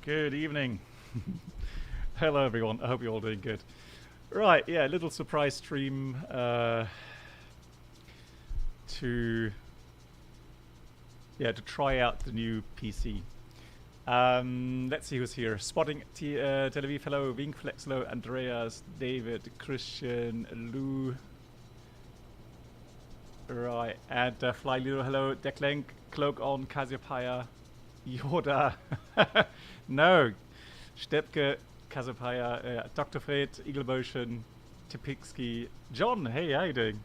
Good evening. Hello everyone, I hope you're all doing good. Right, yeah, little surprise stream to try out the new PC. Let's see who's here. Spotting Tel Aviv, hello, Winkflex, hello, Andreas, David, Christian, Lou. Right, and Fly Little, hello, Declan, Cloak on, Cassiopeia, Yoda. No, Stepke, Cassiopeia, Dr. Fred, Eagle Motion, Tepixki, John, hey, how you doing?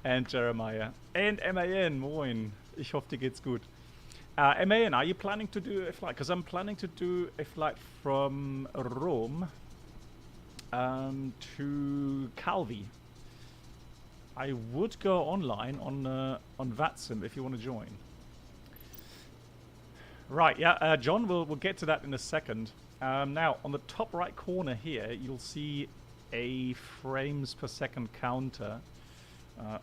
And Jeremiah. And MAN, moin. Ich hoffe, dir geht's gut. MAN, are you planning to do a flight? Because I'm planning to do a flight from Rome to Calvi. I would go online on VATSIM if you want to join. Right, yeah, John, we'll get to that in a second. Now, on the top right corner here, you'll see a frames per second counter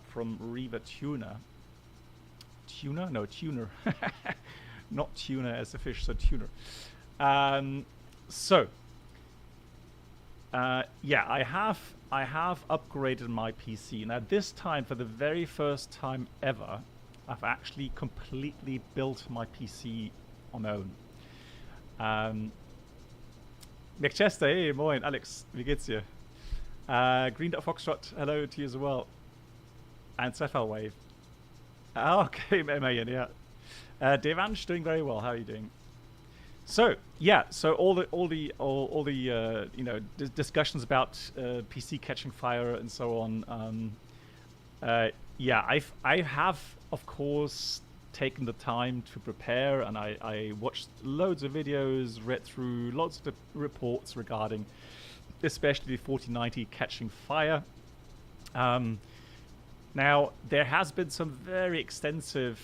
from Reva Tuner. Tuner? No, tuner. Not tuna as a fish, so tuner. Yeah, I have upgraded my PC. Now, this time, for the very first time ever, I've actually completely built my PC on my own. McChester, hey, moin, Alex, wie geht's dir? Green Dot Foxtrot, hello to you as well. And Cephal Wave. Okay, MAN, yeah. Devansh doing very well. How are you doing? So yeah, so all the you know, discussions about PC catching fire and so on. Yeah, I have of course taken the time to prepare, and I watched loads of videos, read through lots of the reports regarding especially the 4090 catching fire. Now, there has been some very extensive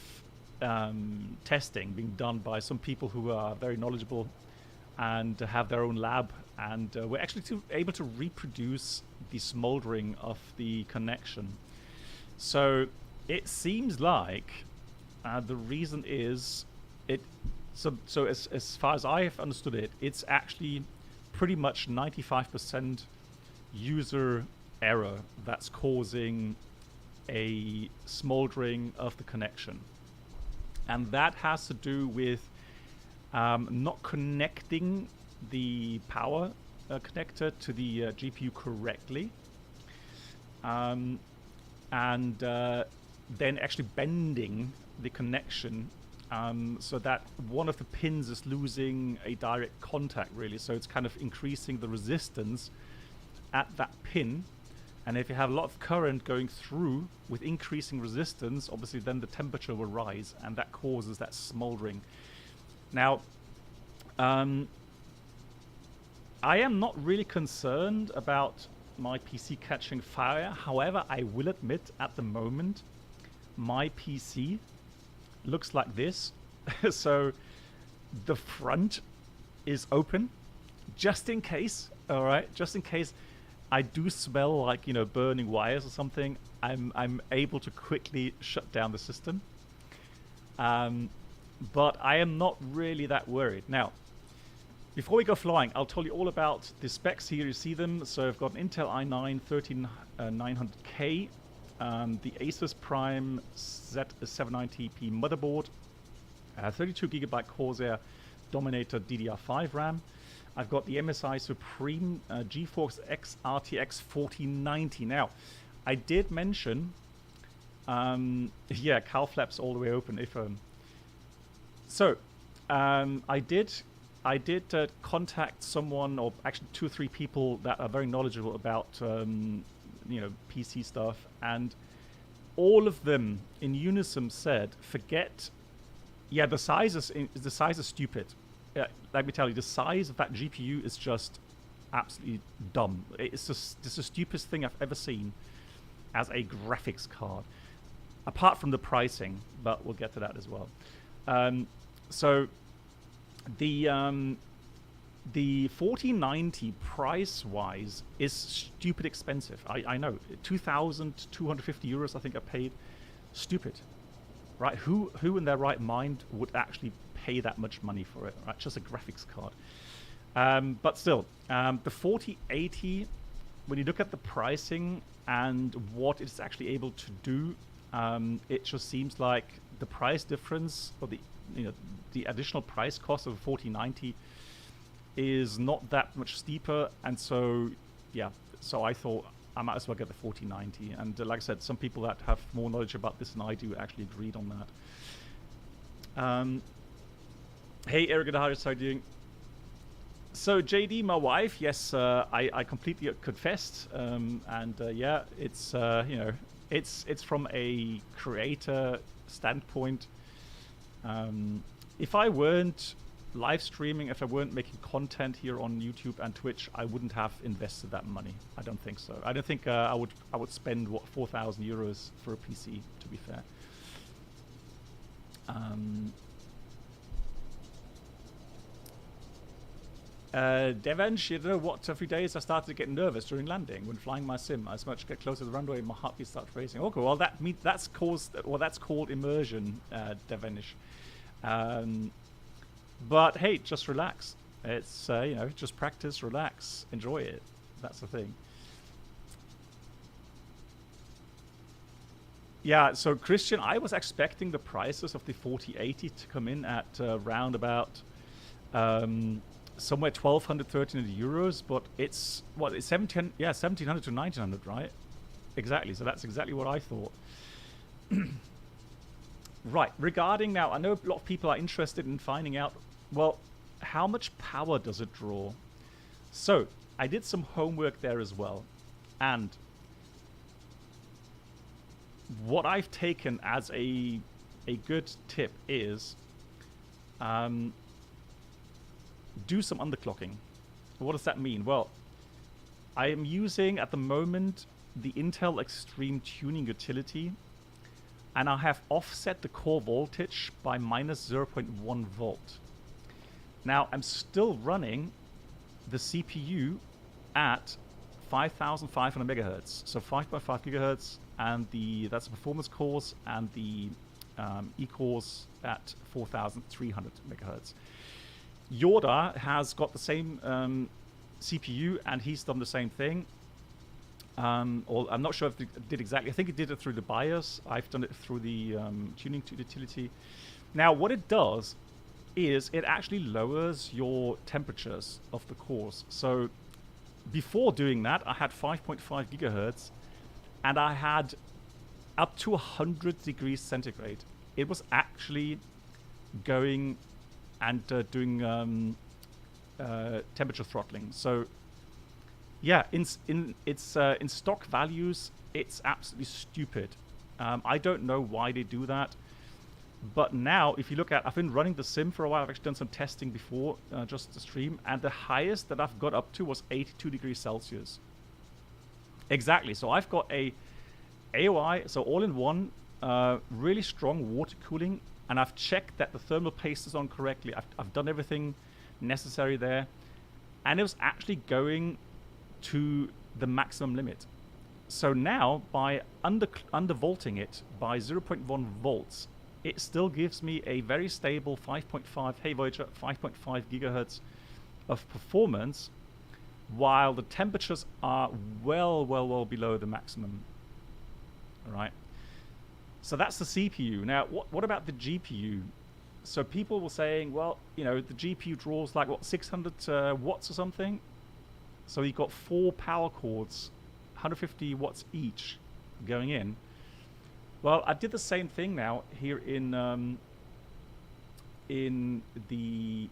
testing being done by some people who are very knowledgeable and have their own lab, and we're actually able to reproduce the smoldering of the connection. So it seems like the reason is so as far as I have understood it, it's actually pretty much 95% user error that's causing a smoldering of the connection, and that has to do with not connecting the power connector to the GPU correctly, and then actually bending the connection so that one of the pins is losing a direct contact, really. So it's kind of increasing the resistance at that pin. And if you have a lot of current going through with increasing resistance, obviously then the temperature will rise, and that causes that smoldering. Now, I am not really concerned about my PC catching fire. However, I will admit at the moment, my PC looks like this. So the front is open, just in case, all right, just in case I do smell like, you know, burning wires or something. I'm able to quickly shut down the system. But I am not really that worried. Now, before we go flying, I'll tell you all about the specs here. You see them. So I've got an Intel i9 13900K, the Asus Prime Z790p motherboard, 32GB Corsair Dominator DDR5 RAM. I've got the MSI Supreme GeForce X RTX 4090. Now, I did mention, yeah, cow flaps all the way open. If so, I did contact someone, or actually 2 or 3 people that are very knowledgeable about you know, PC stuff, and all of them in unison said, forget. Yeah, the size is stupid. Let me tell you, the size of that GPU is just absolutely dumb. It's the stupidest thing I've ever seen as a graphics card, apart from the pricing, but we'll get to that as well. So the 4090 price-wise is stupid expensive. I know, 2,250 euros I think I paid. Stupid, right? Who in their right mind would actually pay that much money for it, right? Just a graphics card. But still, the 4080, when you look at the pricing and what it's actually able to do, it just seems like the price difference, or the additional price cost of a 4090 is not that much steeper. And so, yeah, so I thought I might as well get the 4090. And like I said, some people that have more knowledge about this than I do actually agreed on that. Hey, Eric Adaharius, how are you doing? So JD, my wife, yes, I completely confessed, and yeah, it's you know, it's from a creator standpoint. If I weren't live streaming, if I weren't making content here on YouTube and Twitch, I wouldn't have invested that money. I don't think so. I don't think I would spend what 4,000 euros for a PC, to be fair. Devansh, you know what? A few days I started to get nervous during landing when flying my sim. As much get closer to the runway, my heartbeat starts racing. Okay, well that's called immersion, Devansh. But hey, just relax. It's you know, just practice, relax, enjoy it. That's the thing. Yeah. So Christian, I was expecting the prices of the 4080 to come in at round about. Somewhere 1,200, 1,300 euros, but it's what, it's 1,700 to 1,900, right? Exactly. So that's exactly what I thought. Right. Regarding now, I know a lot of people are interested in finding out, well, how much power does it draw? So I did some homework there as well, and what I've taken as a good tip is. Do some underclocking. What does that mean? Well, I am using at the moment the Intel Extreme Tuning utility, and I have offset the core voltage by minus 0.1 volt. Now I'm still running the CPU at 5,500 megahertz, so 5.5 gigahertz, and that's the performance cores, and the E-cores at 4,300 megahertz. Yoda has got the same CPU, and he's done the same thing. Or I'm not sure if it did exactly. I think it did it through the BIOS. I've done it through the tuning utility. Now, what it does is it actually lowers your temperatures of the cores. So before doing that, I had 5.5 gigahertz, and I had up to 100 degrees centigrade. It was actually going and doing temperature throttling. So yeah, in stock values, it's absolutely stupid. I don't know why they do that, but now if you look at, I've been running the sim for a while. I've actually done some testing before just to stream, and the highest that I've got up to was 82 degrees Celsius. Exactly. So I've got a AOI, so all-in-one, really strong water cooling. And I've checked that the thermal paste is on correctly. I've done everything necessary there. And it was actually going to the maximum limit. So now, by undervolting it by 0.1 volts, it still gives me a very stable 5.5, hey Voyager, 5.5 gigahertz of performance, while the temperatures are well below the maximum. All right. So that's the CPU. Now, what about the GPU? So people were saying, well, you know, the GPU draws like, what, 600 watts or something? So you've got 4 power cords, 150 watts each going in. Well, I did the same thing now here in the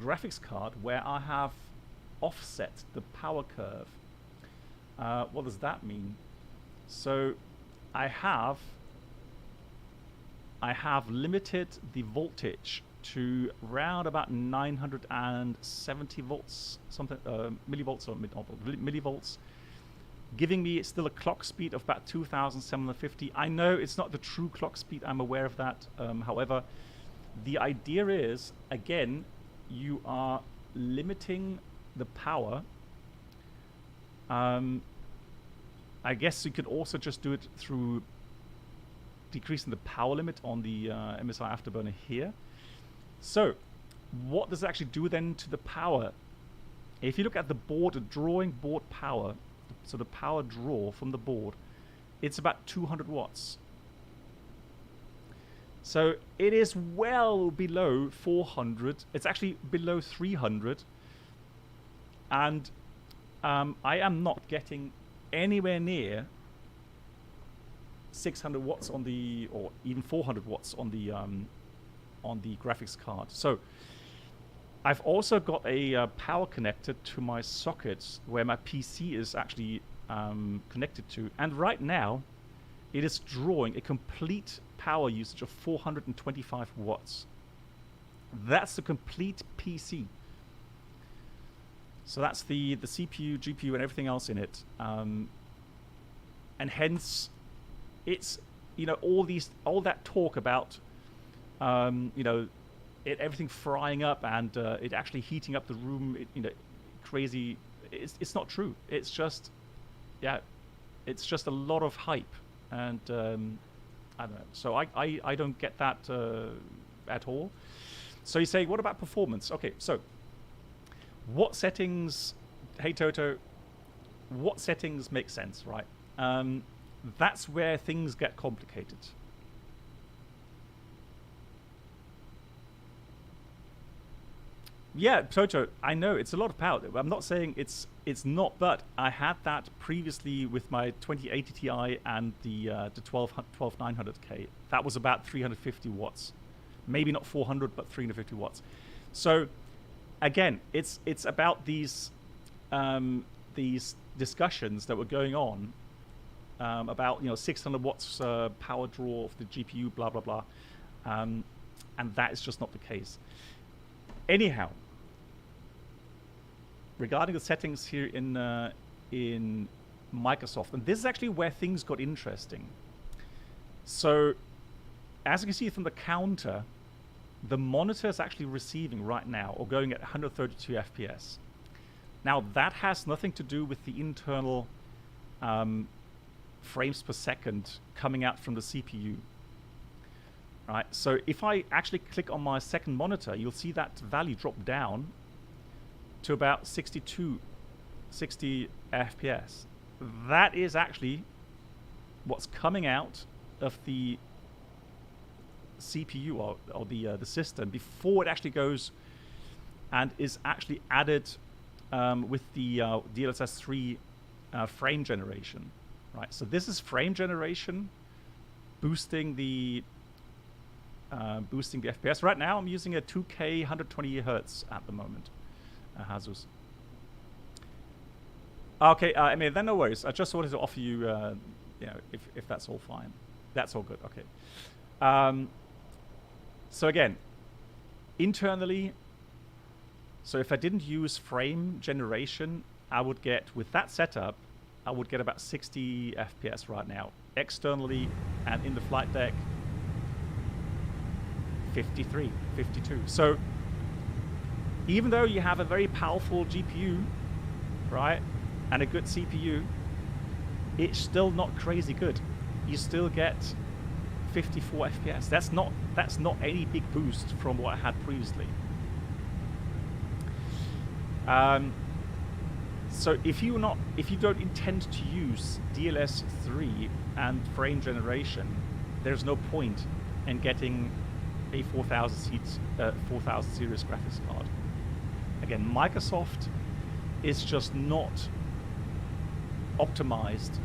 graphics card, where I have offset the power curve. What does that mean? So I have limited the voltage to round about 970 volts, something, millivolts or millivolts, giving me still a clock speed of about 2,750. I know it's not the true clock speed, I'm aware of that. However, the idea is, again, you are limiting the power. I guess you could also just do it through decreasing the power limit on the MSI afterburner here. So what does it actually do then to the power? If you look at the board, drawing board power, so the power draw from the board, it's about 200 watts. So it is well below 400. It's actually below 300. And I am not getting anywhere near 600 watts on the, or even 400 watts on the graphics card. So I've also got a power connector to my sockets where my PC is actually connected to. And right now, it is drawing a complete power usage of 425 watts. That's the complete PC. So that's the CPU, GPU, and everything else in it. And hence, it's, you know, all that talk about, you know, everything frying up and it actually heating up the room, you know, crazy. It's not true. It's just, yeah, it's just a lot of hype. And I don't know. So I don't get that at all. So you say, what about performance? Okay, so what settings, hey Toto, what settings make sense, right? That's where things get complicated. Yeah, Toto, I know it's a lot of power. I'm not saying it's not, but I had that previously with my 2080 Ti and the 12900K. That was about 350 watts, maybe not 400, but 350 watts. So again, it's about these discussions that were going on about, you know, 600 watts power draw of the GPU, blah blah blah, and that is just not the case. Anyhow, regarding the settings here in Microsoft, and this is actually where things got interesting. So, as you can see from the counter, the monitor is actually receiving right now, or going at 132 FPS. Now, that has nothing to do with the internal frames per second coming out from the CPU. Right, so if I actually click on my second monitor, you'll see that value drop down to about 60 FPS. That is actually what's coming out of the CPU or the system before it actually goes and is actually added with the DLSS 3 frame generation. Right, so this is frame generation boosting the FPS. Right now, I'm using a 2K 120 Hertz at the moment. Hazus. Okay, I mean, then no worries. I just wanted to offer you, you know, if that's all fine. That's all good. Okay. So again, internally, so if I didn't use frame generation, I would get, with that setup, I would get about 60 FPS right now. Externally and in the flight deck, 53, 52. So even though you have a very powerful GPU, right, and a good CPU, it's still not crazy good. You still get 54 FPS. That's not any big boost from what I had previously. So if you don't intend to use DLSS 3 and frame generation, there's no point in getting a 4000 series graphics card. Again, Microsoft is just not optimized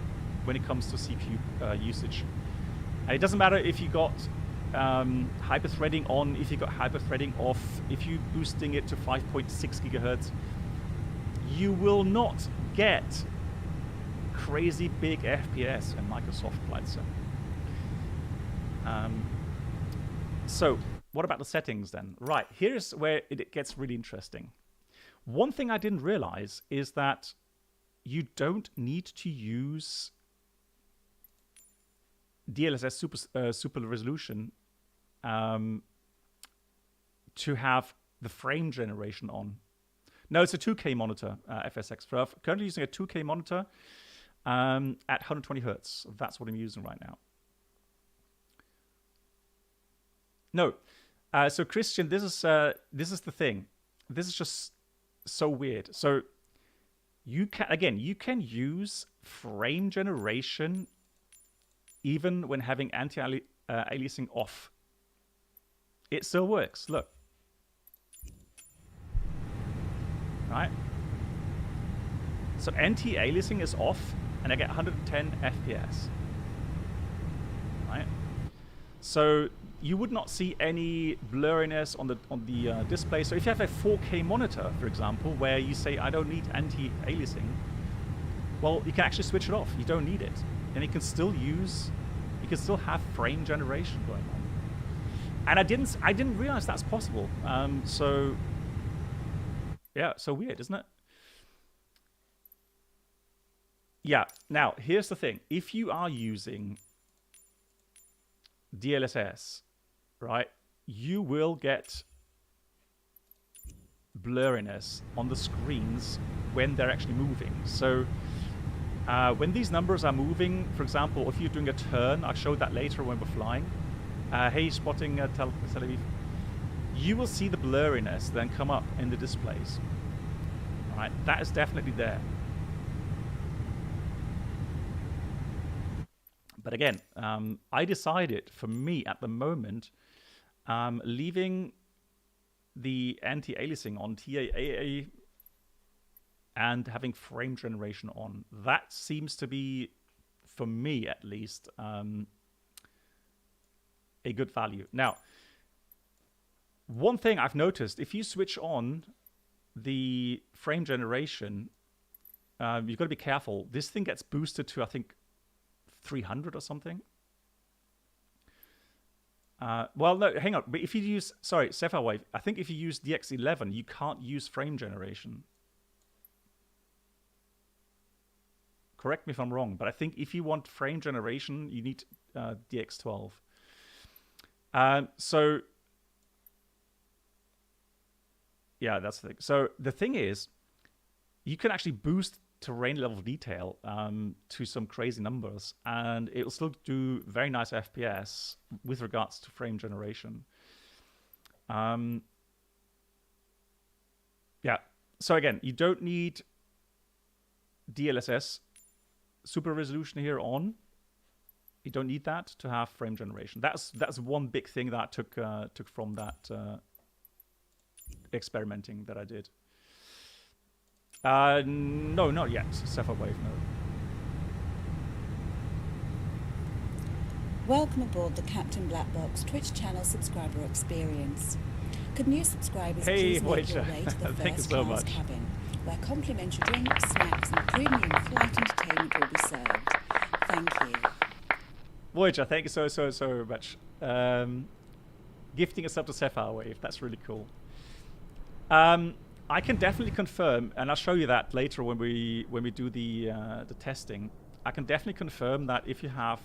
when it comes to CPU usage. And it doesn't matter if you got hyper-threading on, if you got hyper-threading off, if you're boosting it to 5.6 gigahertz, you will not get crazy big FPS in Microsoft Flight Sim. So what about the settings then? Right, here's where it gets really interesting. One thing I didn't realize is that you don't need to use DLSS super resolution to have the frame generation on. No, it's a 2K monitor, FSX. I'm currently using a 2K monitor at 120 Hertz. That's what I'm using right now. No. So Christian, this is the thing. This is just so weird. So you can use frame generation even when having anti-aliasing off. It still works. Look. Right? So anti-aliasing is off, and I get 110 FPS. Right? So you would not see any blurriness on the display. So if you have a 4K monitor, for example, where you say I don't need anti-aliasing, well, you can actually switch it off. You don't need it, and you can still have frame generation going on. And I didn't realize that's possible. So yeah, so weird, isn't it? Yeah. Now here's the thing: if you are using DLSS, right, you will get blurriness on the screens when they're actually moving. So when these numbers are moving, for example, if you're doing a turn, I showed that later when we're flying. Hey, spotting Tel Aviv. You will see the blurriness then come up in the displays. Right, that is definitely there. But again, I decided for me at the moment, leaving the anti-aliasing on TAA and having frame generation on. That seems to be, for me at least, a good value. Now, one thing I've noticed, if you switch on the frame generation, you've got to be careful. This thing gets boosted to, I think, 300 or something. Well, no, hang on. But if you use, sorry, Sapphire Wave, I think if you use DX11, you can't use frame generation. Correct me if I'm wrong, but I think if you want frame generation, you need DX12. So, yeah, that's the thing. So the thing is, you can actually boost terrain level detail to some crazy numbers, and it will still do very nice FPS with regards to frame generation. Yeah, so again, you don't need DLSS super resolution here on. You don't need that to have frame generation. That's one big thing that I took from that experimenting that I did. No, not yet. Sapphire Wave, no. Welcome aboard the Captain Black Box Twitch channel subscriber experience. Could new subscribers please make your way to the first class cabin, where complimentary drinks, snacks, and premium flight entertainment will be served. Thank you. Voyager, thank you so much. Gifting us up to Sapphire Wave, that's really cool. I can definitely confirm, and I'll show you that later when we do the testing. I can definitely confirm that if you have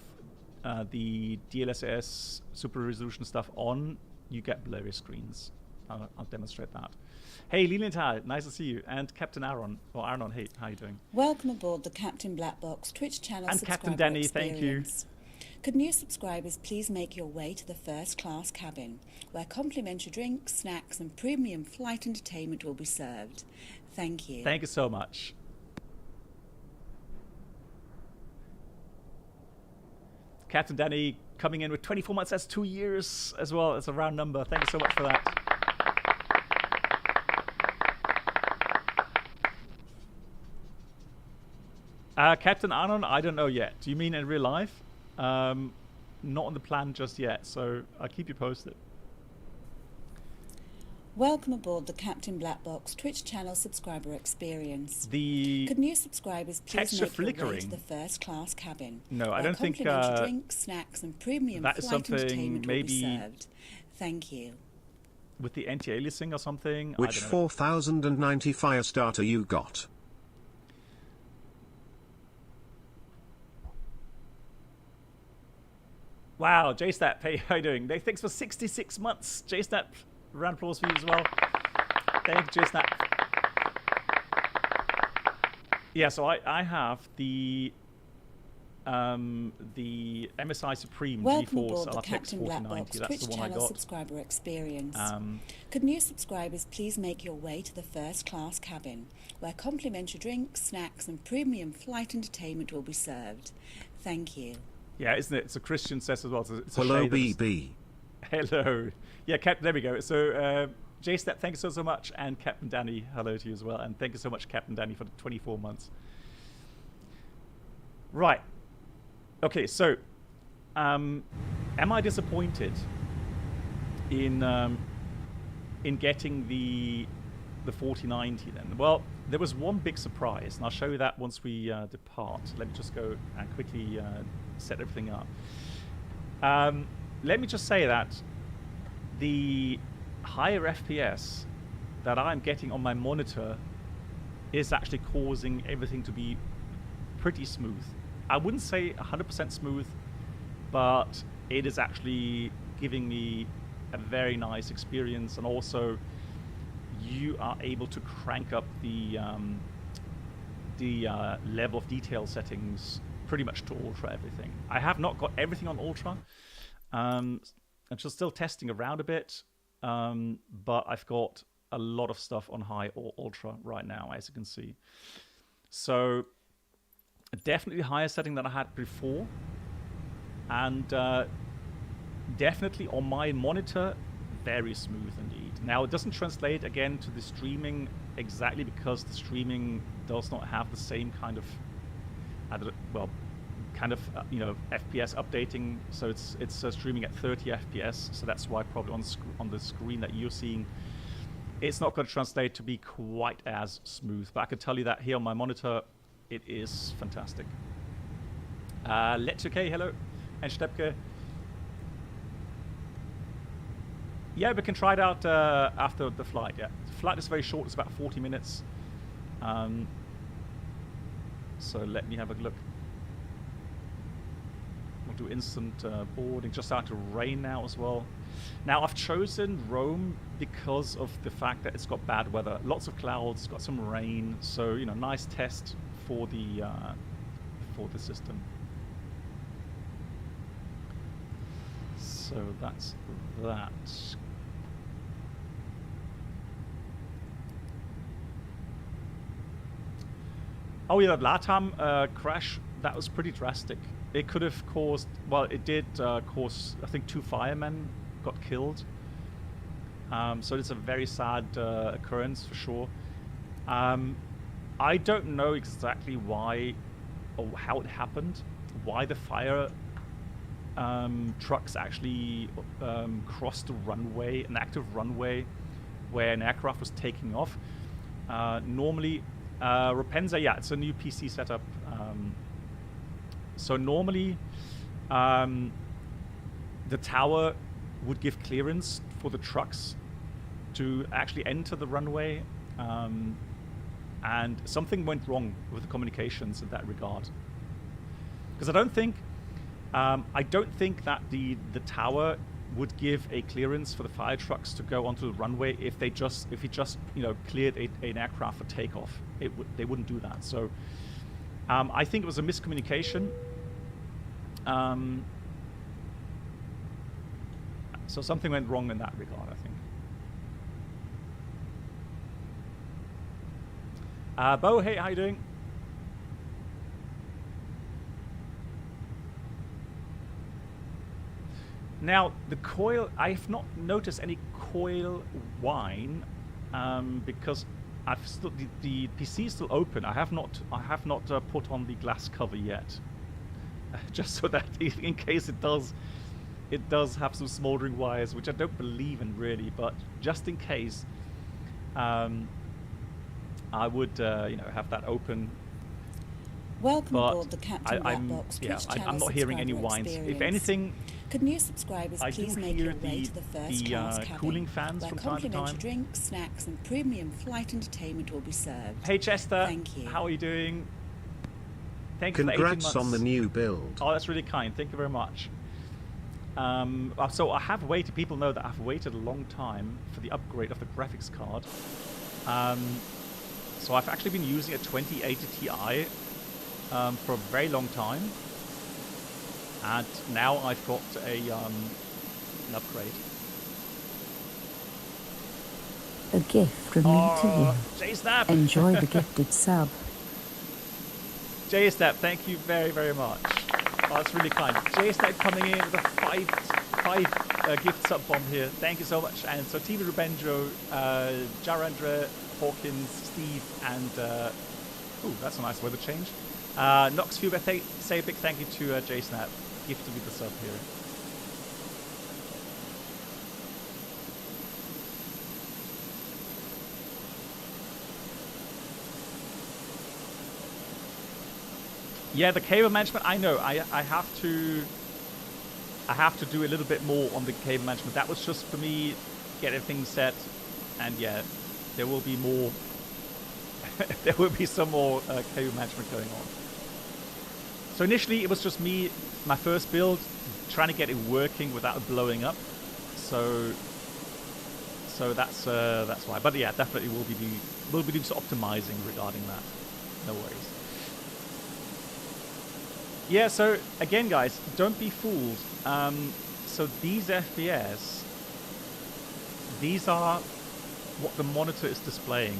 the DLSS super resolution stuff on, you get blurry screens. I'll demonstrate that. Hey, Lilienthal, nice to see you, and Captain Aaron. Or Aaron, hey, how you doing? Welcome aboard the Captain Black Box Twitch channel and subscriber Captain Danny, experience. Thank you. Could new subscribers please make your way to the first class cabin, where complimentary drinks, snacks, and premium flight entertainment will be served. Thank you. Thank you so much. Captain Danny coming in with 24 months. That's 2 years as well. It's a round number. Thank you so much for that. Captain Anon, I don't know yet. Do you mean in real life? Not on the plan just yet, so I'll keep you posted. Welcome aboard the Captain Black Box Twitch channel subscriber experience. Could new subscribers please make your way to the first class cabin? No, I don't think drinks, snacks, and premium that is flight something entertainment maybe will be served. Thank you. With the anti-aliasing or something. Which 4090 Firestarter you got? Wow, JSTAP, hey, how you doing? Thanks for 66 months. JSTAP, round of applause for you as well. Thank you, JSTAP. Yeah, so I have the the MSI Supreme Welcome GeForce aboard the RTX Captain Black 4090. Box That's Twitch the one I channel got. subscriber experience. Could new subscribers please make your way to the first class cabin, where complimentary drinks, snacks and premium flight entertainment will be served. Thank you. Yeah, isn't it? So Christian says as well. It's Hello, BB. Hello. Yeah, Captain, there we go. So J-Step, thank you so much. And Captain Danny, hello to you as well. And thank you so much, Captain Danny, for the 24 months. Right. Okay, so am I disappointed in getting the 4090 then? Well, there was one big surprise, and I'll show you that once we depart. Let me just go and quickly set everything up. Let me just say that the higher FPS that I'm getting on my monitor is actually causing everything to be pretty smooth. I wouldn't say 100% smooth, but it is actually giving me a very nice experience, and also you are able to crank up the level of detail settings pretty much to ultra everything. I have not got everything on ultra. I'm just still testing around a bit, but I've got a lot of stuff on high or ultra right now, as you can see. So definitely higher setting than I had before, and definitely on my monitor very smooth indeed. Now it doesn't translate again to the streaming exactly, because the streaming does not have the same kind of you know, FPS updating. So it's streaming at 30 FPS, so that's why probably on the screen that you're seeing it's not going to translate to be quite as smooth, but I can tell you that here on my monitor it is fantastic. Let's okay, hello, and Stepke. Yeah, we can try it out after the flight. Yeah, the flight is very short; it's about 40 minutes. So let me have a look. We'll do instant boarding. Just starting to rain now as well. Now I've chosen Rome because of the fact that it's got bad weather, lots of clouds, got some rain. So you know, nice test for the system. So that's that. Oh yeah, that LATAM crash, that was pretty drastic. It could have caused, well, it did cause, I think 2 firemen got killed. So it's a very sad occurrence for sure. I don't know exactly why or how it happened, why the fire trucks actually crossed the runway, an active runway where an aircraft was taking off. Normally, Rapenza, yeah, it's a new PC setup. So normally, the tower would give clearance for the trucks to actually enter the runway, and something went wrong with the communications in that regard. Because I don't think that the tower would give a clearance for the fire trucks to go onto the runway if he just you know, cleared an aircraft for takeoff. They wouldn't do that. So I think it was a miscommunication. So something went wrong in that regard, I think. Bo, hey, how you doing? Now, the coil, I have not noticed any coil whine because I've still, the PC is still open. I have not put on the glass cover yet, just so that in case it does have some smoldering wires, which I don't believe in really, but just in case, I would you know, have that open. Welcome but aboard the Captain Black Box Twitch channel. I'm not hearing any whines. If anything, could new subscribers please make your way to the first class cabin, cooling fans where from time to complimentary time. drinks, snacks, and premium flight entertainment will be served. Hey Chester, thank you. How are you doing? Thank you for 18 months. Congrats on the new build. Oh, that's really kind. Thank you very much. So I have waited. People know that I've waited a long time for the upgrade of the graphics card. So I've actually been using a 2080 Ti for a very long time. And now I've got an upgrade. A gift from me to you. J-Snap! Enjoy the gifted sub. J-Snap, thank you very, very much. Oh, that's really kind. J-Snap coming in with a five gift sub bomb here. Thank you so much. And so TV Rubenjo, Jarandra, Hawkins, Steve, and ooh, that's a nice weather change. Knoxview, say a big thank you to J-Snap. Gifted with the sub here. Yeah, the cable management, I know. I have to do a little bit more on the cable management. That was just for me, get everything set, and yeah, there will be more. There will be some more cable management going on. So initially, it was just me, my first build, trying to get it working without it blowing up. So that's why. But yeah, definitely we'll be doing some optimizing regarding that. No worries. Yeah, so again, guys, don't be fooled. So these FPS, these are what the monitor is displaying.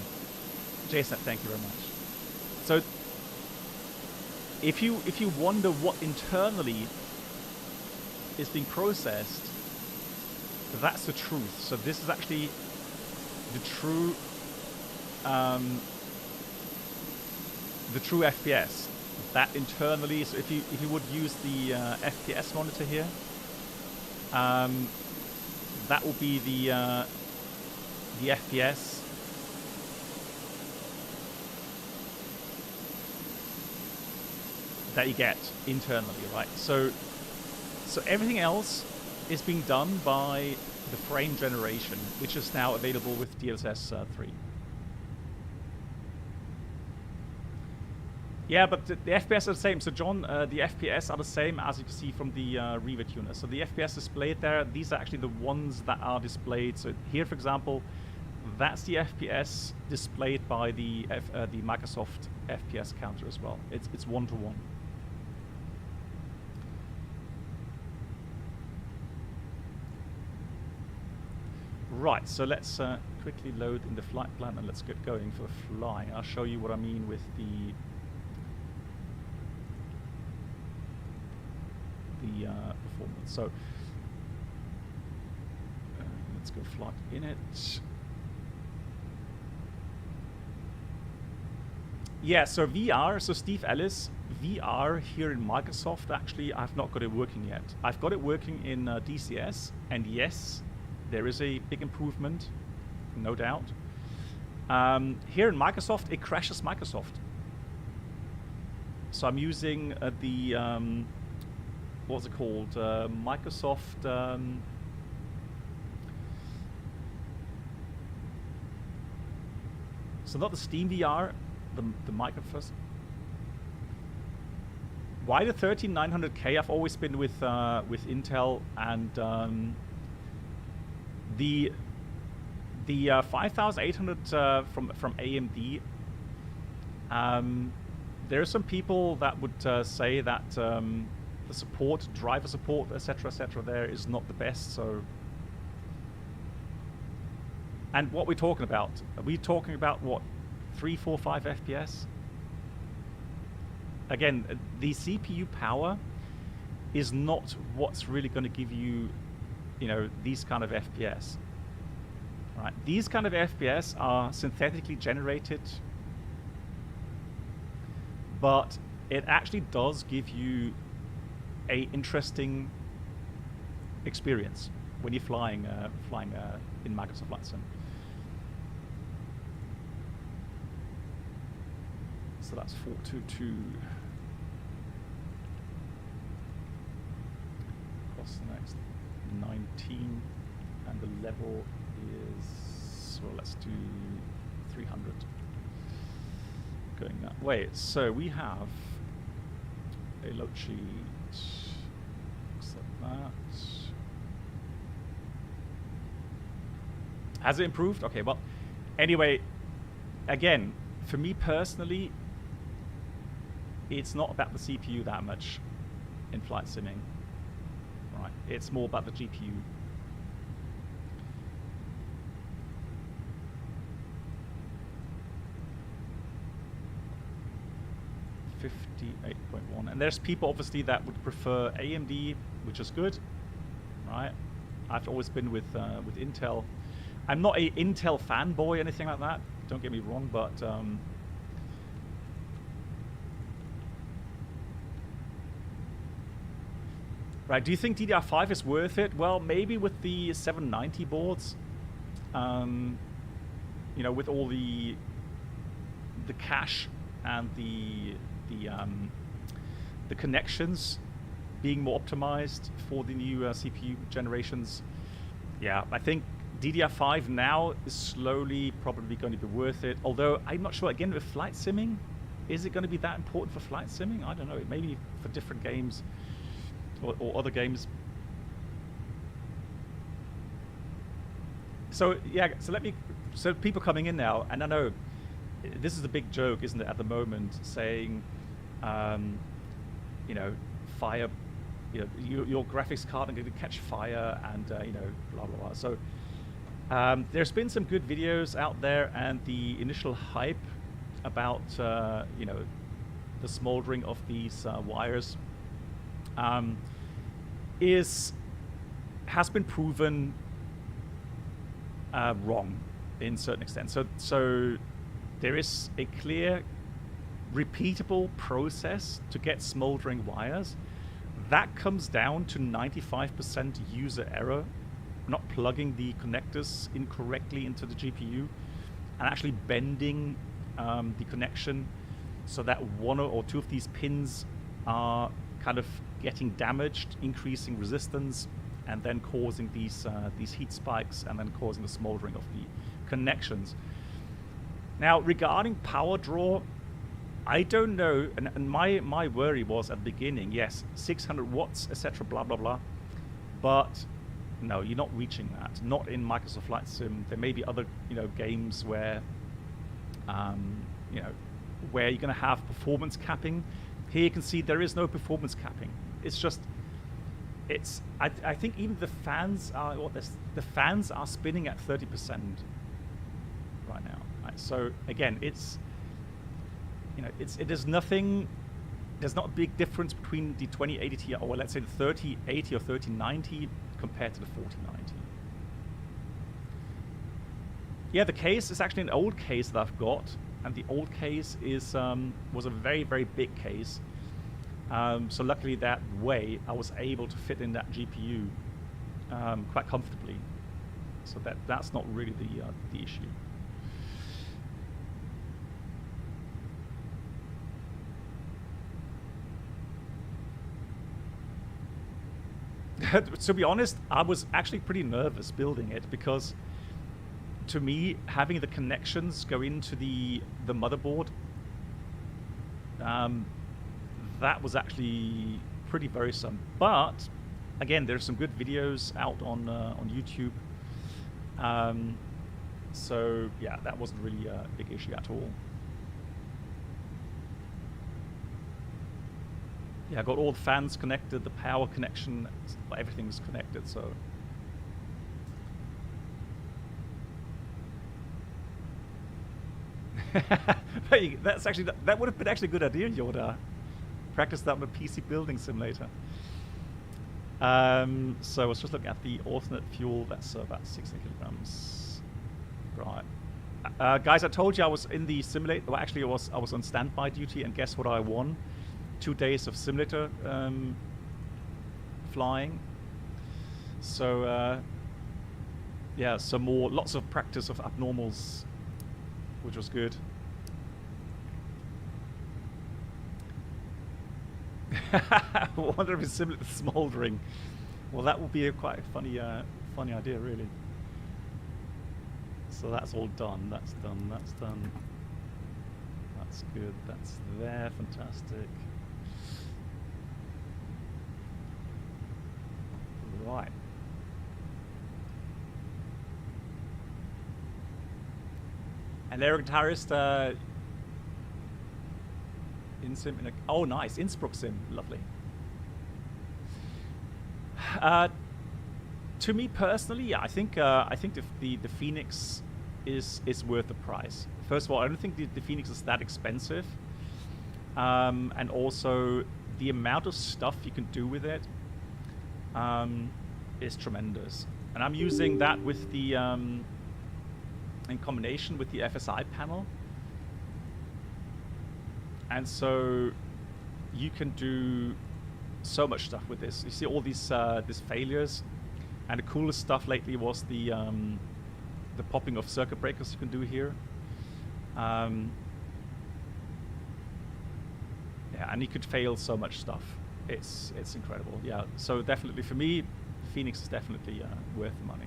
Jason, thank you very much. So if you wonder what internally is being processed, that's the truth. So this is actually the true FPS. That internally, so if you would use the FPS monitor here, that will be the FPS. That you get internally, right? So everything else is being done by the frame generation, which is now available with DLSS 3. Yeah, but the FPS are the same. So John, the FPS are the same as you can see from the Reaver tuner. So the FPS displayed there, these are actually the ones that are displayed. So here, for example, that's the FPS displayed by the Microsoft FPS counter as well. It's 1-to-1. Right, so let's quickly load in the flight plan and let's get going for flying. I'll show you what I mean with the performance. So let's go flight in it. Yeah, so VR, so Steve Ellis, VR here in Microsoft, actually I've not got it working yet. I've got it working in DCS, and yes, there is a big improvement, no doubt. Here in Microsoft, it crashes Microsoft. So I'm using the what's it called? Microsoft. So not the Steam VR, the Microsoft. Why the 13900K? I've always been with Intel, and the 5800 from AMD. There are some people that would say that the support, driver support, etc., there is not the best. So, and what we're talking about? Are we talking about what, 3, 4, 5 FPS? Again, the CPU power is not what's really going to give you, you know, these kind of FPS. Right? These kind of FPS are synthetically generated, but it actually does give you a interesting experience when you're flying in Microsoft Flight Sim. So that's 422. Across the next 19, and the level is, well, let's do 300. Going that way. So we have a load sheet. Looks like that. Has it improved? Okay, well, anyway, again, for me personally, it's not about the CPU that much in flight simming. right? It's more about the GPU. .1, and there's people obviously that would prefer AMD, which is good, right? I've always been with Intel. I'm not a Intel fanboy or anything like that. Don't get me wrong, but right. Do you think DDR5 is worth it? Well, maybe with the 790 boards. You know, with all the cache and the connections being more optimized for the new CPU generations. Yeah, I think DDR5 now is slowly probably going to be worth it. Although I'm not sure, again, with flight simming, is it going to be that important for flight simming? I don't know. Maybe for different games or other games. So yeah, so people coming in now, and I know this is the big joke, isn't it, at the moment, saying, you know, fire, you know, your graphics card is going to catch fire, and you know, blah blah blah. So there's been some good videos out there, and the initial hype about you know, the smoldering of these wires has been proven wrong in certain extent. So there is a clear, repeatable process to get smoldering wires. That comes down to 95% user error, not plugging the connectors incorrectly into the GPU, and actually bending the connection so that one or two of these pins are kind of getting damaged, increasing resistance, and then causing these heat spikes, and then causing the smoldering of the connections. Now, regarding power draw, I don't know, and my worry was at the beginning, yes, 600 watts, etc., blah blah blah, but no, you're not reaching that. Not in Microsoft Flight Sim. There may be other, you know, games where, you know, where you're going to have performance capping. Here you can see there is no performance capping. It's just, it's. I think even the fans are the fans are spinning at 30% right now. Right? So again, it's, you know, there's nothing. There's not a big difference between the 2080 Ti, or let's say the 3080 or 3090 compared to the 4090. Yeah, the case is actually an old case that I've got, and the old case is was a very, very big case. So luckily that way I was able to fit in that GPU quite comfortably. So that's not really the issue. To be honest, I was actually pretty nervous building it, because to me, having the connections go into the motherboard, that was actually pretty worrisome. But again, there's some good videos out on YouTube. So yeah, that wasn't really a big issue at all. Yeah, I got all the fans connected, the power connection, everything's connected, so. That's actually, that would have been actually a good idea, Yoda. Practice that with PC building simulator. So I was just looking at the alternate fuel, that's about 60 kilograms. Right. Guys, I told you I was in the simulator, well actually I was on standby duty, and guess what I won? 2 days of simulator flying. So yeah, lots of practice of abnormals, which was good. I wonder if it's similar to smoldering. Well, that would be a quite funny idea, really. So that's all done. That's done. That's done. That's good. That's there. Fantastic. Right. And air guitarist in sim. Oh, nice. Innsbruck sim. Lovely. To me personally, yeah, I think the FENIX is worth the price. First of all, I don't think the FENIX is that expensive, and also the amount of stuff you can do with it is tremendous. And I'm using that with the in combination with the FSI panel, and so you can do so much stuff with this. You see all these failures, and the coolest stuff lately was the popping of circuit breakers you can do here. Yeah, and you could fail so much stuff. It's incredible. Yeah, so definitely for me, FENIX is definitely worth the money.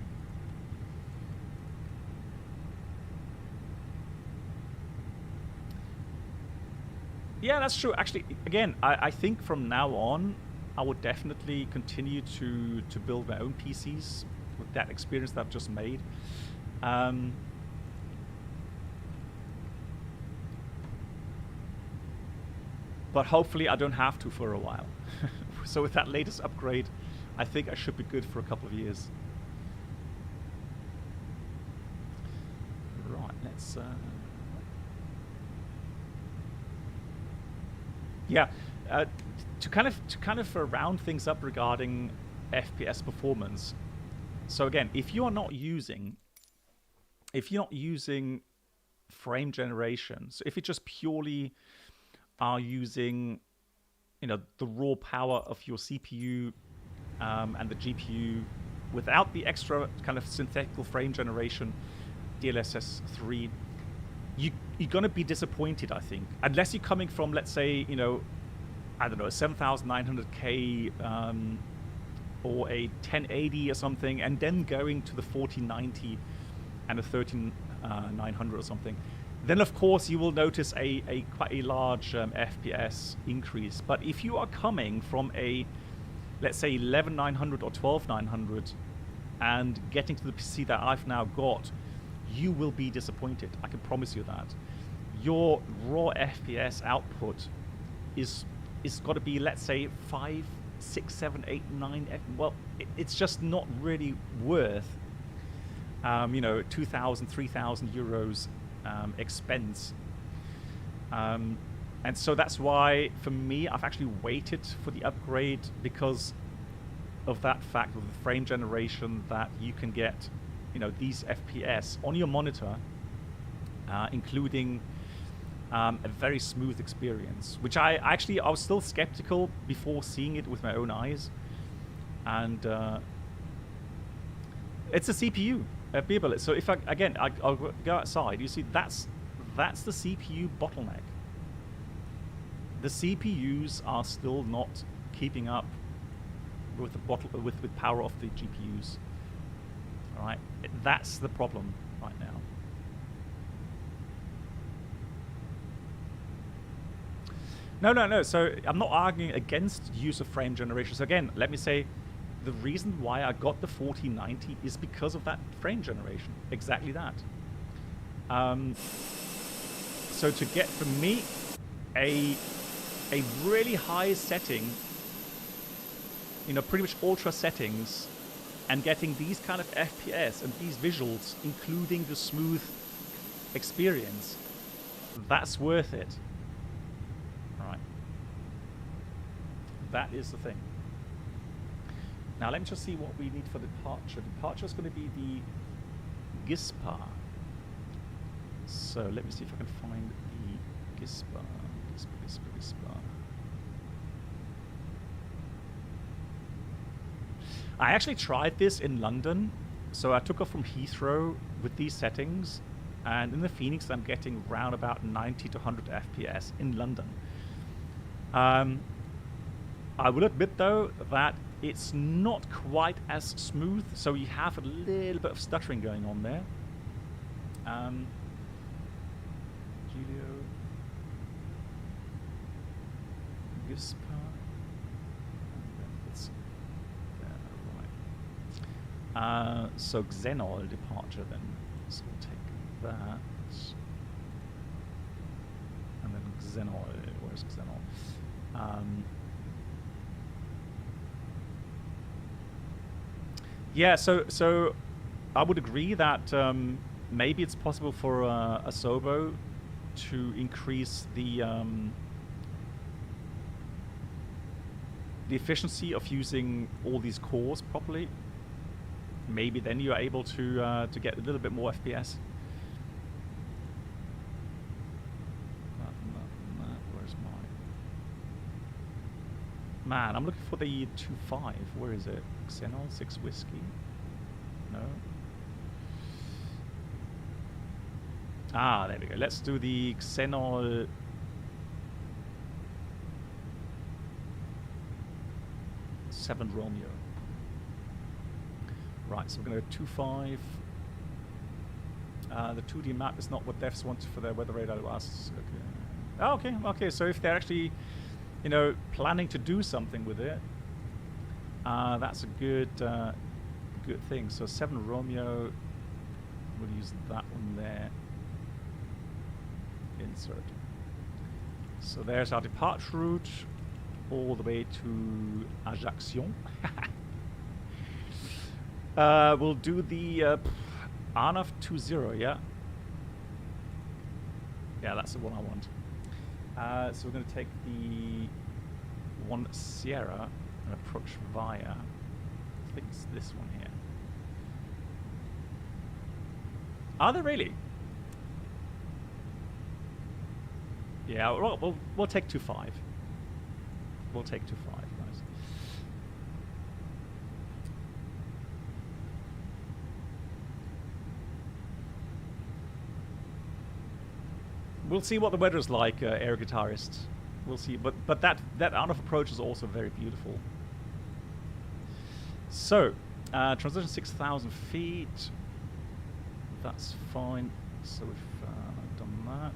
Yeah, that's true. Actually, again, I think from now on, I would definitely continue to build my own PCs with that experience that I've just made. But hopefully I don't have to for a while. So with that latest upgrade, I think I should be good for a couple of years. Right, let's... Yeah, to kind of round things up regarding FPS performance. So again, if you're not using frame generation, so if you just purely are using, you know, the raw power of your CPU and the GPU without the extra kind of synthetical frame generation, DLSS 3, you're going to be disappointed, I think. Unless you're coming from, let's say, you know, I don't know, a 7900K or a 1080 or something, and then going to the 4090 and a 13900 or something. Then, of course, you will notice a quite a large FPS increase. But if you are coming from a, let's say, 11900 or 12900 and getting to the PC that I've now got, you will be disappointed. I can promise you that. Your raw FPS output is got to be, let's say, 5, 6, 7, 8, 9. Well, it's just not really worth, you know, 2,000, 3,000 euros expense. And so that's why, for me, I've actually waited for the upgrade because of that fact of the frame generation that you can get, you know, these FPS on your monitor, including a very smooth experience, which I was still skeptical before seeing it with my own eyes. And it's a CPU, Beerbillet. So if I'll go outside, you see that's the CPU bottleneck. The CPUs are still not keeping up with the with power of the GPUs. All right, that's the problem right now. No. So I'm not arguing against use of frame generation. So again, let me say, the reason why I got the 4090 is because of that frame generation. Exactly that. So to get, for me, a really high setting, you know, pretty much ultra settings, and getting these kind of FPS and these visuals, including the smooth experience, that's worth it. All right. That is the thing. Now let me just see what we need for departure. Departure is going to be the GISPA. So let me see if I can find the GISPA. GISPA. I actually tried this in London. So I took off from Heathrow with these settings, and in the FENIX I'm getting round about 90 to 100 FPS in London. I will admit though that it's not quite as smooth, so you have a little bit of stuttering going on there. Julio, GISPA, and then it's there, right. So Xenol departure then, so we'll take that, and then Xenol, where's Xenol? Yeah, so I would agree that maybe it's possible for a Sobo to increase the efficiency of using all these cores properly. Maybe then you're able to get a little bit more FPS. Where's my... Man, I'm looking for the 2.5. Where is it? Xenol 6 Whiskey? No. Ah, there we go. Let's do the Xenol... Seven Romeo. Right, so we're going to go 2.5. The 2D map is not what devs want for their weather radar asks. Okay. Oh, okay. So if they're actually, you know, planning to do something with it, that's a good thing. So 7 Romeo, we'll use that one there. Insert. So there's our departure route all the way to Ajaccio. We'll do the ANAF 20, yeah? Yeah, that's the one I want. So we're going to take the 1 Sierra and approach via, I think it's this one here. Are they really? Yeah, we'll take 2.5. We'll take 2.5, guys. We'll see what the weather is like, air guitarist. We'll see, but that ANAF approach is also very beautiful. So, transition 6,000 feet. That's fine. So we've done that.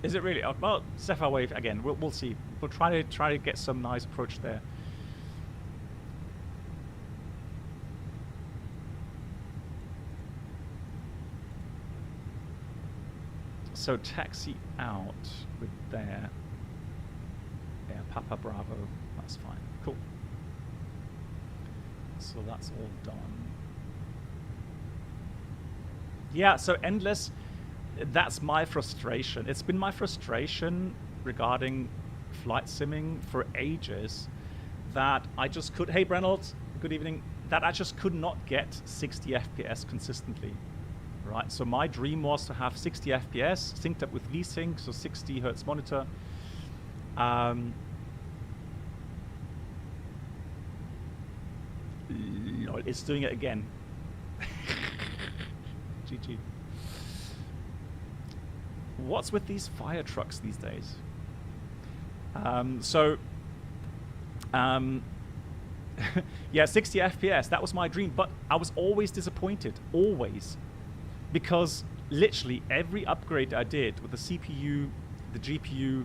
Is it really? Well, Sapphire Wave again. We'll see. We'll try to get some nice approach there. So taxi out with there. Yeah, Papa Bravo. That's fine. Cool. So that's all done. Yeah. So endless. That's my frustration. It's been my frustration regarding flight simming for ages that I just could... Hey, Reynolds, good evening. That I just could not get 60 FPS consistently, right? So my dream was to have 60 FPS synced up with VSync, so 60 Hertz monitor. Lol, it's doing it again. GG. What's with these fire trucks these days? Yeah, 60 FPS, that was my dream, but I was always disappointed, always. Because literally every upgrade I did with the CPU, the GPU,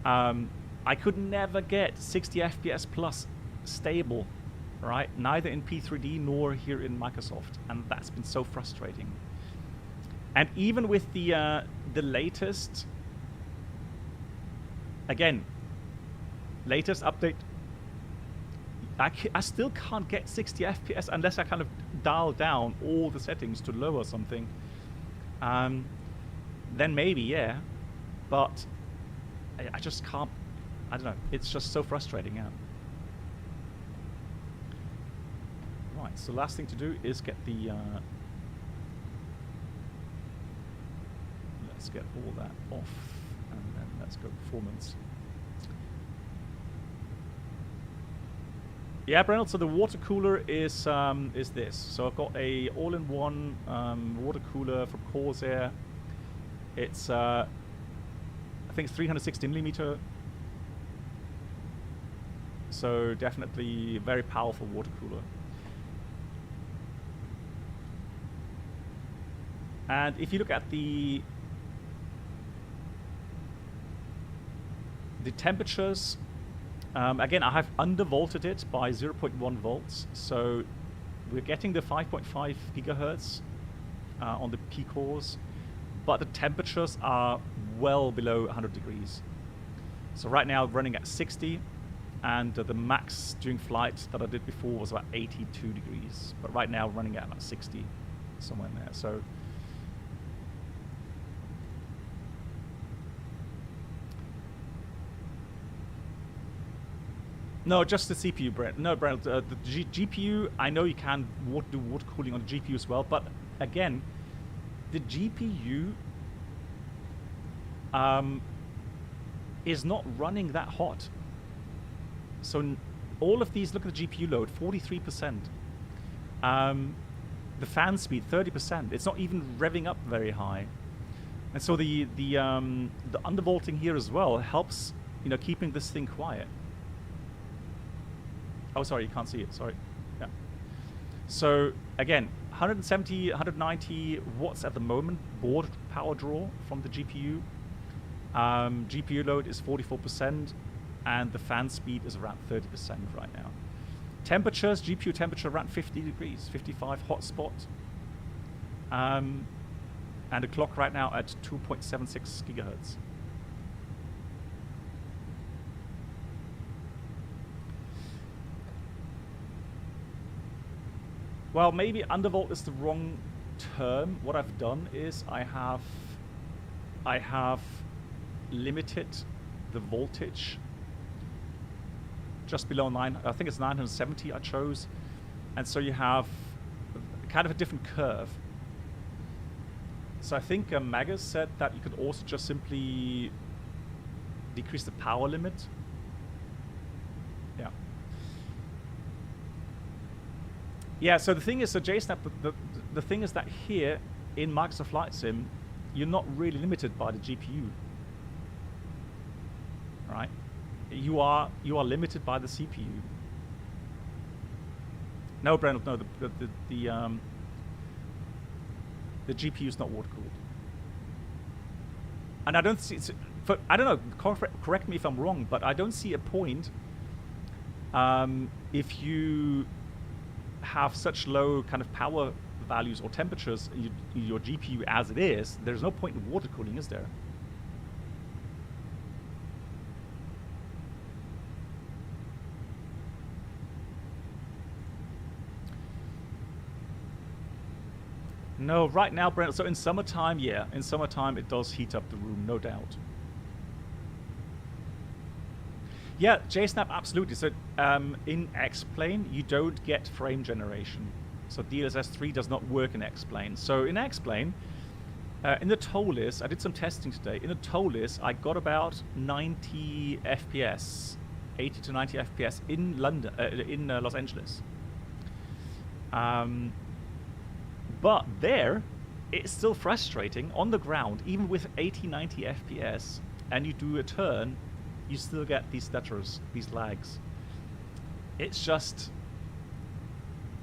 I could never get 60 FPS plus stable, right? Neither in P3D nor here in Microsoft, and that's been so frustrating. And even with the latest, again, latest update, I still can't get 60 FPS unless I kind of dial down all the settings to lower something. Then maybe, yeah, but I just can't. I don't know. It's just so frustrating. Yeah. Right. So last thing to do is get the. Let's get all that off, and then let's go performance. Yeah, Brennel, so the water cooler is this. So I've got a all-in-one water cooler from Corsair. It's I think it's 360mm. So definitely a very powerful water cooler. And if you look at the temperatures, again, I have undervolted it by 0.1 volts, so we're getting the 5.5 gigahertz on the P cores, but the temperatures are well below 100 degrees. So right now running at 60, and the max during flight that I did before was about 82 degrees. But right now running at about 60, somewhere in there. So no, just the CPU, Brent. No, Brent, the GPU, I know you can do water cooling on the GPU as well, but again, the GPU is not running that hot. So all of these, look at the GPU load, 43%. The fan speed, 30%. It's not even revving up very high. And so the undervolting here as well helps, you know, keeping this thing quiet. Oh, sorry, you can't see it. Sorry. Yeah. So again, 170, 190 watts at the moment, board power draw from the GPU. GPU load is 44%, and the fan speed is around 30% right now. Temperatures, GPU temperature around 50 degrees, 55 hotspot. And the clock right now at 2.76 gigahertz. Well, maybe undervolt is the wrong term. What I've done is I have limited the voltage just below 9. I think it's 970 I chose, and so you have kind of a different curve. So I think Magus said that you could also just simply decrease the power limit. Yeah. Yeah, so the thing is, so JSnap, the thing is that here in Microsoft Flight Sim, you're not really limited by the GPU, right? You are limited by the CPU. No, Brent, no, the GPU is not water cooled, and I don't see. I don't know. Correct me if I'm wrong, but I don't see a point if you have such low kind of power values or temperatures in your GPU as it is. There's no point in water cooling, is there? No, right now, Brent. So in summertime, yeah, in summertime it does heat up the room, no doubt. Yeah, JSnap, absolutely. So in X-Plane, you don't get frame generation. So DLSS 3 does not work in X-Plane. So in X-Plane, in the tow list, I did some testing today. In the tow list, I got about 90 FPS, 80 to 90 FPS in London, in Los Angeles. But there, it's still frustrating on the ground, even with 80, 90 FPS, and you do a turn, you still get these stutters, these lags. It's just,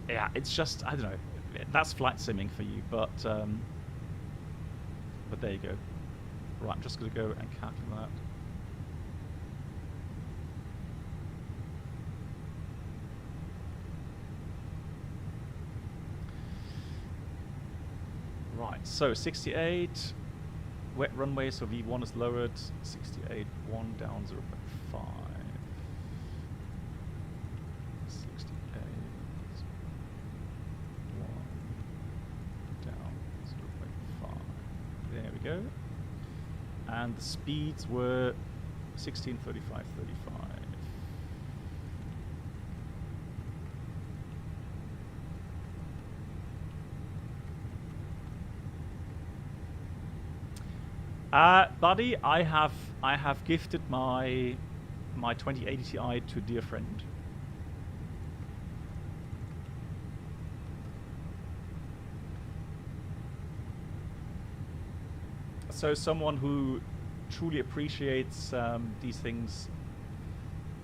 yeah, it's just, I don't know. That's flight simming for you, but there you go. Right, I'm just going to go and calculate that. Right, so 68, wet runway, so V1 is lowered, 68, 1 down 0.5, 68, 1 down 0.5, there we go, and the speeds were 16, 35, 35. Buddy, I have gifted my 2080 Ti to a dear friend. So someone who truly appreciates these things,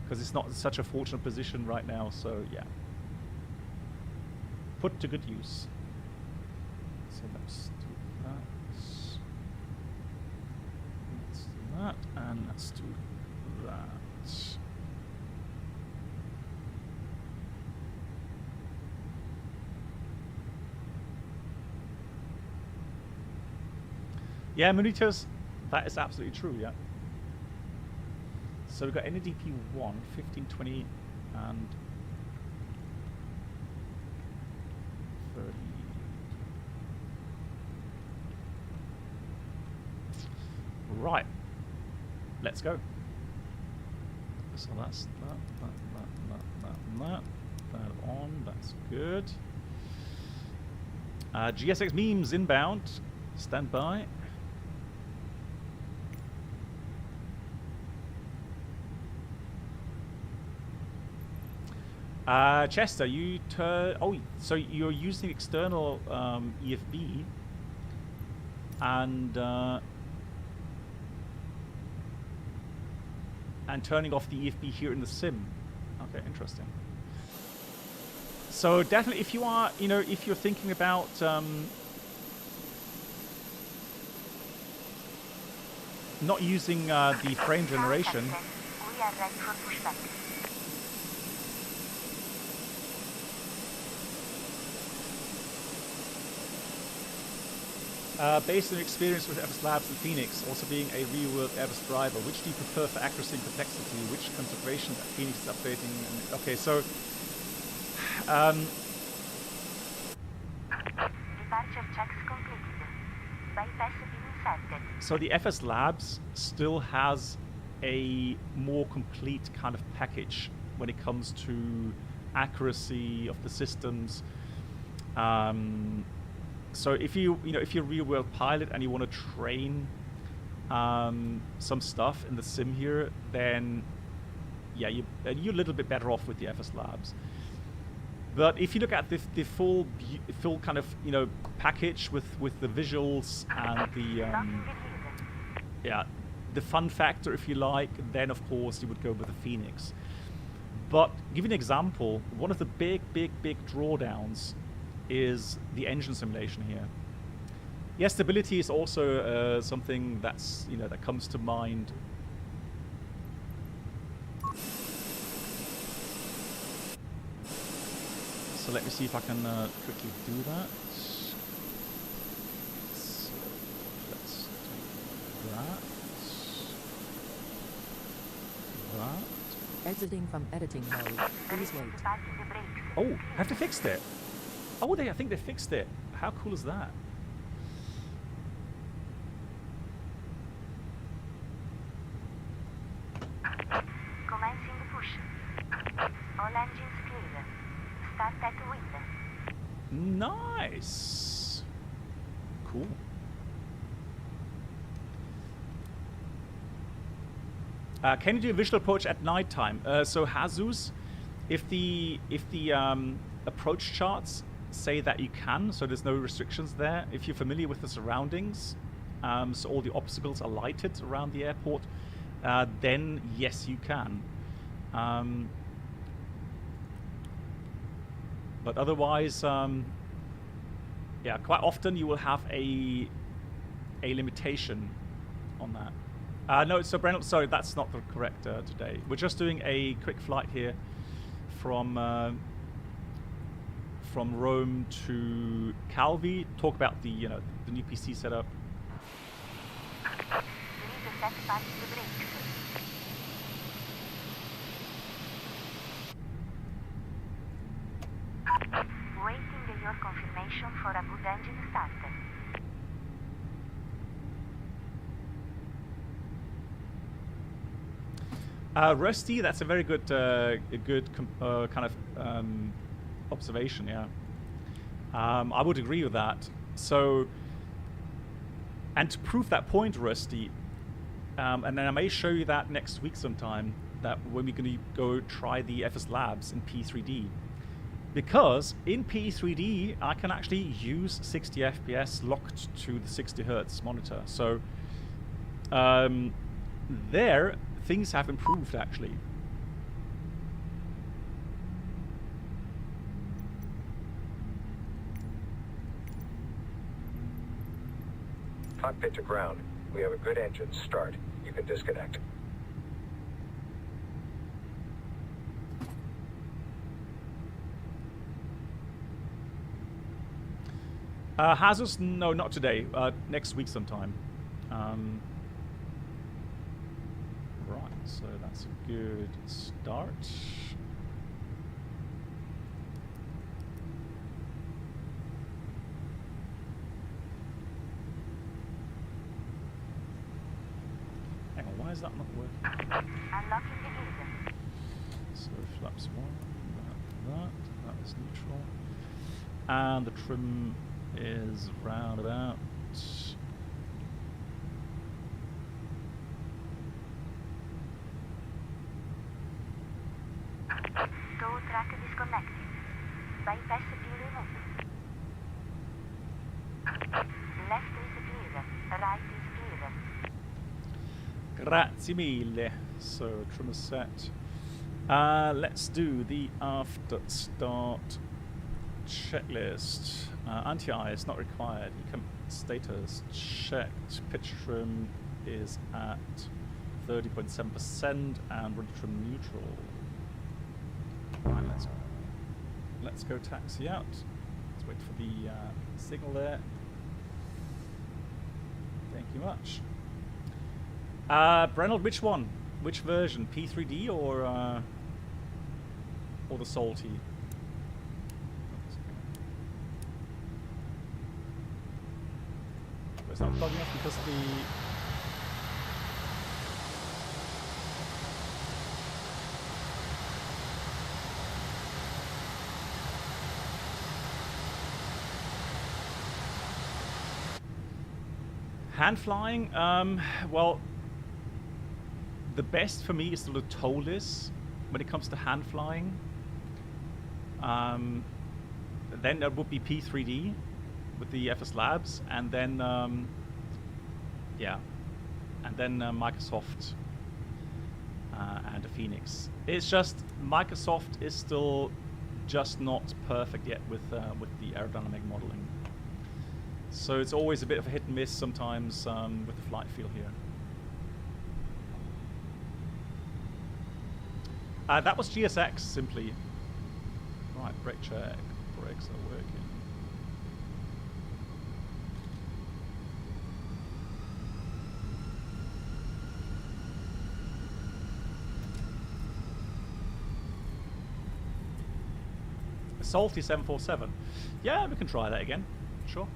because it's not such a fortunate position right now. So yeah, put to good use. So let's do that. That, and let's do that. Yeah, Munitos, that is absolutely true, yeah. So we've got NADP 1, 15, 20, and 30. Right. Let's go. So that's that on. That's good. GSX memes inbound. Stand by. Chester, you oh, so you're using external EFB and turning off the EFB here in the sim. Okay, interesting. So definitely, if you are, you know, if you're thinking about not using the frame generation. We are ready for pushback. Based on your experience with FS Labs and FENIX, also being a real-world Airbus driver, which do you prefer for accuracy and complexity? Which considerations that FENIX is updating? And, okay, so Departure checks completed. Bypass been inserted. so the FS Labs still has a more complete kind of package when it comes to accuracy of the systems. So if you're a real-world pilot and you want to train some stuff in the sim here, then yeah, you're a little bit better off with the FS Labs. But if you look at the full kind of, you know, package with the visuals and the the fun factor, if you like, then of course you would go with the FENIX. But give you an example, one of the big drawdowns is the engine simulation here. Yeah, stability is also something that's, you know, that comes to mind. So let me see if I can quickly do that. So let's do that. Exiting from editing mode. Please wait. Oh, have they fixed it? Oh, I think they fixed it. How cool is that? Commencing the push. All engines clear. Start at wind. Nice. Cool. Can you do a visual approach at night time? So Jesus, if the approach charts say that you can, so there's no restrictions there. If you're familiar with the surroundings, so all the obstacles are lighted around the airport, then yes, you can. But otherwise, yeah, quite often you will have a limitation on that. No, so Brennell, sorry, that's not the correct today. We're just doing a quick flight here from Rome to Calvi. Talk about the, you know, the new PC setup. Waiting your confirmation for a good engine start. Rusty, that's a very good, kind of observation. Yeah, I would agree with that. So, and to prove that point, Rusty, and then I may show you that next week sometime. That when we're going to go try the FS Labs in P3D, because in P3D I can actually use 60 FPS locked to the 60 Hertz monitor. So, there. Things have improved, actually. Cockpit to ground. We have a good engine start. You can disconnect. Jesus, no, not today. Next week sometime. Right, so that's a good start. Hang on, why is that not working? Unlocking the engine. So flaps 1, that is neutral. And the trim is round about. Tow track disconnected. Bypass be removed. Left is clear. Right is clear. Grazie mille. So trim is set. Let's do the after start checklist. Anti-ice not required. Status checked. Pitch trim is at 30.7% and rudder trim neutral. Right, let's go taxi out. Let's wait for the signal there. Thank you much. Brenold, which one? Which version? P3D or the salty? It's not plugging off because the hand flying. Well, the best for me is to TOLIS when it comes to hand flying. Then that would be P3D with the FS Labs, and then yeah, and then Microsoft and the FENIX. It's just Microsoft is still just not perfect yet with the aerodynamic modeling. So it's always a bit of a hit and miss sometimes with the flight feel here. That was GSX simply. Right, brake check. Brakes are working. Salty 747. Yeah, we can try that again. Sure.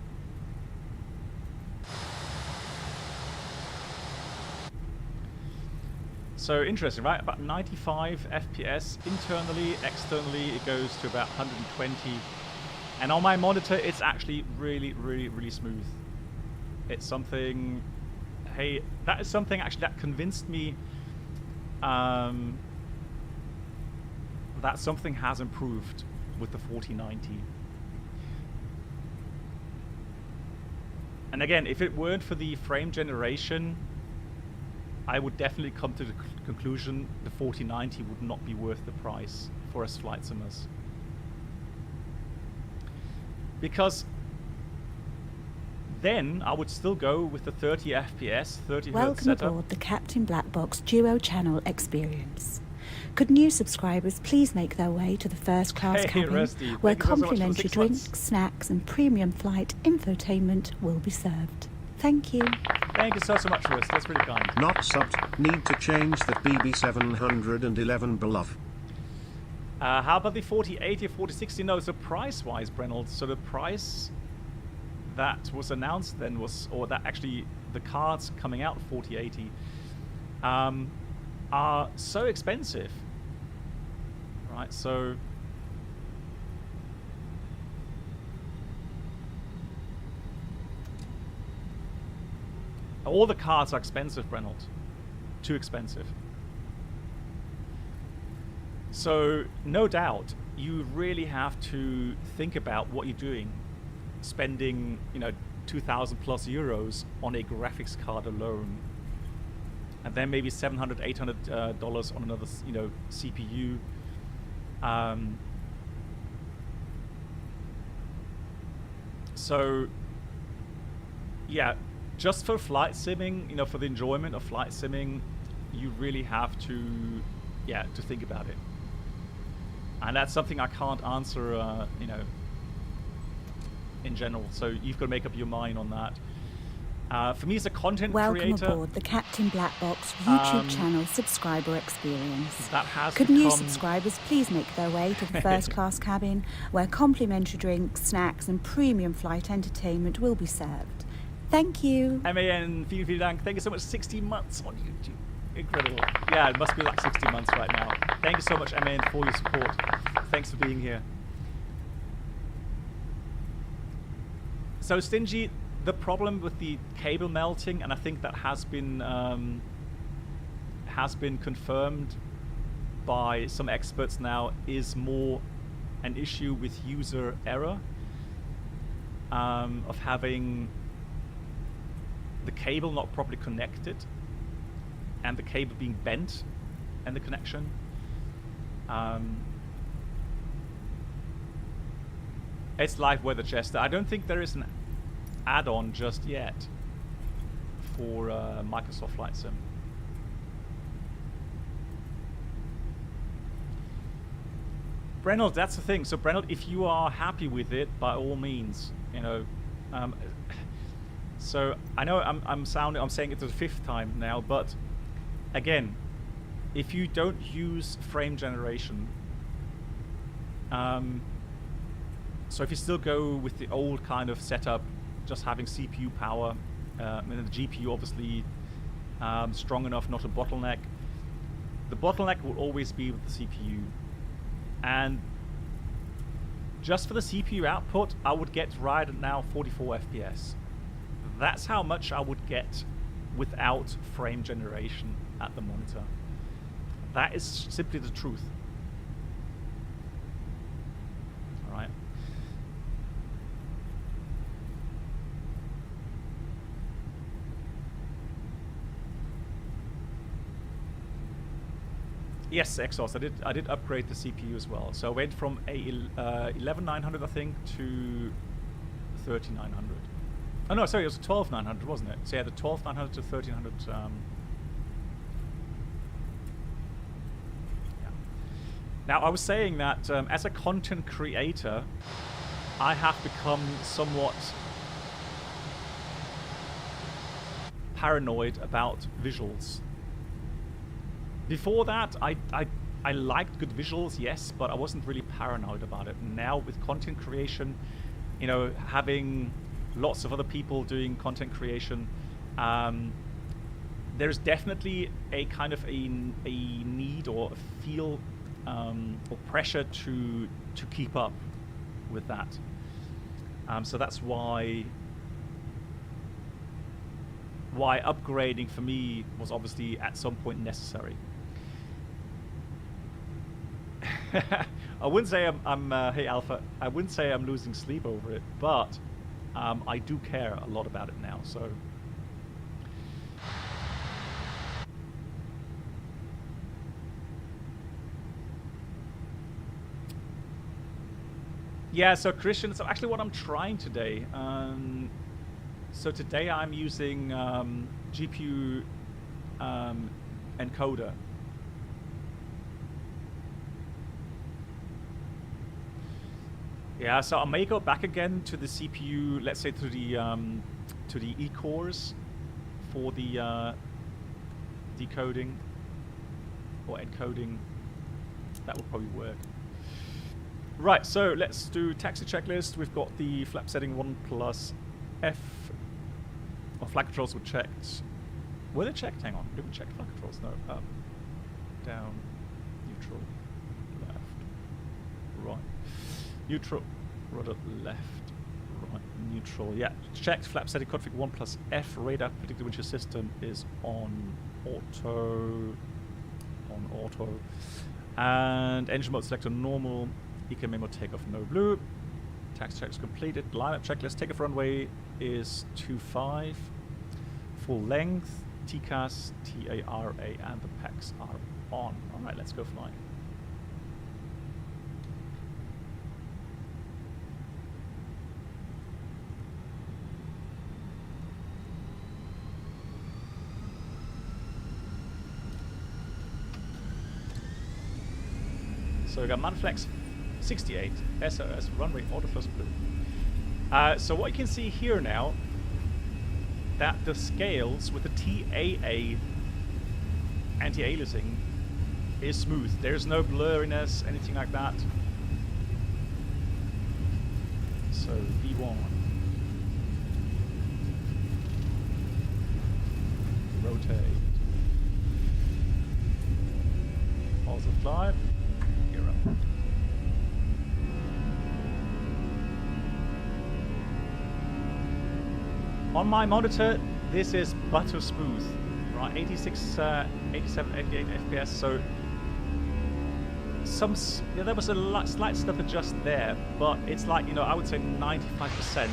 So interesting, right? About 95 FPS internally, externally it goes to about 120. And on my monitor, it's actually really, really, really smooth. It's something. Hey, that is something actually that convinced me that something has improved with the 4090. And again, if it weren't for the frame generation, I would definitely come to the conclusion the 4090 would not be worth the price for us flight simmers. Because then I would still go with the 30 FPS, 30 Hz Welcome setup. aboard the Captain Black Box Duo Channel experience. Could new subscribers please make their way to the first class Hey, cabin, Rusty, where thank you so much for the complimentary 6 months. drinks, snacks and premium flight infotainment will be served. Thank you. Thank you so much, Russ. That's really kind. Not subbed. Need to change that BB711 below. How about the 4080 or 4060? No, so price-wise, Brenold, so the price that was announced then was, or that actually the cards coming out 4080 are so expensive, right? So all the cards are expensive, Brenold. Too expensive. So no doubt you really have to think about what you're doing, spending 2,000 plus euros on a graphics card alone, and then maybe $700, $800 on another CPU. So yeah, just for flight simming, for the enjoyment of flight simming, you really have to think about it. And that's something I can't answer, in general. So you've got to make up your mind on that. For me, it's a content Welcome creator... aboard the Captain Black Box YouTube channel subscriber experience. That has Could become... new subscribers please make their way to the first class cabin, where complimentary drinks, snacks and premium flight entertainment will be served. Thank you. MAN, vielen Dank. Thank you so much. 60 months on YouTube. Incredible. Yeah, it must be like 60 months right now. Thank you so much, MAN, for your support. Thanks for being here. So, Stingy, the problem with the cable melting, and I think that has been confirmed by some experts now, is more an issue with user error of having the cable not properly connected and the cable being bent in the connection. It's live weather, Chester. I don't think there is an add-on just yet for Microsoft Flight Sim. Brennell, that's the thing. So Brennell, if you are happy with it, by all means, you know. So I know I'm saying it the 5th time now, but again, if you don't use frame generation, so if you still go with the old kind of setup, just having CPU power, and the GPU obviously strong enough not to bottleneck, the bottleneck will always be with the CPU. And just for the CPU output, I would get right at now 44 FPS. That's how much I would get without frame generation at the monitor. That is simply the truth. All right. Yes, Exhaust. I did upgrade the CPU as well. So I went from a 11900, I think, to 13900. Oh no, sorry, it was 12900, wasn't it? So yeah, the 12900 to 1300. Yeah. Now I was saying that as a content creator, I have become somewhat paranoid about visuals. Before that, I liked good visuals, yes, but I wasn't really paranoid about it. Now with content creation, you know, having lots of other people doing content creation, there's definitely a kind of a need or a feel or pressure to keep up with that. So that's why upgrading for me was obviously at some point necessary. I wouldn't say I'm hey Alpha, I wouldn't say I'm losing sleep over it, but I do care a lot about it now, so. Yeah, so Christian, so actually what I'm trying today, so today I'm using GPU encoder. Yeah, so I may go back again to the CPU, let's say to the E-cores for the decoding or encoding. That would probably work. Right, so let's do taxi checklist. We've got the flap setting 1 plus F. Or flight controls were checked. Were they checked? Hang on, did we check flight controls? No. Up, down, neutral, left, right. Neutral, rudder left, right, neutral. Yeah, checked. Flap setting config 1 plus F. Radar predicted windshield system is on auto. And engine mode selector normal. EK memo takeoff no blue. Tax check is completed. Lineup checklist. Takeoff runway is 25. Full length. TCAS, TARA, and the PACs are on. All right, let's go flying. So we got Manflex 68, SOS, runway autoflows blue. So what you can see here now that the scales with the TAA anti-aliasing is smooth. There's no blurriness, anything like that. So V1. Rotate. Positive climb. Gear up. On my monitor, this is butter smooth, right? 86, 87, 88 FPS. So there was a slight stuff adjust there, but it's like, you know, I would say 95%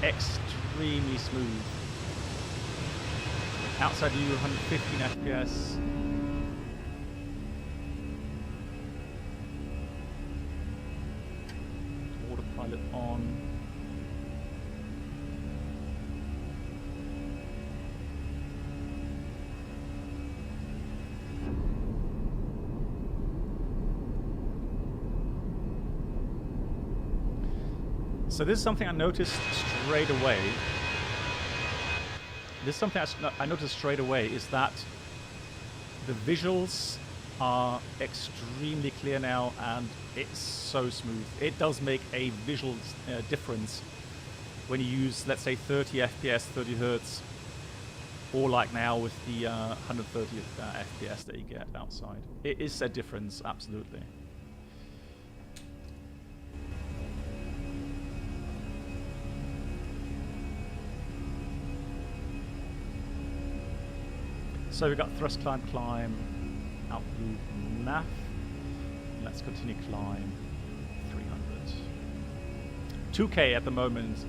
extremely smooth. Outside view, 115 FPS. Autopilot on. So this is something I noticed straight away. This is something I noticed straight away, is that the visuals are extremely clear now, and it's so smooth. It does make a visual difference when you use, let's say, 30 FPS, 30 Hertz, or like now with the 130 FPS that you get outside. It is a difference, absolutely. So we've got thrust climb, out blue nav. Let's continue climb 300. 2K at the moment.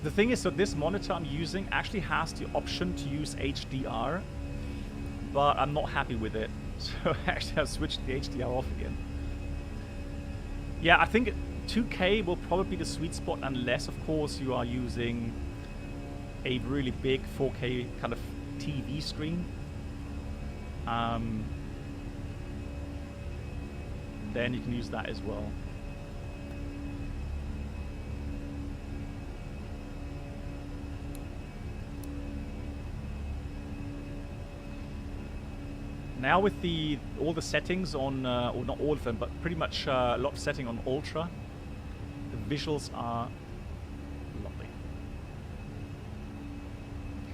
The thing is, so this monitor I'm using actually has the option to use HDR, but I'm not happy with it. So actually I've switched the HDR off again. Yeah, I think 2K will probably be the sweet spot, unless of course you are using a really big 4K kind of TV screen. Then you can use that as well. Now with all the settings on, or not all of them, but pretty much a lot of setting on Ultra, the visuals are lovely.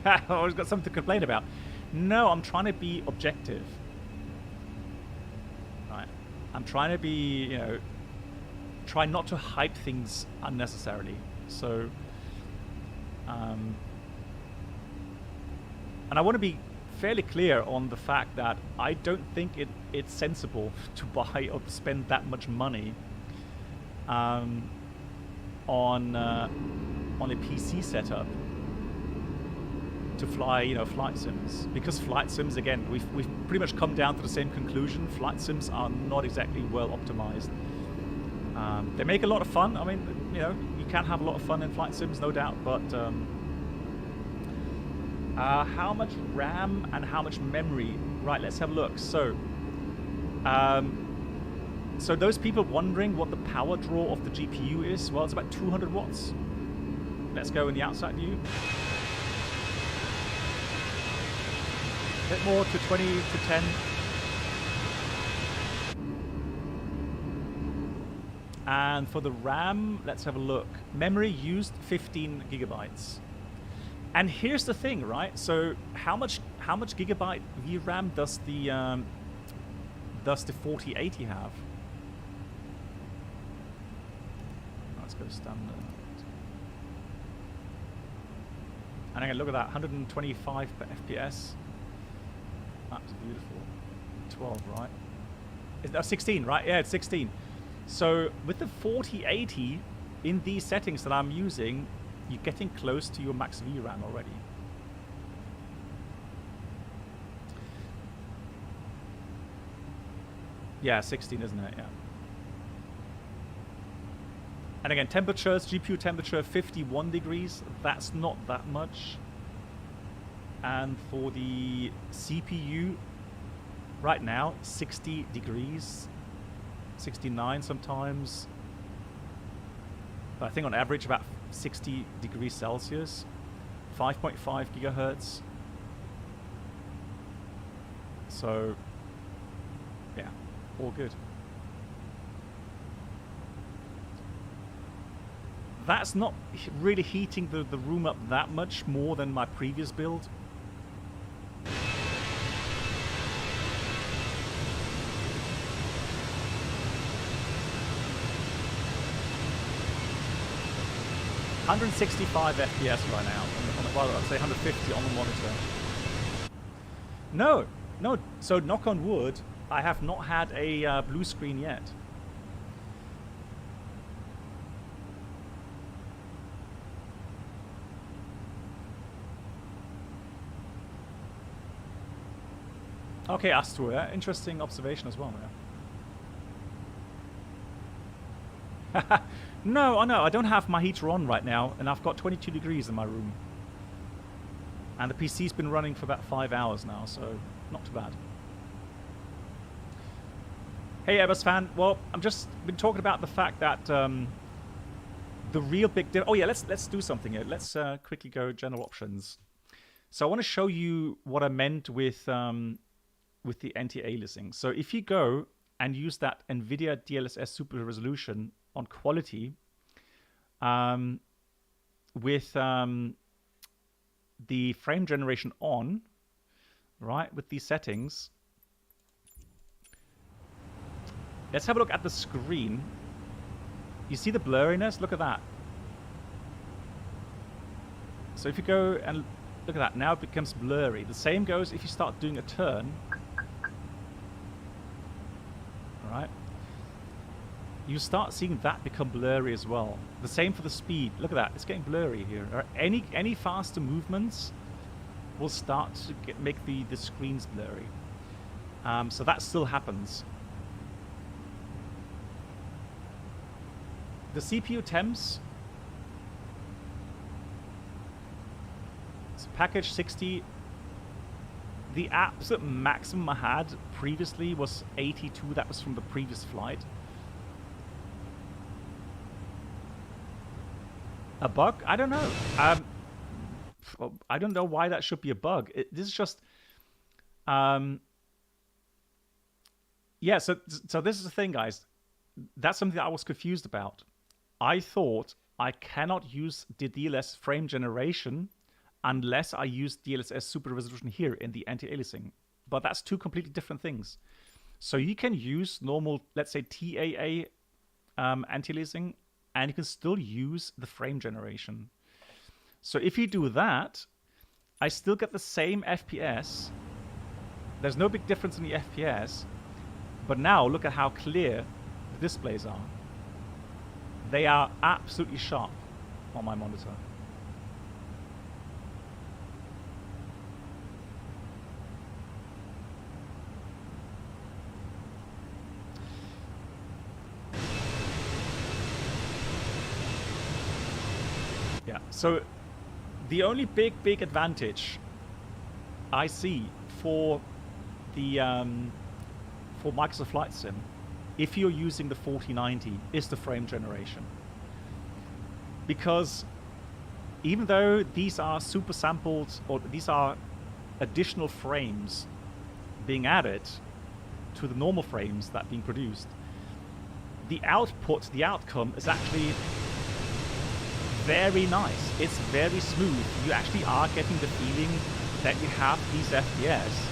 I always got something to complain about. No, I'm trying to be objective. Right. I'm trying to be, you know, try not to hype things unnecessarily. So, and I want to be fairly clear on the fact that I don't think it's sensible to buy or spend that much money on a PC setup to fly, you know, flight sims, because flight sims, again, we've pretty much come down to the same conclusion. Flight sims are not exactly well optimized. They make a lot of fun. I mean, you know, you can have a lot of fun in flight sims, no doubt, but how much RAM and how much memory? Right, let's have a look. So, so those people wondering what the power draw of the GPU is, well, it's about 200 watts. Let's go in the outside view. A bit more to 20 to 10. And for the RAM, let's have a look. Memory used 15 gigabytes. And here's the thing, right? So how much gigabyte VRAM does the 4080 have? Let's go standard. And I'm gonna look at that, 125 per FPS. That's beautiful. 12, right? Is that 16, right? Yeah, it's 16. So with the 4080 in these settings that I'm using, you're getting close to your max VRAM already. Yeah, 16, isn't it? Yeah. And again, temperatures, GPU temperature 51 degrees. That's not that much. And for the CPU, right now, 60 degrees, 69 sometimes. I think on average about 60 degrees Celsius, 5.5 gigahertz. So, yeah, all good. That's not really heating the room up that much more than my previous build. (165 FPS right now. Well, I'd say 150 on the monitor. No. So knock on wood, I have not had a blue screen yet. Okay, Astur, yeah? Interesting observation as well, yeah. No, I don't have my heater on right now, and I've got 22 degrees in my room. And the PC's been running for about 5 hours now, so not too bad. Hey, Airbus fan. Well, I'm just been talking about the fact that the real big difference. Oh yeah, let's do something here. Let's quickly go general options. So I want to show you what I meant with the anti-aliasing. So if you go and use that NVIDIA DLSS super resolution on quality with the frame generation on, right, with these settings, let's have a look at the screen. You see the blurriness? Look at that. So if you go and look at that, now it becomes blurry. The same goes if you start doing a turn. Right, you start seeing that become blurry as well. The same for the speed. Look at that, it's getting blurry here. Right? Any faster movements will start to make the screens blurry. So that still happens. The CPU temps. So package 60. The absolute maximum I had previously was 82. That was from the previous flight. A bug? I don't know. I don't know why that should be a bug. This is just... yeah, so this is the thing, guys. That's something that I was confused about. I thought I cannot use the DLSS frame generation unless I use DLSS super resolution here in the anti-aliasing. But that's two completely different things. So you can use normal, let's say TAA anti-aliasing, and you can still use the frame generation. So if you do that, I still get the same FPS. There's no big difference in the FPS. But now look at how clear the displays are. They are absolutely sharp on my monitor. Yeah, so the only big advantage I see for the for Microsoft Flight Sim, if you're using the 4090, is the frame generation. Because even though these are super sampled, or these are additional frames being added to the normal frames that are being produced, the output, the outcome is actually very nice. It's very smooth. You actually are getting the feeling that you have these FPS.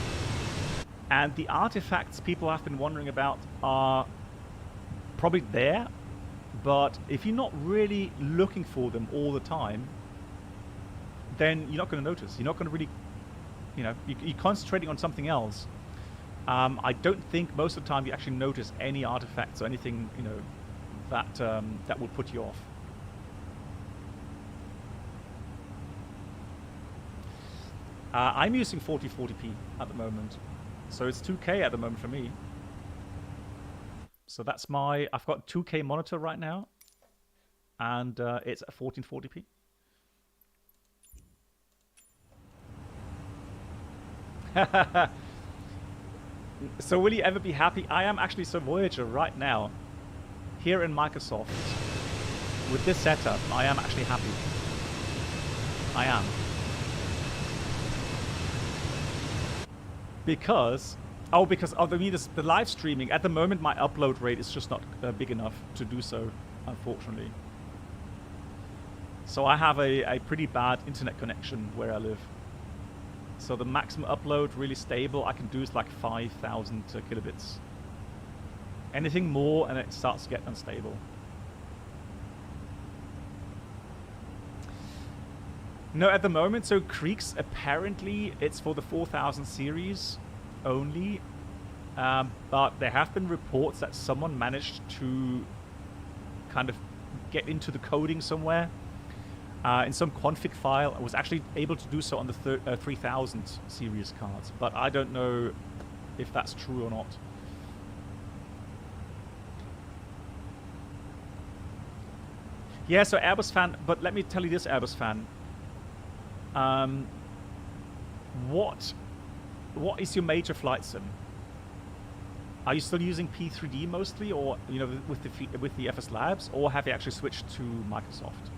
And the artifacts people have been wondering about are probably there, but if you're not really looking for them all the time, then you're not going to notice. You're not going to really, you know, you're concentrating on something else. I don't think most of the time you actually notice any artifacts or anything, you know, that that will put you off. I'm using 4040p at the moment, so it's 2K at the moment for me. So that's my, I've got 2K monitor right now, and it's at 1440p. So will you ever be happy? I am actually so Voyager right now, here in Microsoft. with this setup, I am actually happy. I am. Because the live streaming, at the moment my upload rate is just not big enough to do so, unfortunately. So I have a pretty bad internet connection where I live. So the maximum upload, really stable, I can do is like 5,000 kilobits. Anything more and it starts to get unstable. No, at the moment, so Creeks, apparently it's for the 4000 series only, but there have been reports that someone managed to kind of get into the coding somewhere in some config file. I was actually able to do so on the 3000 series cards, but I don't know if that's true or not. Yeah, so Airbus fan, but let me tell you this, Airbus fan. What is your major flight sim? Are you still using P3D mostly, or with the FS Labs, or have you actually switched to Microsoft?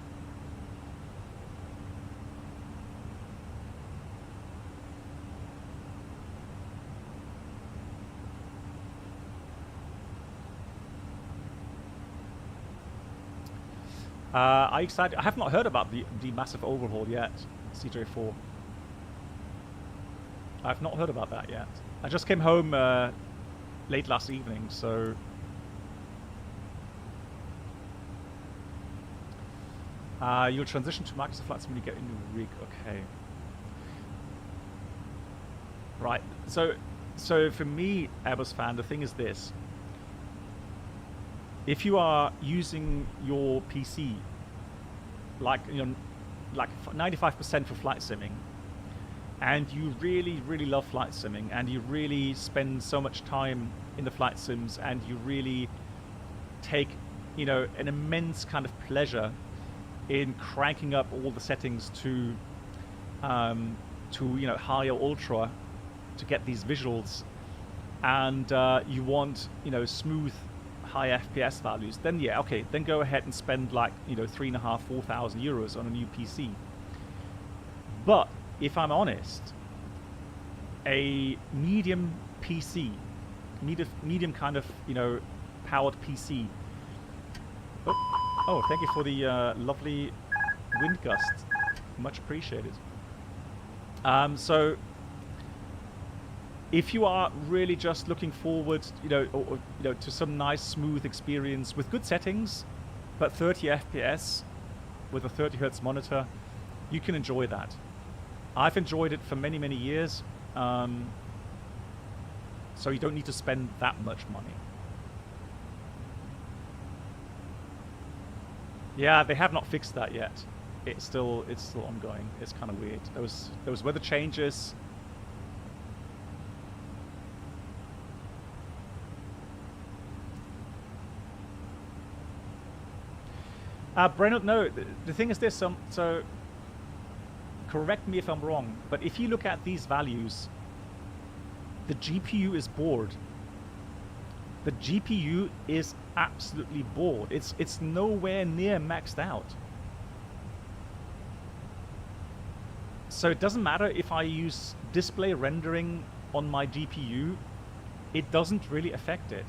Are you excited? I have not heard about the massive overhaul yet, CJ4. I've not heard about that yet. I just came home late last evening, so... you'll transition to Microsoft Flight Simulator when you get a new rig. Okay. Right. So for me, Airbus fan, the thing is this. If you are using your PC, like 95% for flight simming, and you really, really love flight simming, and you really spend so much time in the flight sims, and you really take, an immense kind of pleasure in cranking up all the settings to high or ultra to get these visuals, and you want, smooth, high FPS values, then yeah, okay, then go ahead and spend like 3,500, 4,000 euros on a new PC. But if I'm honest, a medium PC, medium kind of powered PC. Oh, thank you for the lovely wind gust, much appreciated. So if you are really just looking forward, to some nice smooth experience with good settings, but 30 FPS with a 30 Hertz monitor, you can enjoy that. I've enjoyed it for many, many years, so you don't need to spend that much money. Yeah, they have not fixed that yet. It's still ongoing. It's kind of weird. There was weather changes. Brennan, no, the thing is this, so correct me if I'm wrong, but if you look at these values, the GPU is bored. The GPU is absolutely bored. It's nowhere near maxed out. So it doesn't matter if I use display rendering on my GPU, it doesn't really affect it.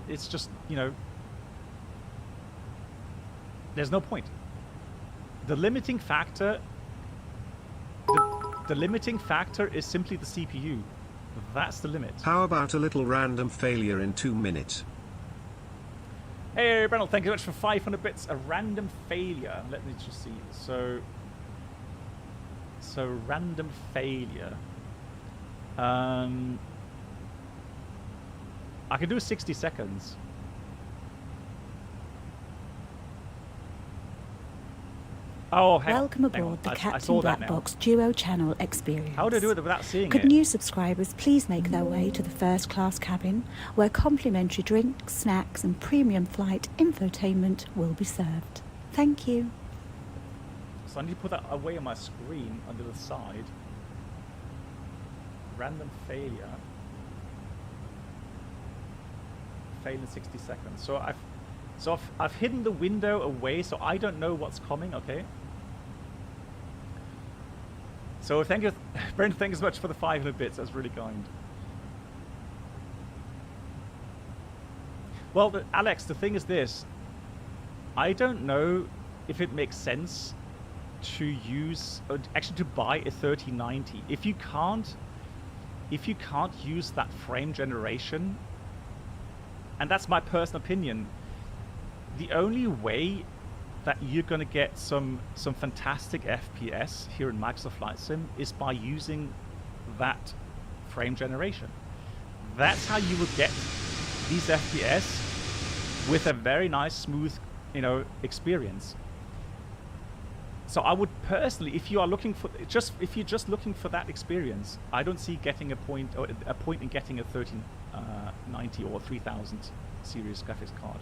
It's just, there's no point. The limiting factor, the limiting factor is simply the CPU. That's the limit. How about a little random failure in 2 minutes? Hey, Brennell, thank you so much for 500 bits. A random failure. Let me just see. So random failure. I can do 60 seconds. Oh, welcome aboard the Captain Black Box Duo Channel experience. How do I do it without seeing it? Could new subscribers please make their way to the first class cabin, where complimentary drinks, snacks and premium flight infotainment will be served. Thank you. So I need to put that away on my screen under the side. Random failure. Fail in 60 seconds. So I've hidden the window away, so I don't know what's coming, okay? So thank you, Brent, thank you so much for the 500 bits, that's really kind. Well, Alex, the thing is this. I don't know if it makes sense to use, actually to buy a 3090. If you can't use that frame generation, and that's my personal opinion, the only way that you're going to get some fantastic FPS here in Microsoft Flight Sim is by using that frame generation. That's how you will get these FPS with a very nice, smooth, you know, experience. So I would personally, if you are looking for if you're just looking for that experience, I don't see getting a point in getting a 3090 or 3000 series graphics card.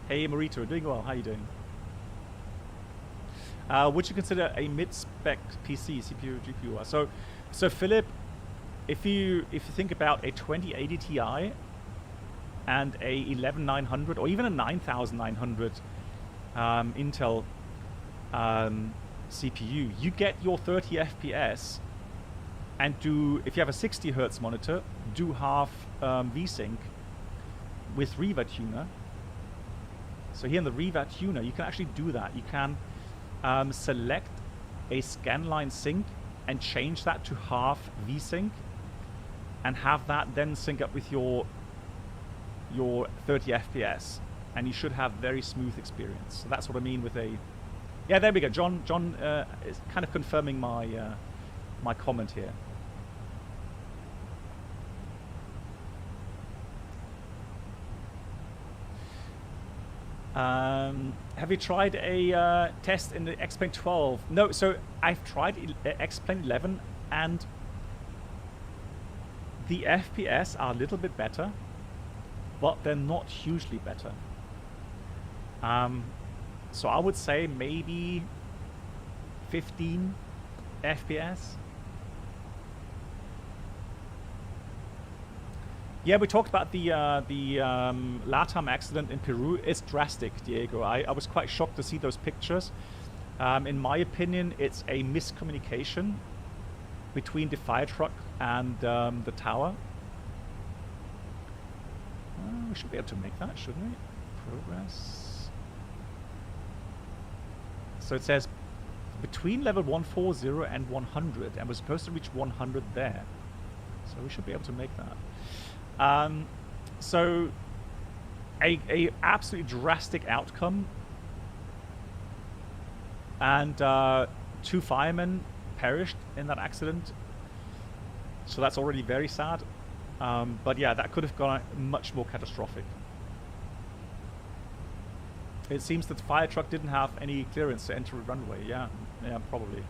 Hey Morito, doing well. How are you doing? Would you consider a mid-spec PC, CPU, GPU? So Philip, if you think about a 2080 Ti and a 11900 or even a 9900 Intel CPU, you get your 30 FPS and if you have a 60 Hertz monitor, do half VSync with Riva tuner. So here in the Riva tuner, you can actually do that. You can select a scanline sync and change that to half VSync and have that then sync up with your 30 FPS, and you should have very smooth experience. So that's what I mean with a... Yeah, there we go. John is kind of confirming my my comment here. Have you tried a test in the X-Plane 12? No, so I've tried X-Plane 11 and the FPS are a little bit better, but they're not hugely better. So I would say maybe 15 FPS. Yeah, we talked about the LATAM accident in Peru. It's drastic, Diego. I was quite shocked to see those pictures. In my opinion, it's a miscommunication between the fire truck and the tower. We should be able to make that, shouldn't we? Progress. So it says between level 140 and 100, and we're supposed to reach 100 there. So we should be able to make that. So a absolutely drastic outcome, and 2 firemen perished in that accident. So that's already very sad. But yeah, that could have gone much more catastrophic. It seems that the fire truck didn't have any clearance to enter the runway. Yeah, probably.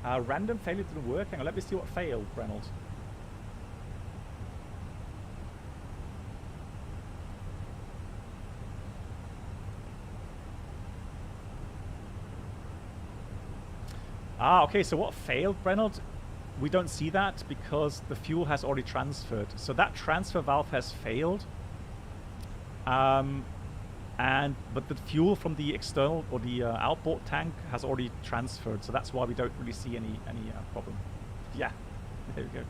Random failure didn't work. Hang on, let me see what failed, Reynolds. Okay, so what failed, Reynolds? We don't see that because the fuel has already transferred. So that transfer valve has failed. But the fuel from the external or the outboard tank has already transferred. So that's why we don't really see any problem. Yeah, there we go.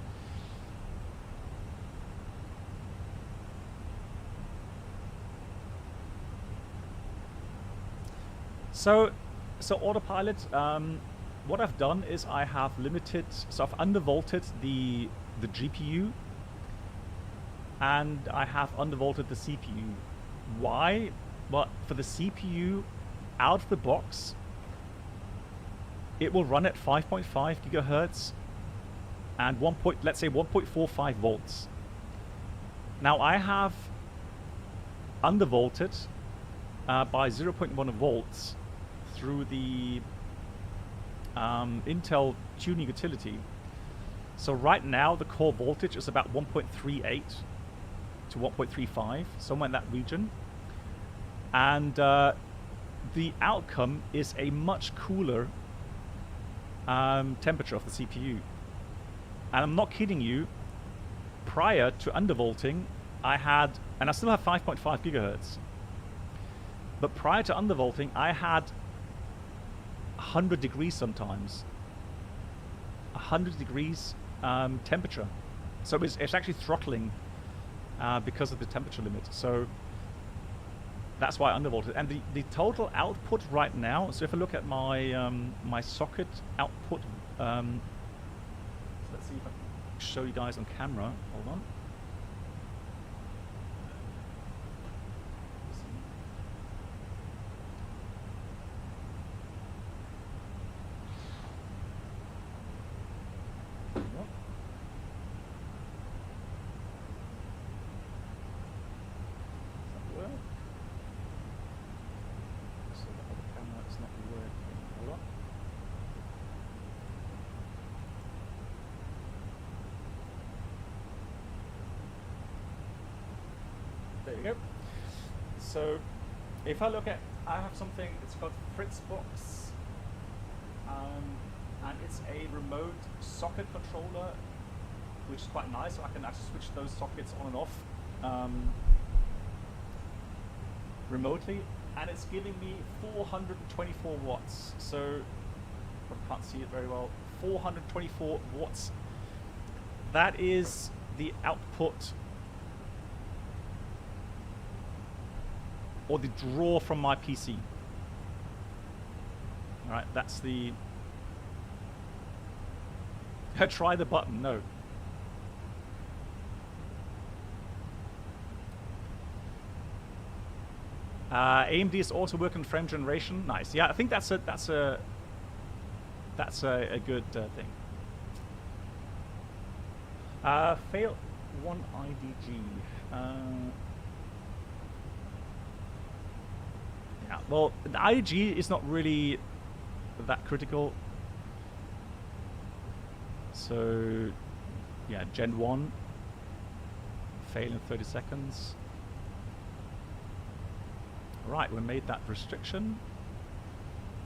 So autopilot, what I've done is I have limited, so I've undervolted the GPU and I have undervolted the CPU. Why? Well, for the CPU, out of the box, it will run at 5.5 gigahertz and let's say 1.45 volts. Now I have undervolted by 0.1 volts through the Intel tuning utility. So right now the core voltage is about 1.38 to 1.35, somewhere in that region. And the outcome is a much cooler temperature of the CPU. And I'm not kidding you, prior to undervolting, I had, and I still have 5.5 gigahertz. But prior to undervolting, I had 100 degrees sometimes. 100 degrees temperature. So it's actually throttling because of the temperature limit. So that's why I undervolted. And the total output right now, so if I look at my my socket output, let's see if I can show you guys on camera. Hold on. There you go. So if I look at, I have something, it's called Fritzbox, and it's a remote socket controller, which is quite nice. So I can actually switch those sockets on and off remotely, and it's giving me 424 watts. So I can't see it very well. 424 watts. That is the output, or the draw from my PC. All right, that's the... Try the button, no. AMD is also working on frame generation. Nice. Yeah, I think that's a good thing. Fail one IDG. Yeah, well, the IDG is not really that critical. So, yeah, Gen 1, fail in 30 seconds. Right, we made that restriction.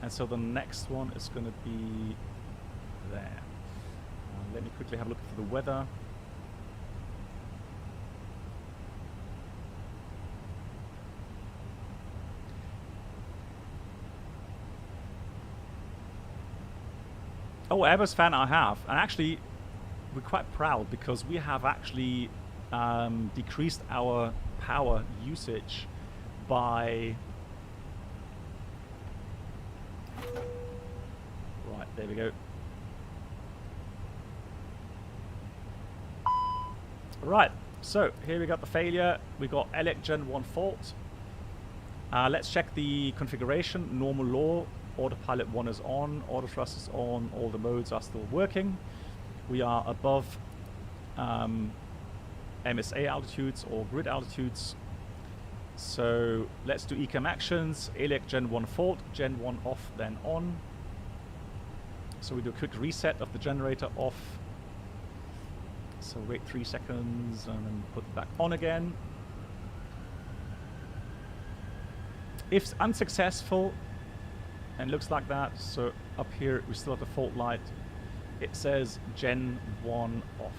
And so the next one is going to be there. Let me quickly have a look for the weather. Oh, Airbus fan I have. And actually, we're quite proud because we have actually decreased our power usage by... Right, there we go. Right, so here we got the failure. We got ELEC Gen 1 fault. Let's check the configuration. Normal law. Autopilot 1 is on, auto thrust is on, all the modes are still working. We are above MSA altitudes or grid altitudes. So let's do ECAM actions. ELEC Gen 1 fault, Gen 1 off, then on. So we do a quick reset of the generator off. So wait 3 seconds and then put it back on again. If unsuccessful, and looks like that, so up here we still have the fault light. It says Gen 1 off.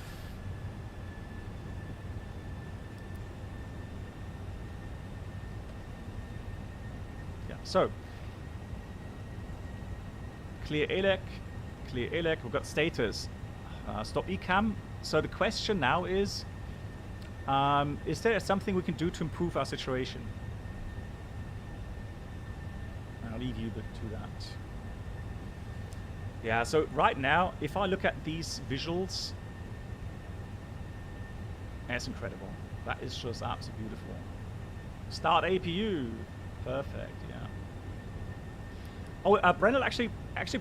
Yeah, so clear ELEC, we've got status, stop ECAM. So the question now is there something we can do to improve our situation? I'll leave you to that. Yeah, so right now, if I look at these visuals, it's incredible. That is just absolutely beautiful. Start APU. Perfect, yeah. Oh, Brendel actually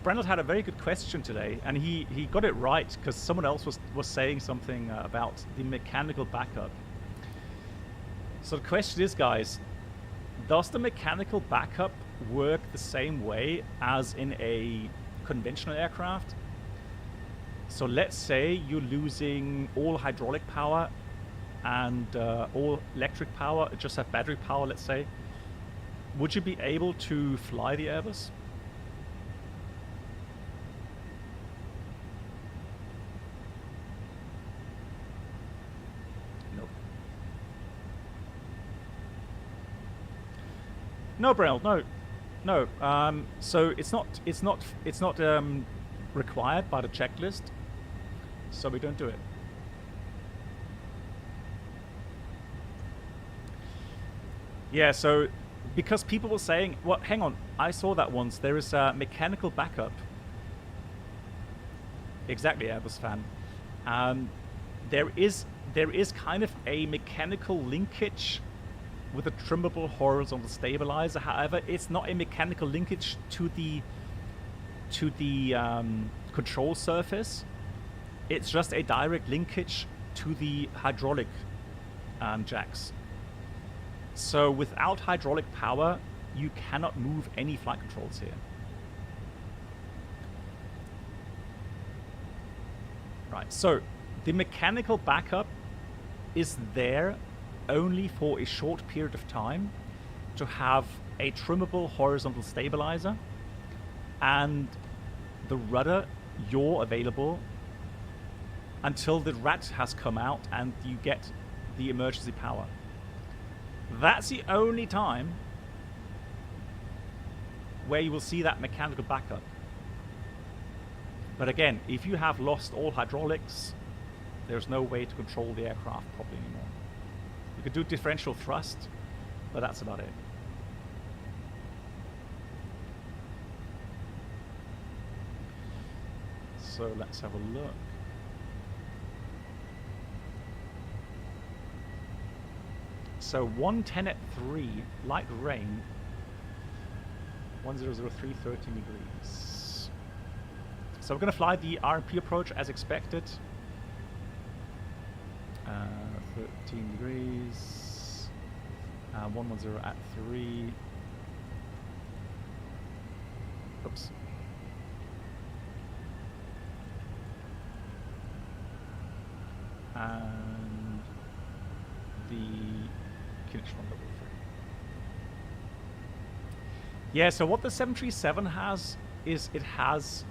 Brendel had a very good question today, and he got it right because someone else was saying something about the mechanical backup. So the question is, guys, does the mechanical backup work the same way as in a conventional aircraft? So let's say you're losing all hydraulic power and all electric power, just have battery power, let's say. Would you be able to fly the Airbus? No, Brel, no. So it's not required by the checklist, so we don't do it. Yeah, so because people were saying, well, hang on, I saw that once. There is a mechanical backup. Exactly, Airbus fan. There is kind of a mechanical linkage with a trimmable horizontal stabilizer. However, it's not a mechanical linkage to the control surface. It's just a direct linkage to the hydraulic jacks. So without hydraulic power, you cannot move any flight controls here. Right, so the mechanical backup is there only for a short period of time to have a trimmable horizontal stabilizer and the rudder yaw available until the rat has come out and you get the emergency power. That's the only time where you will see that mechanical backup. But again, if you have lost all hydraulics, there's no way to control the aircraft properly anymore. You could do differential thrust, but that's about it. So let's have a look. So 110 at 3, light rain, 1003, 13 degrees. So we're going to fly the RMP approach as expected. 13 degrees. 110 at 3. Oops. And the connection on level 3. Yeah, so what the 737 has is it has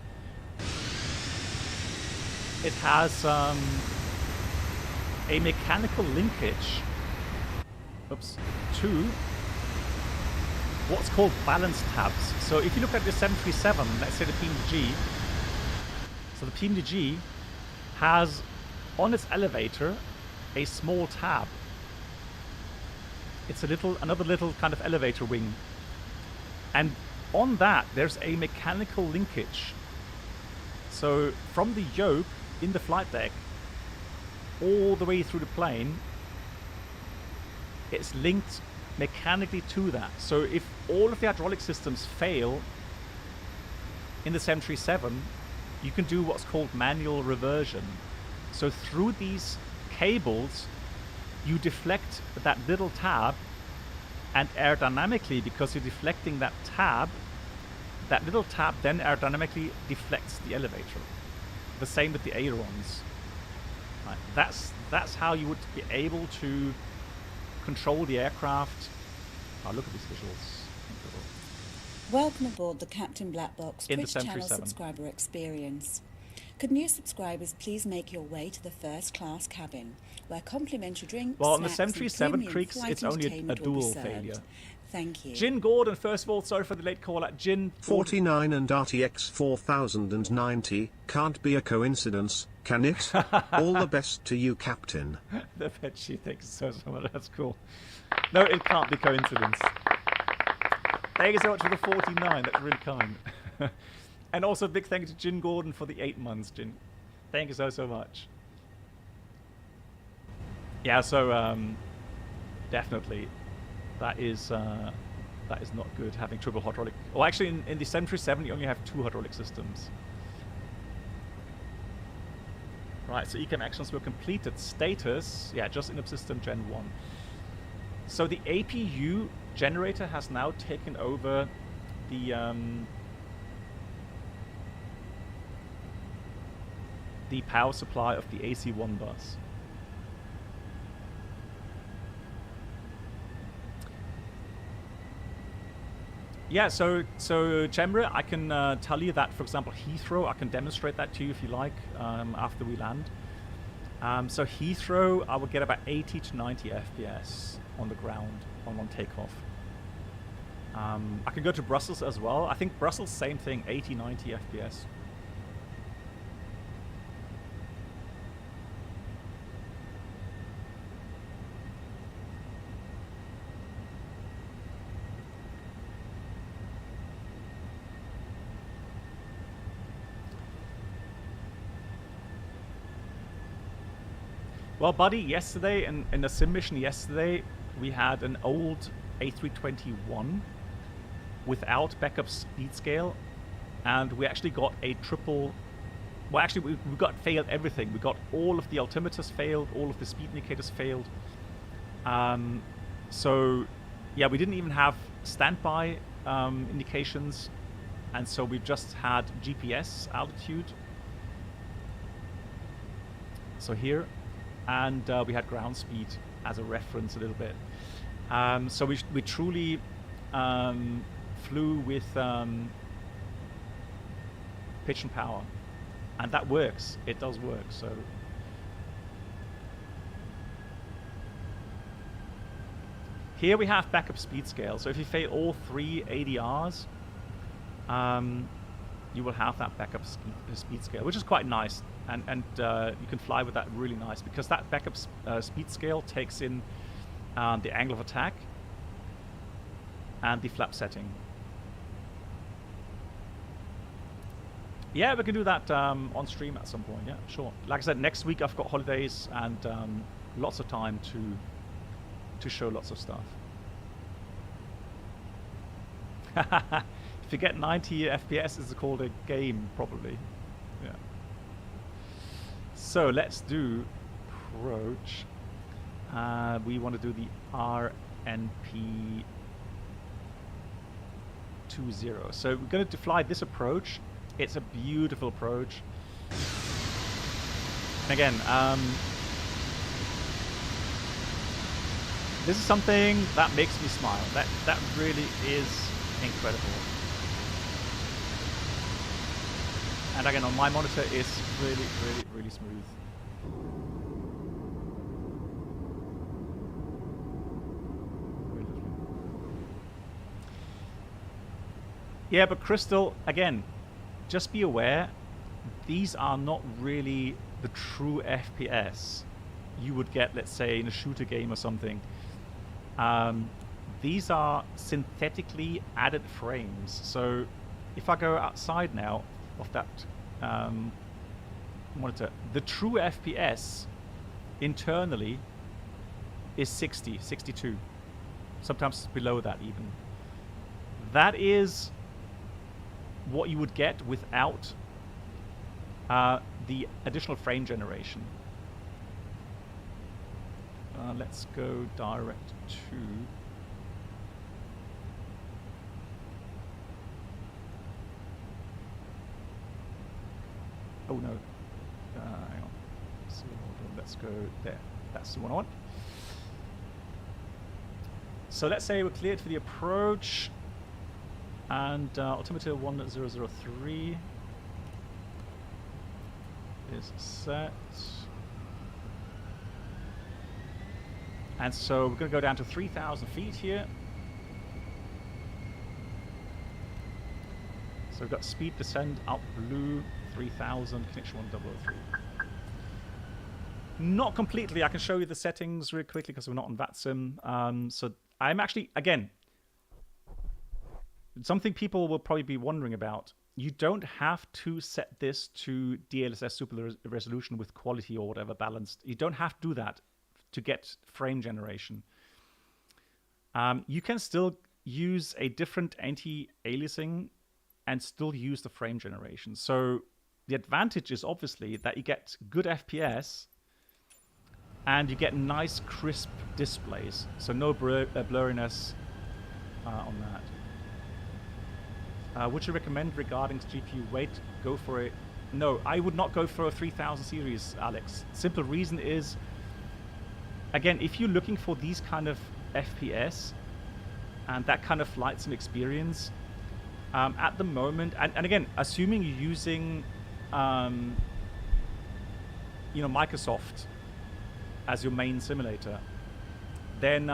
a mechanical linkage, to what's called balance tabs. So if you look at the 737, let's say the PMDG, so the PMDG has on its elevator a small tab. It's another little kind of elevator wing, and on that there's a mechanical linkage. So from the yoke in the flight deck all the way through the plane, it's linked mechanically to that. So if all of the hydraulic systems fail in the 737, you can do what's called manual reversion. So through these cables, you deflect that little tab, and aerodynamically, because you're deflecting that tab, that little tab then aerodynamically deflects the elevator. The same with the ailerons. Right. That's how you would be able to control the aircraft. Oh, look at these visuals. Welcome aboard the Captain Black Box In the Twitch channel 737. subscriber experience. Could new subscribers please make your way to the first class cabin, where complimentary drinks, well, on the snacks, 737 and Creeks, flight it's only a entertainment will dual be served. failure. Thank you. Jin Gordon, first of all, sorry for the late call out. Jin 49 and RTX 4090, can't be a coincidence, can it? All the best to you, Captain. The bet she thinks so much. That's cool. No, it can't be coincidence. Thank you so much for the 49. That's really kind. And also a big thank you to Jin Gordon for the 8 months, Jin. Thank you so much. Yeah, so definitely that is not good, having triple hydraulic. Well, actually in the 737 you only have 2 hydraulic systems. Right, so ECAM actions were completed. Status, yeah, just in the system Gen 1. So the APU generator has now taken over the power supply of the AC1 bus. Yeah, so Chemra, I can tell you that, for example, Heathrow, I can demonstrate that to you if you like after we land. So Heathrow, I would get about 80 to 90 FPS on the ground on one takeoff. I can go to Brussels as well. I think Brussels, same thing, 80, 90 FPS. Well, buddy, yesterday, in the sim mission yesterday, we had an old A321 without backup speed scale, and we actually got a triple... Well, actually, we got failed everything. We got all of the altimeters failed, all of the speed indicators failed. So, yeah, we didn't even have standby indications, and so we just had GPS altitude. So here, and we had ground speed as a reference a little bit. So we truly flew with pitch and power, and that works. It does work. So here we have backup speed scale. So if you fail all 3 ADRs, you will have that backup speed scale, which is quite nice. And you can fly with that really nice, because that backup speed scale takes in the angle of attack and the flap setting. Yeah, we can do that on stream at some point. Yeah, sure. Like I said, next week I've got holidays and lots of time to show lots of stuff. If you get 90 FPS, it's called a game, probably. Yeah. So let's do approach. We want to do the RNP 20. So we're going to fly this approach. It's a beautiful approach. And again, this is something that makes me smile. That really is incredible. And again, on my monitor, it's really, really, really smooth. Really lovely. Yeah, but Crystal, again, just be aware, these are not really the true FPS you would get, let's say, in a shooter game or something. These are synthetically added frames. So if I go outside now of that monitor, the true FPS internally is 60, 62. Sometimes below that even. That is what you would get without the additional frame generation. Let's go direct to... Oh no. Hang on. So let's go there. That's the one I want. So let's say we're cleared for the approach. And altimeter 1003 is set. And so we're going to go down to 3,000 feet here. So we've got speed descend up blue 3,000, connection 1003. Not completely. I can show you the settings really quickly because we're not on VATSIM. So I'm actually, again, something people will probably be wondering about. You don't have to set this to DLSS super resolution with quality or whatever balanced. You don't have to do that to get frame generation. You can still use a different anti-aliasing and still use the frame generation. So the advantage is obviously that you get good FPS and you get nice crisp displays. So no blurriness on that. Would you recommend regarding GPU weight? Go for it. No, I would not go for a 3000 series, Alex. Simple reason is, again, if you're looking for these kind of FPS and that kind of flight sim experience, at the moment, and again, assuming you're using, Microsoft as your main simulator, then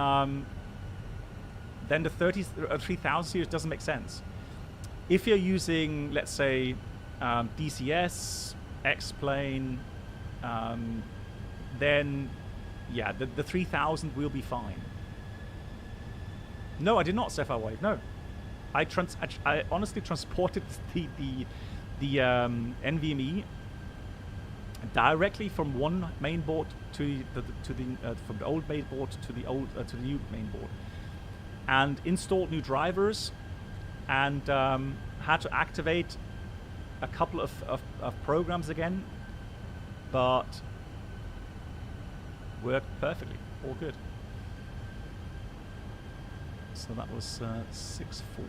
then the 3000 series doesn't make sense. If you're using, let's say, DCS, X-plane, then yeah, the 3000 will be fine. No, I did not Sapphire Wave. No, I honestly transported the NVMe directly from one main board to from the old main board to the new main board, and installed new drivers, and had to activate a couple of programs again, but worked perfectly, all good. So that was 640.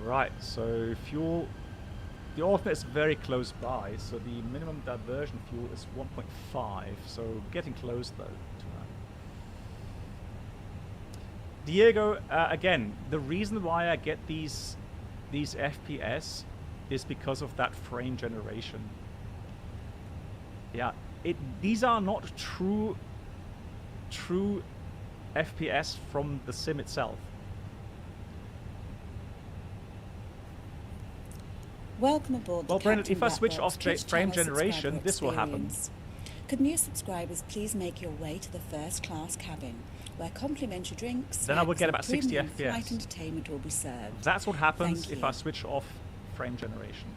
Right, so fuel, the alternate is very close by, so the minimum diversion fuel is 1.5, so getting close though to that. Diego, again, the reason why I get these FPS is because of that frame generation. Yeah, these are not true FPS from the sim itself. Welcome aboard. Well, Brendan, if I switch off frame generation, this will happen. Could new subscribers please make your way to the first class cabin, where complimentary drinks, then I would get about 60 flight FPS. entertainment will be served. That's what happens if I switch off frame generation.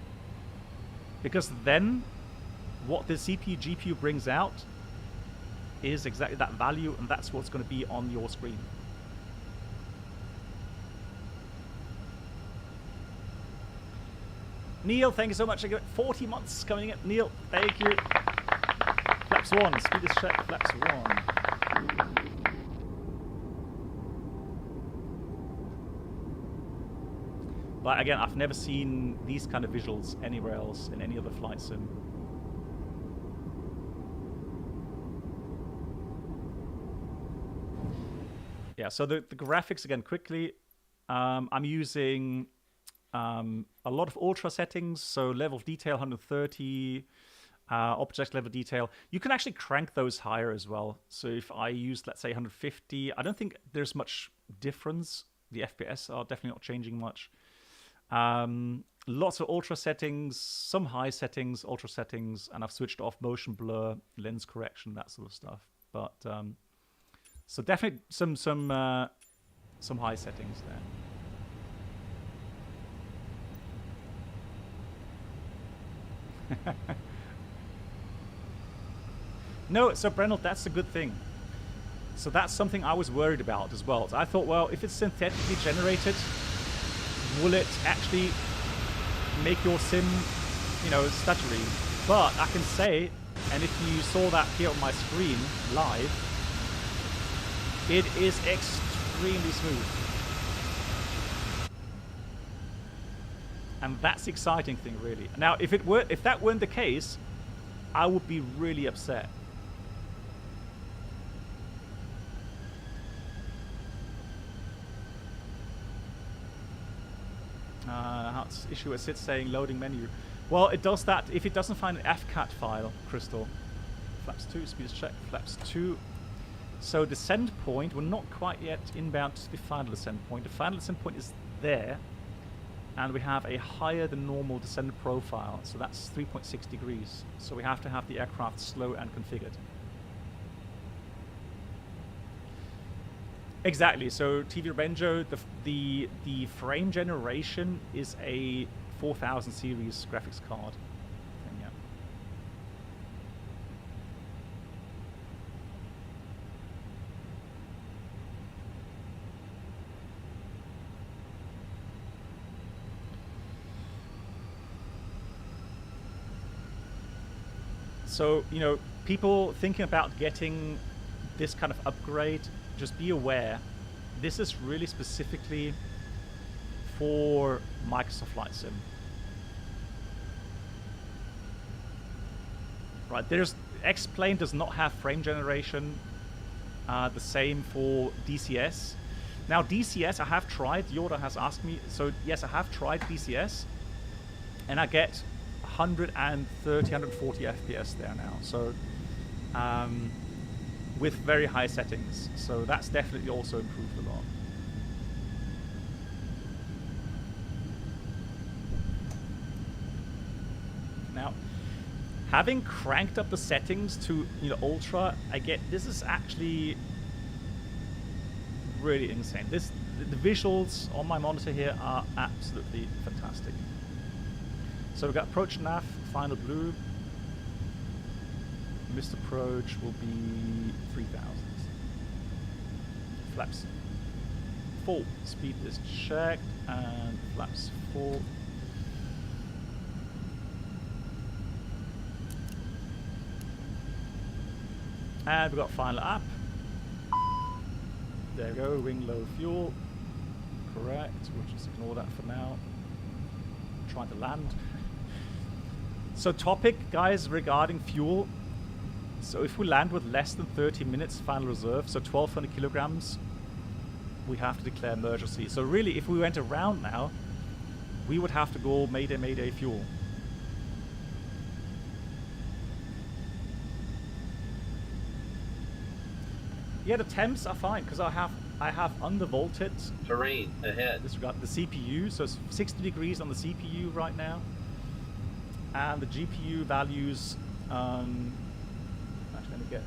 Because then, what the CPU GPU brings out is exactly that value, and that's what's going to be on your screen. Neil, thank you so much. I got 40 months coming in. Neil, thank you. Flaps 1, speed is check, flaps 1. But again, I've never seen these kind of visuals anywhere else in any other flight sim. Yeah, so the graphics again quickly. I'm using a lot of ultra settings, so level of detail 130, object level detail. You can actually crank those higher as well. So if I use, let's say, 150, I don't think there's much difference. The FPS are definitely not changing much. Lots of ultra settings, some high settings, ultra settings, and I've switched off motion blur, lens correction, that sort of stuff. But so definitely some high settings there. No, so Brennel, that's a good thing. So that's something I was worried about as well. So I thought, well, if it's synthetically generated, will it actually make your sim, you know, stuttery? But I can say, and if you saw that here on my screen live, it is extremely smooth. And that's the exciting thing, really. Now, if that weren't the case, I would be really upset. How's issue as it's saying loading menu? Well, it does that if it doesn't find an FCAT file, Crystal. Flaps 2, speed is check, flaps 2. So descent point, we're not quite yet inbound to the final descent point. The final descent point is there. And we have a higher than normal descent profile, so that's 3.6 degrees. So we have to have the aircraft slow and configured. Exactly. So TV Benjo, the frame generation is a 4000 series graphics card. And yeah. So, you know, people thinking about getting this kind of upgrade, just be aware, this is really specifically for Microsoft Flight Sim. Right, there's X-Plane does not have frame generation. The same for DCS. Now DCS I have tried, Yoda has asked me, so yes, I have tried DCS, and I get 130, 140 FPS there now. So with very high settings. So that's definitely also improved a lot. Now, having cranked up the settings to, you know, ultra, this is actually really insane. The visuals on my monitor here are absolutely fantastic. So we've got approach nav, final blue. Missed approach will be 3000. Flaps full. Speed is checked and flaps full. And we've got final up. There we go, wing low fuel. Correct, we'll just ignore that for now. Trying to land. So topic, guys, regarding fuel. So if we land with less than 30 minutes final reserve, so 1200 kilograms, we have to declare emergency. So really, if we went around now, we would have to go mayday, mayday fuel. Yeah, the temps are fine because I have undervolted terrain ahead. Disregard the CPU, so it's 60 degrees on the CPU right now, and the GPU values. Actually, let me get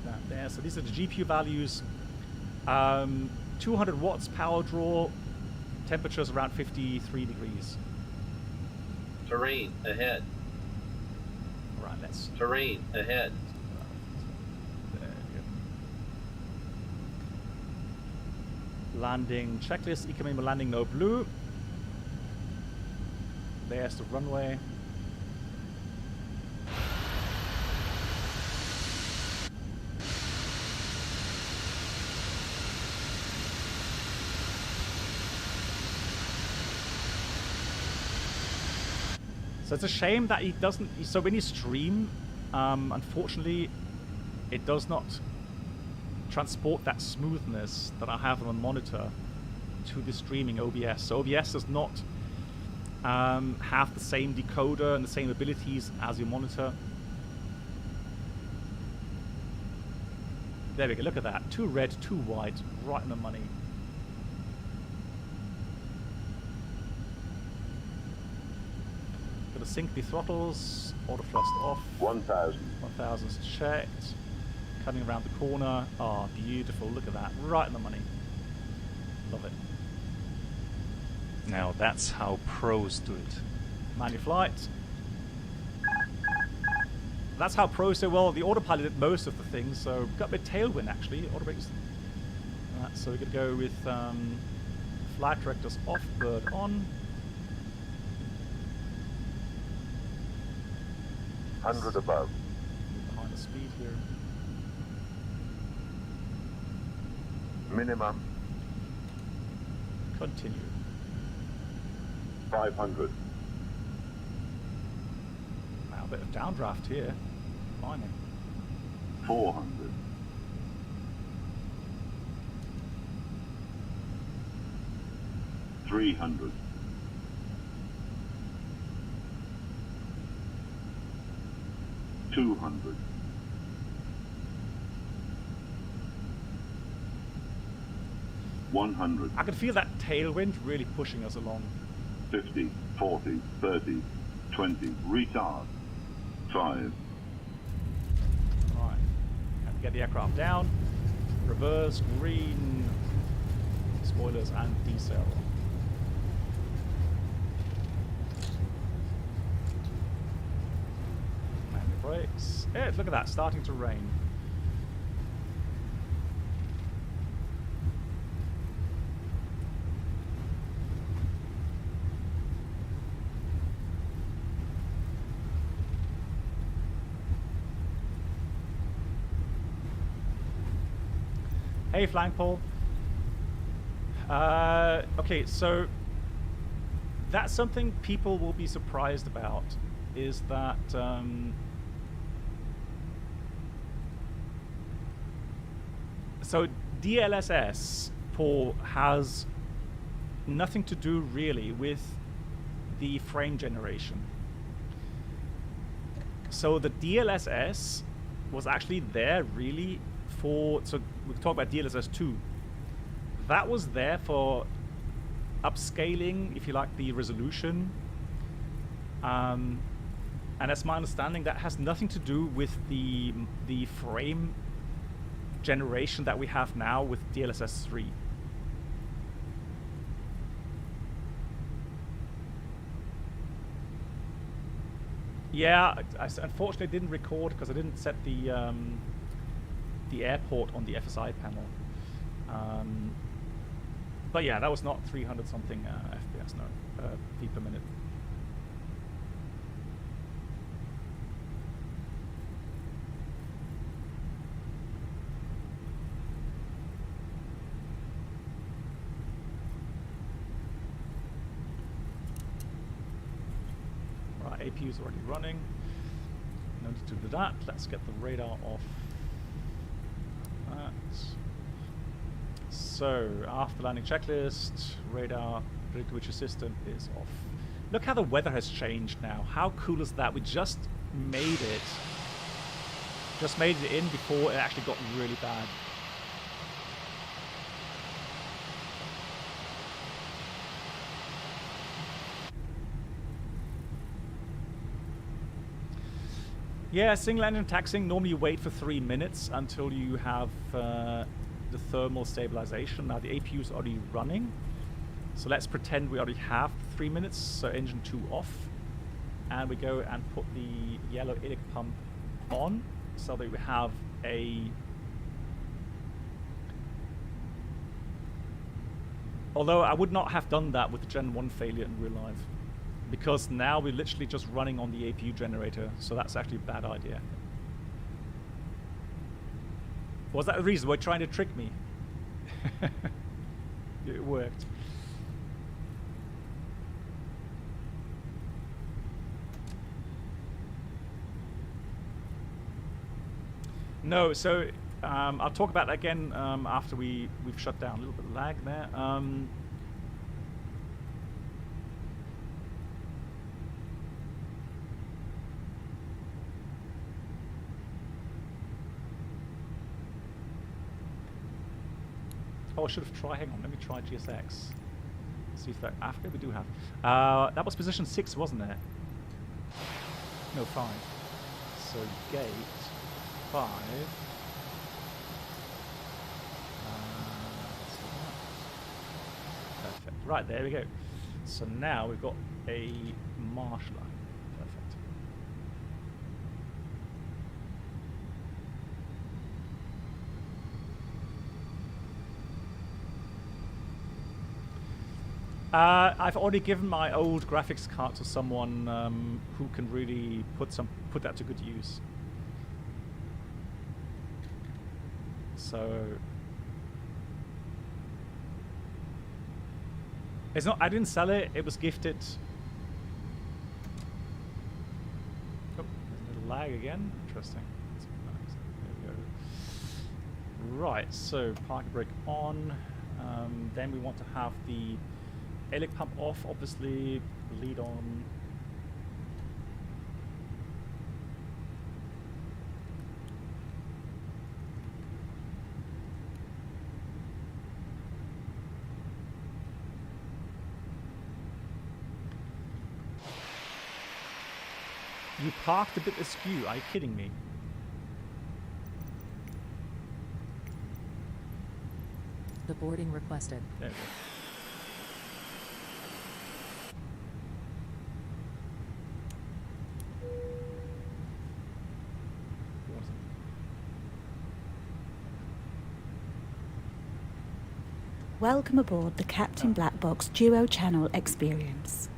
that there. So these are the GPU values. 200 watts power draw. Temperatures around 53 degrees. Terrain ahead. All right, let's. Terrain ahead. Landing checklist, economic landing, no blue. There's the runway. So it's a shame that he doesn't, so when you stream, unfortunately, it does not transport that smoothness that I have on the monitor to the streaming OBS. So OBS does not have the same decoder and the same abilities as your monitor. There we go, look at that. Too red, too white, right in the money. Gonna sync the throttles, auto thrust off. 1000. 1000's checked. Coming around the corner. Oh, beautiful. Look at that. Right in the money. Love it. Now that's how pros do it. Manual flight. That's how pros do it. Well, the autopilot did most of the things, so got a bit of tailwind actually. Auto brakes. So we're going to go with flight directors off, bird on. 100 above. Behind the speed here. Minimum. Continue. 500. Now a bit of downdraft here. Finally. 400. 300. 200. 100. I can feel that tailwind really pushing us along. 50, 40, 30, 20. Retard. 5. Alright. Have to get the aircraft down. Reverse, green, spoilers, and decel. And the brakes. Yeah, look at that, starting to rain. Hey, flying pole. Okay, so that's something people will be surprised about, is that so DLSS, Paul, has nothing to do really with the frame generation. So the DLSS was actually there really for, so we talk about DLSS 2. That was there for upscaling, if you like, the resolution. And that's my understanding. That has nothing to do with the frame generation that we have now with DLSS 3. Yeah, I unfortunately didn't record because I didn't set the airport on the FSI panel. But yeah, that was not 300 something FPS, no, feet per minute. Right, APU is already running. No need to do that. Let's get the radar off. That. So, after landing checklist, radar predicted assistant is off. Look how the weather has changed now. How cool is that? We just made it. Just made it in before it actually got really bad. Yeah, single engine taxiing, normally you wait for 3 minutes until you have the thermal stabilization. Now the APU is already running. So let's pretend we already have 3 minutes. So engine 2 off. And we go and put the yellow ilic pump on so that we have a... Although I would not have done that with the Gen 1 failure in real life, because now we're literally just running on the APU generator, so that's actually a bad idea. Was that the reason? Were you trying to trick me? It worked. No, so I'll talk about that again after we've shut down. A little bit of lag there. Oh, I should have tried. Hang on, let me try GSX. See if that Africa we do have. That was position 6, wasn't it? No, 5. So gate 5. Perfect. Right, there we go. So now we've got a marsh line. Perfect. I've already given my old graphics card to someone who can really put that to good use. So it's not. I didn't sell it. It was gifted. Oh, there's a little lag again. Interesting. There we go. Right. So parking brake on. Then we want to have the ilic pump off, obviously, lead on. You parked a bit askew, are you kidding me? The boarding requested. There we go. Welcome aboard the Captain Black Box Duo Channel experience.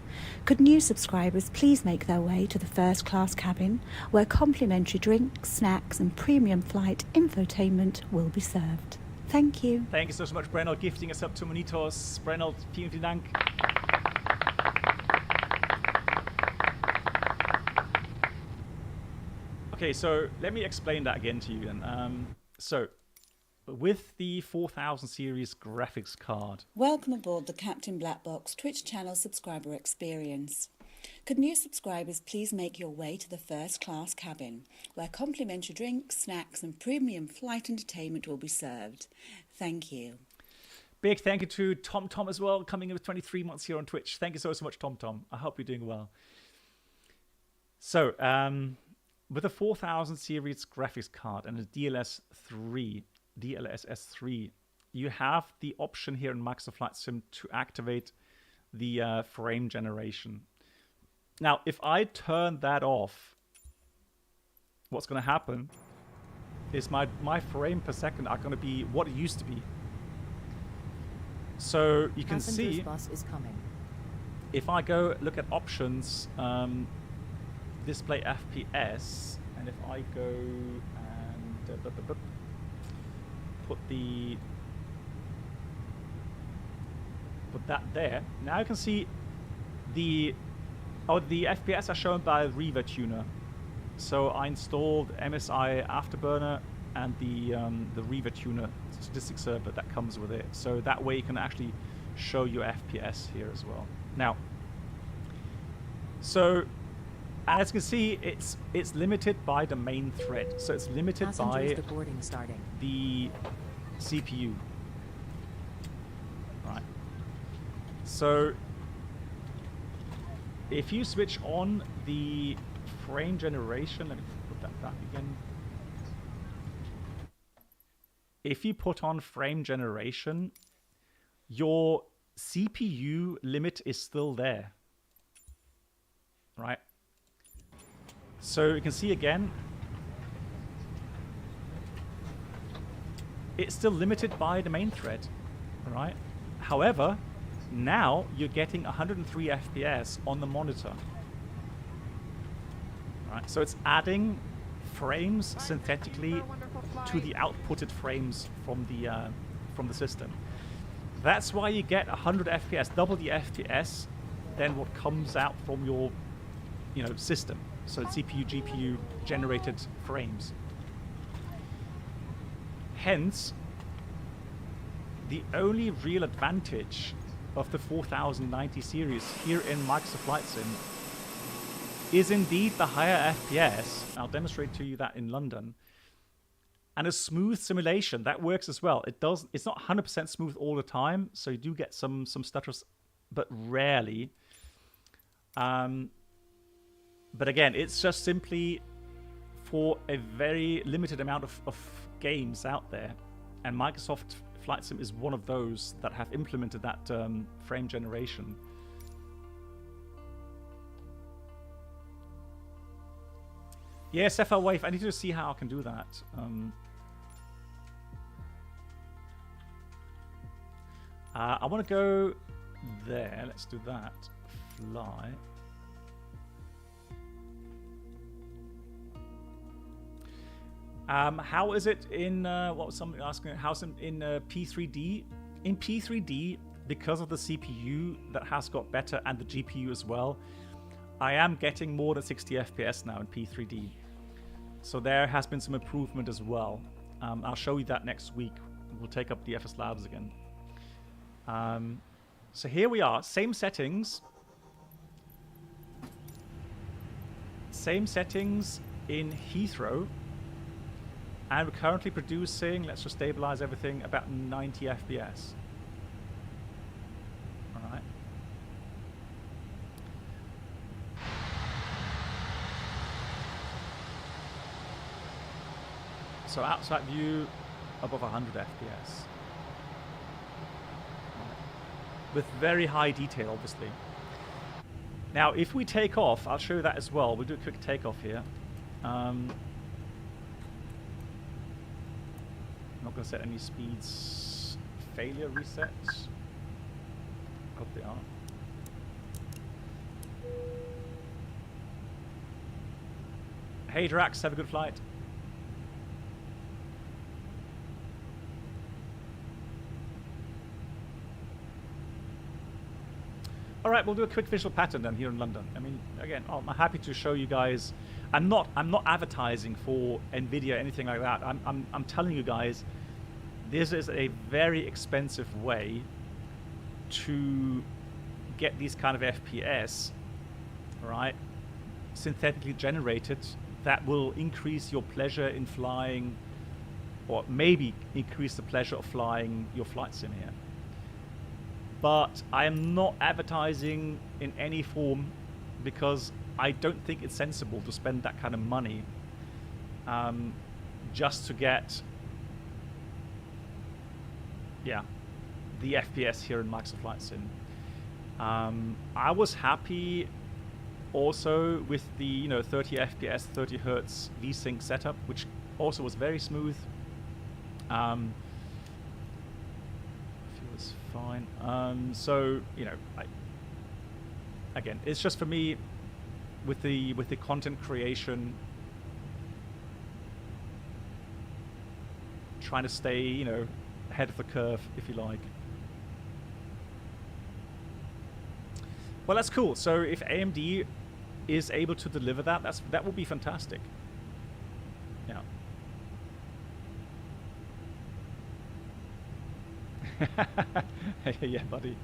Could new subscribers please make their way to the first class cabin where complimentary drinks, snacks and premium flight infotainment will be served. Thank you. Thank you so much, Brennel, gifting us up to Monitos. Brennel, vielen Dank. Okay, so let me explain that again to you then. So with the 4000 series graphics card. Welcome aboard the Captain Black Box Twitch channel subscriber experience. Could new subscribers please make your way to the first class cabin, where complimentary drinks, snacks and premium flight entertainment will be served. Thank you. Big thank you to Tom as well, coming in with 23 months here on Twitch. Thank you so much, Tom. I hope you're doing well. So, with a 4000 series graphics card and a DLSS 3, you have the option here in Microsoft Flight Sim to activate the frame generation. Now, if I turn that off, what's going to happen is my frame per second are going to be what it used to be. So you can see, bus is coming. If I go look at options, display FPS, and if I go and put that there, now you can see the FPS are shown by Reaver Tuner. So I installed MSI Afterburner and the Reaver Tuner statistics server that comes with it. So that way you can actually show your FPS here as well. Now, so as you can see, it's limited by the main thread. So it's limited by the CPU. Right. So if you switch on the frame generation, let me put that back again. If you put on frame generation, your CPU limit is still there. Right? So you can see again, it's still limited by the main thread. Right? However, now you're getting 103 FPS on the monitor. Right? So it's adding frames synthetically to the outputted frames from the system. That's why you get 100 FPS, double the FPS than what comes out from your system. So CPU, GPU generated frames. Hence, the only real advantage of the 4090 series here in Microsoft Flight Sim is indeed the higher FPS. I'll demonstrate to you that in London. And a smooth simulation, that works as well. It's not 100% smooth all the time, so you do get some stutters, but rarely. But again, it's just simply for a very limited amount of games out there. And Microsoft Flight Sim is one of those that have implemented that frame generation. Yes, FL Wave, I need to see how I can do that. I want to go there. Let's do that. Fly. How is it in, what was somebody asking, how's it in P3D? In P3D, because of the CPU that has got better and the GPU as well, I am getting more than 60 FPS now in P3D. So there has been some improvement as well. I'll show you that next week. We'll take up the FS Labs again. So here we are, same settings. Same settings in Heathrow. And we're currently producing, let's just stabilize everything, about 90 FPS. Alright. So outside view, above 100 FPS. With very high detail, obviously. Now, if we take off, I'll show you that as well. We'll do a quick takeoff here. Not going to set any speeds. Failure resets. Hope they are. Hey Drax, have a good flight. All right, we'll do a quick visual pattern then here in London. I mean, again, I'm happy to show you guys. I'm not advertising for NVIDIA or anything like that. I'm telling you guys this is a very expensive way to get these kind of FPS, right? Synthetically generated, that will increase your pleasure in flying, or maybe increase the pleasure of flying your flight sim here. But I am not advertising in any form because I don't think it's sensible to spend that kind of money just to get, yeah, the FPS here in Microsoft Flight Sim. I was happy also with the 30 FPS, 30 Hertz V-Sync setup, which also was very smooth. Feels fine. So again, it's just for me with the content creation, trying to stay ahead of the curve, if you like. Well, that's cool. So if AMD is able to deliver that will be fantastic. Yeah. Yeah, buddy.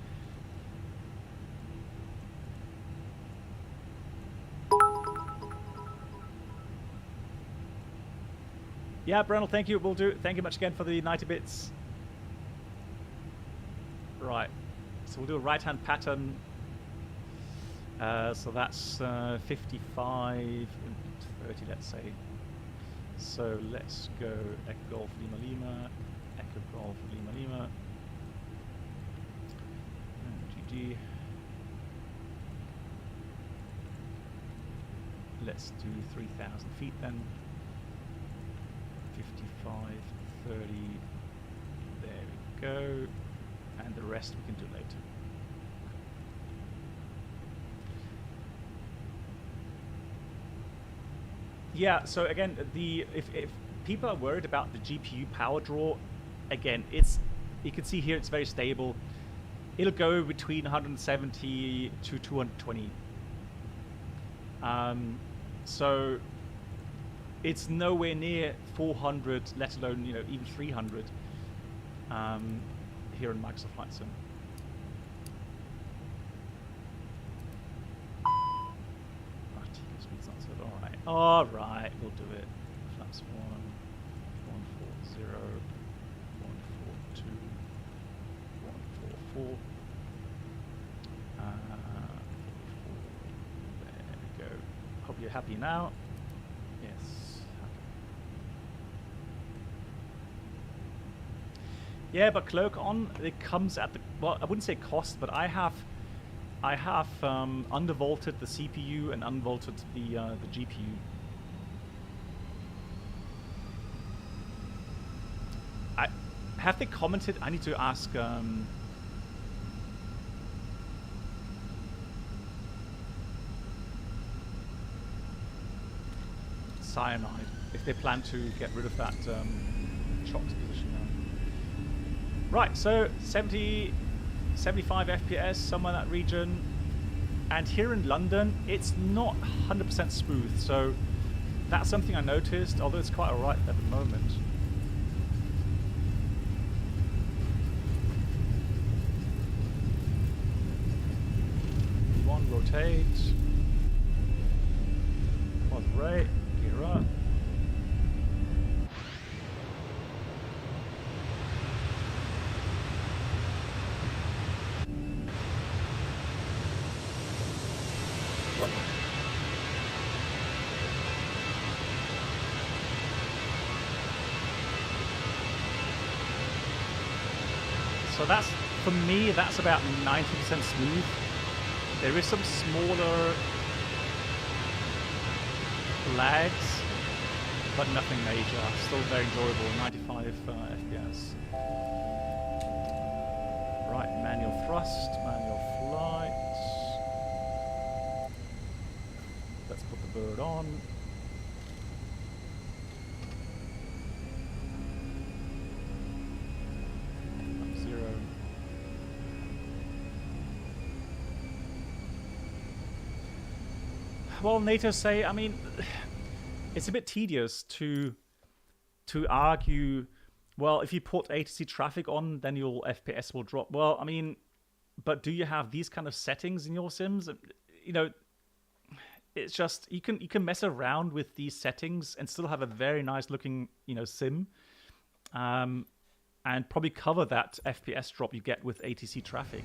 Yeah, Brennel, thank you. Will do. Thank you much again for the 90 bits. Right. So we'll do a right-hand pattern. So that's 55 and 30, let's say. So let's go Echo Golf Lima Lima, Echo Golf Lima Lima, GG. Let's do 3,000 feet then. 55, 30. There we go. And the rest we can do later. Yeah, so again, if people are worried about the GPU power draw, again, you can see here it's very stable. It'll go between 170 to 220. So it's nowhere near 400, let alone even 300 here in Microsoft Flight Sim. All right, we'll do it. Flaps 1, 140, 142, 144. 44. There we go. Hope you're happy now. Yes. Yeah, but Cloak on, it comes at the, well, I wouldn't say cost, but I have undervolted the CPU and unvolted the GPU. Have they commented? I need to ask. Cyanide, if they plan to get rid of that chopped position now. Right, so 70. 75 FPS, somewhere in that region. And here in London, it's not 100% smooth. So that's something I noticed, although it's quite alright at the moment. One, rotate. Pause right, gear up. So that's, for me, that's about 90% smooth. There is some smaller lags, but nothing major. Still very enjoyable, 95 FPS. Right, manual thrust, manual flight. Let's put the bird on. Well, NATO say, I mean, it's a bit tedious to argue Well, if you put ATC traffic on, then your FPS will drop. Well, I mean, but do you have these kind of settings in your sims? You know, it's just you can mess around with these settings and still have a very nice looking, you know, sim, and probably cover that FPS drop you get with ATC traffic.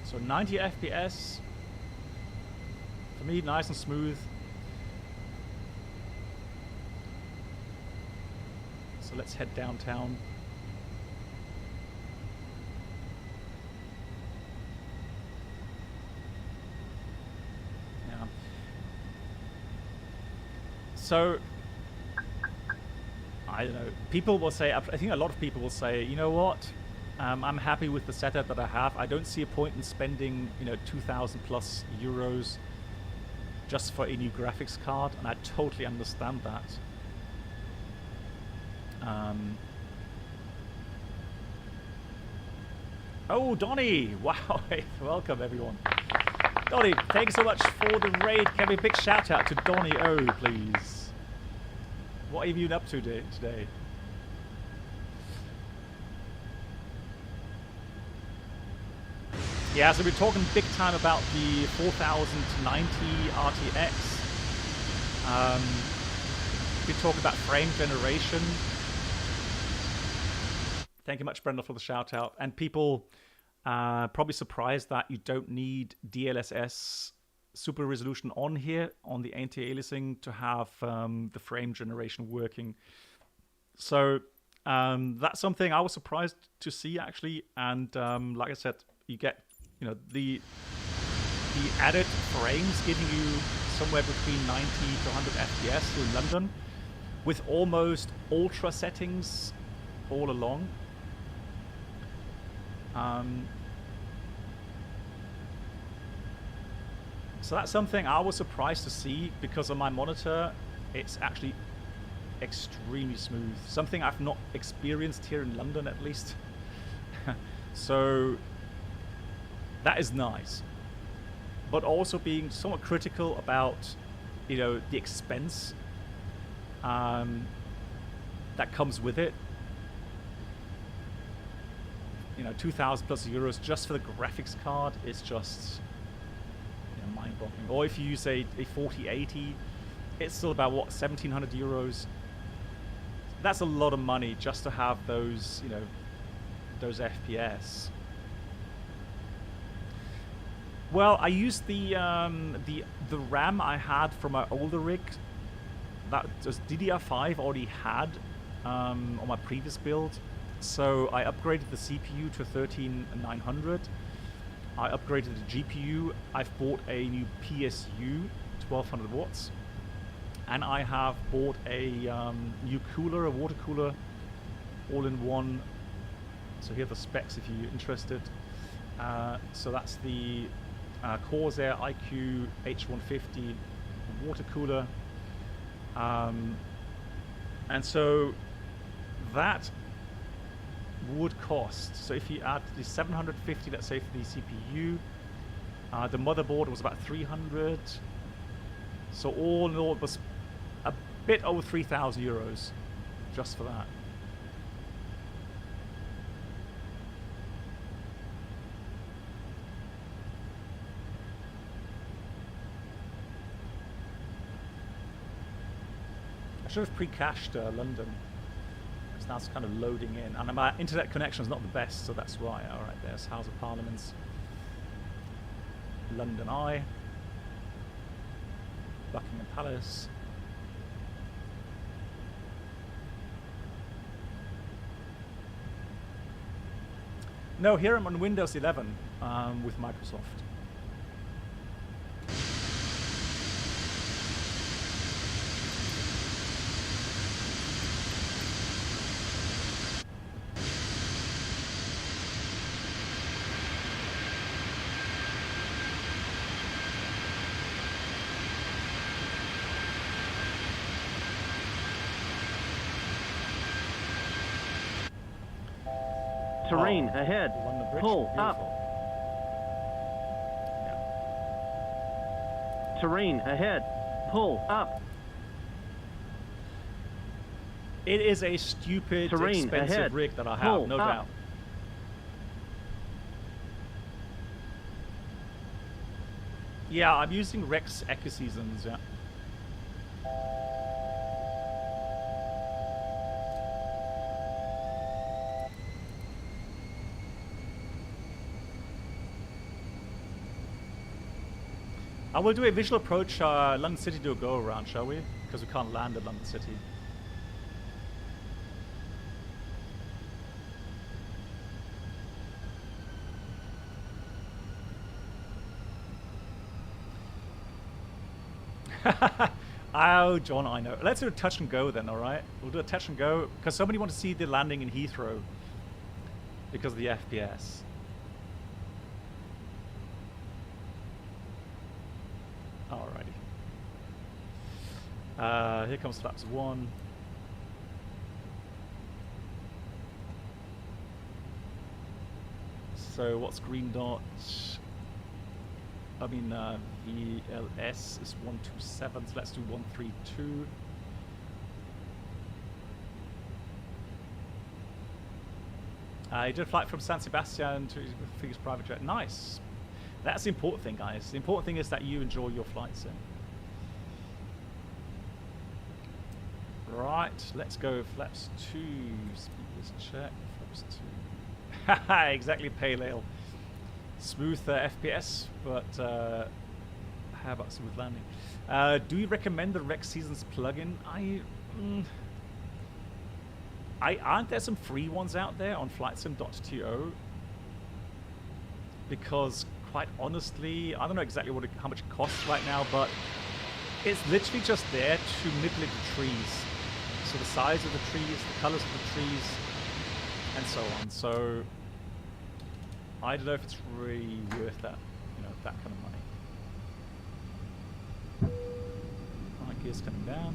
So 90 FPS, for me, nice and smooth. So let's head downtown. Yeah. So, I don't know, people will say, I think a lot of people will say, you know what? I'm happy with the setup that I have. I don't see a point in spending, you know, 2,000 plus euros just for a new graphics card, and I totally understand that. Oh, Donnie! Wow, welcome everyone. Donnie, thanks so much for the raid. Can we big shout out to Donnie O, please? What have you been up to today? Yeah, so we're talking big time about the 4090 RTX. We talk about frame generation. Thank you much, Brenda, for the shout out. And people probably surprised that you don't need DLSS super resolution on here on the anti-aliasing to have the frame generation working. So that's something I was surprised to see actually. And like I said, you get, you know, the added frames giving you somewhere between 90 to 100 FPS in London with almost ultra settings all along. So that's something I was surprised to see because on my monitor it's actually extremely smooth. Something I've not experienced here in London at least. So that is nice, but also being somewhat critical about, you know, the expense that comes with it. You know, 2,000 plus euros just for the graphics card is just, you know, mind-boggling. Or if you use a 4080, it's still about what, 1,700 euros. That's a lot of money just to have those, you know, those FPS. Well, I used the RAM I had from my older rig. That was DDR5 already had on my previous build. So I upgraded the CPU to 13900. I upgraded the GPU. I've bought a new PSU, 1200 watts. And I have bought a new cooler, a water cooler, all in one. So here are the specs if you're interested. So that's the Corsair IQ H150 water cooler. And so that would cost, so if you add the 750, let's say, for the CPU, the motherboard was about 300. So all in all, it was a bit over 3,000 euros just for that. I should have pre-cached London. Because now it's kind of loading in. And my internet connection is not the best, so that's why. Alright, there's House of Parliaments. London Eye. Buckingham Palace. No, here I'm on Windows 11 with Microsoft. Terrain ahead. London Bridge. Pull Beautiful. up. Yeah. Terrain ahead. Pull up. It is a stupid, Terrain expensive ahead. rig that I have, Pull no up. doubt. Yeah, I'm using Rex Echo Seasons, yeah. I will do a visual approach London City, do a go around, shall we? Because we can't land at London City. Oh, John, I know. Let's do a touch and go then, alright? We'll do a touch and go, because somebody wants to see the landing in Heathrow because of the FPS. Alrighty. Here comes flaps 1. So what's green dot? I mean, VLS is 127, so let's do 132. I did a flight from San Sebastian to Figures private jet. Nice. That's the important thing, guys. The important thing is that you enjoy your flight sim. Right, let's go flaps 2. Speakers check. Flaps 2. Haha, exactly, pale ale. Smooth FPS, but how about smooth landing? Do you recommend the Rex Seasons plugin? Aren't there some free ones out there on flightsim.to? Because quite honestly, I don't know exactly how much it costs right now, but it's literally just there to manipulate the trees. So the size of the trees, the colors of the trees, and so on. So I don't know if it's really worth that, you know, that kind of money. Right, gears coming down.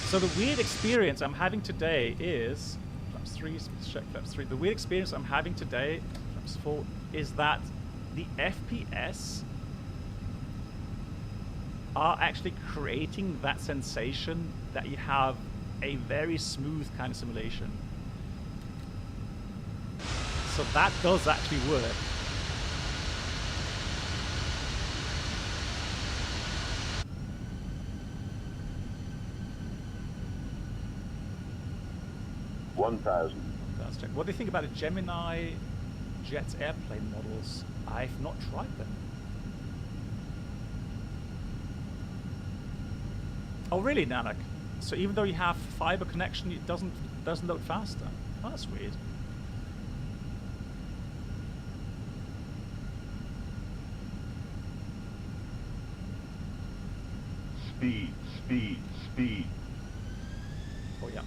So the weird experience I'm having today is flaps 3, let's check flaps 3. The weird experience I'm having today, flaps 4, is that the FPS are actually creating that sensation that you have a very smooth kind of simulation. So that does actually work. Let's check. What do you think about the Gemini Jets airplane models? I've not tried them. Oh really, Nanak? So even though you have fiber connection, it doesn't load faster. Oh, that's weird. Speed, speed, speed. Oh yeah.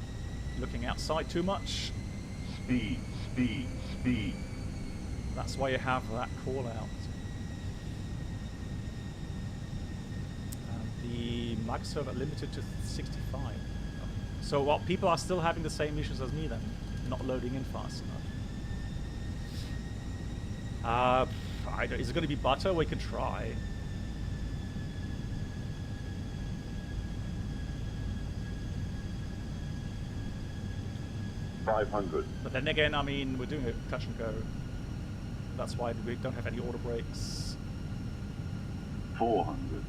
Looking outside too much. Speed, speed, speed. That's why you have that call out. The microserver limited to 65. So what, people are still having the same issues as me then, not loading in fast enough. Is it going to be butter? We can try. But then again, I mean, we're doing a touch and go. That's why we don't have any auto brakes. 400.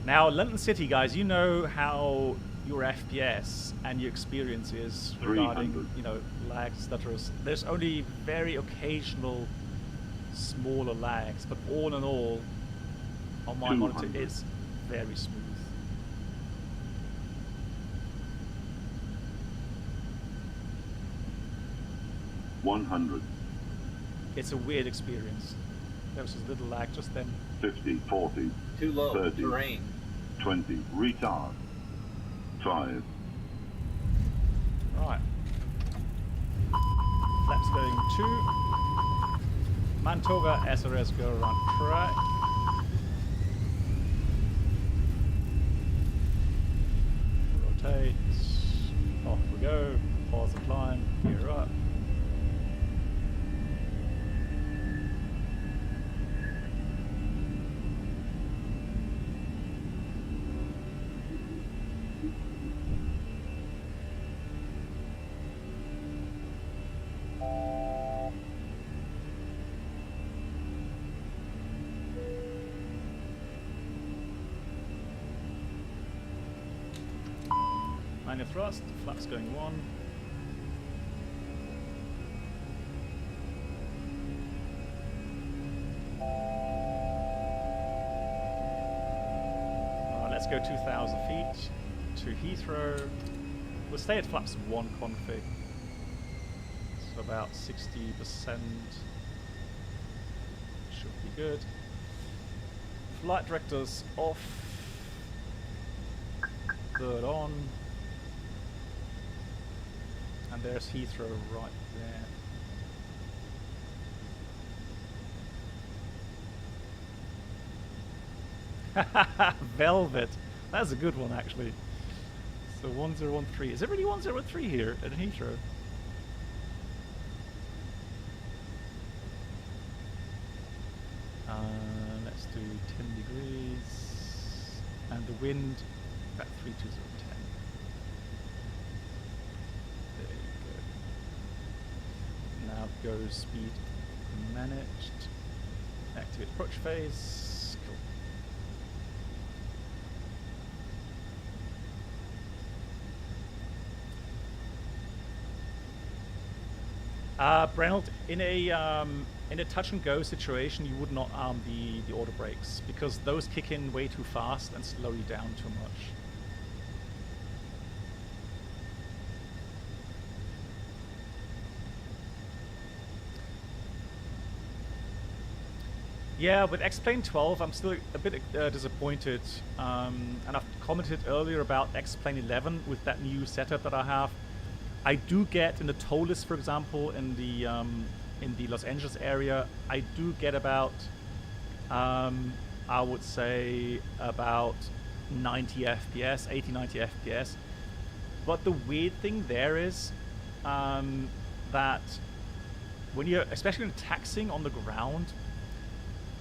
Now, London City, guys, you know how your FPS and your experience is regarding, you know, lags, stutters. There's only very occasional smaller lags, but all in all, on my monitor, it's very smooth. It's a weird experience. There was a little lag just then. 50, 40, too low, 30, terrain. 20, retard. 5. Right. Flaps going 2. Mantoga SRS go around track. Rotate. Off we go. Pause the climb. Gear up. Minor thrust, flaps going 1. Let's go 2,000 feet to Heathrow. We'll stay at flaps 1 config. So about 60%. Should be good. Flight directors off. Third on. And there's Heathrow right there. Velvet. That's a good one, actually. So 1013. Is it really 1013 here at Heathrow? Let's do 10 degrees. And the wind, about 32010. There you go. Now go speed managed. Activate approach phase. Cool. Brennelt, in a touch and go situation, you would not arm the auto brakes because those kick in way too fast and slow you down too much. Yeah, with X-Plane 12, I'm still a bit disappointed, and I've commented earlier about X-Plane 11 with that new setup that I have. I do get in the tow list, for example, in the Los Angeles area, I do get about, I would say about 90 FPS, 80, 90 FPS. But the weird thing there is that when you're, especially when taxiing on the ground,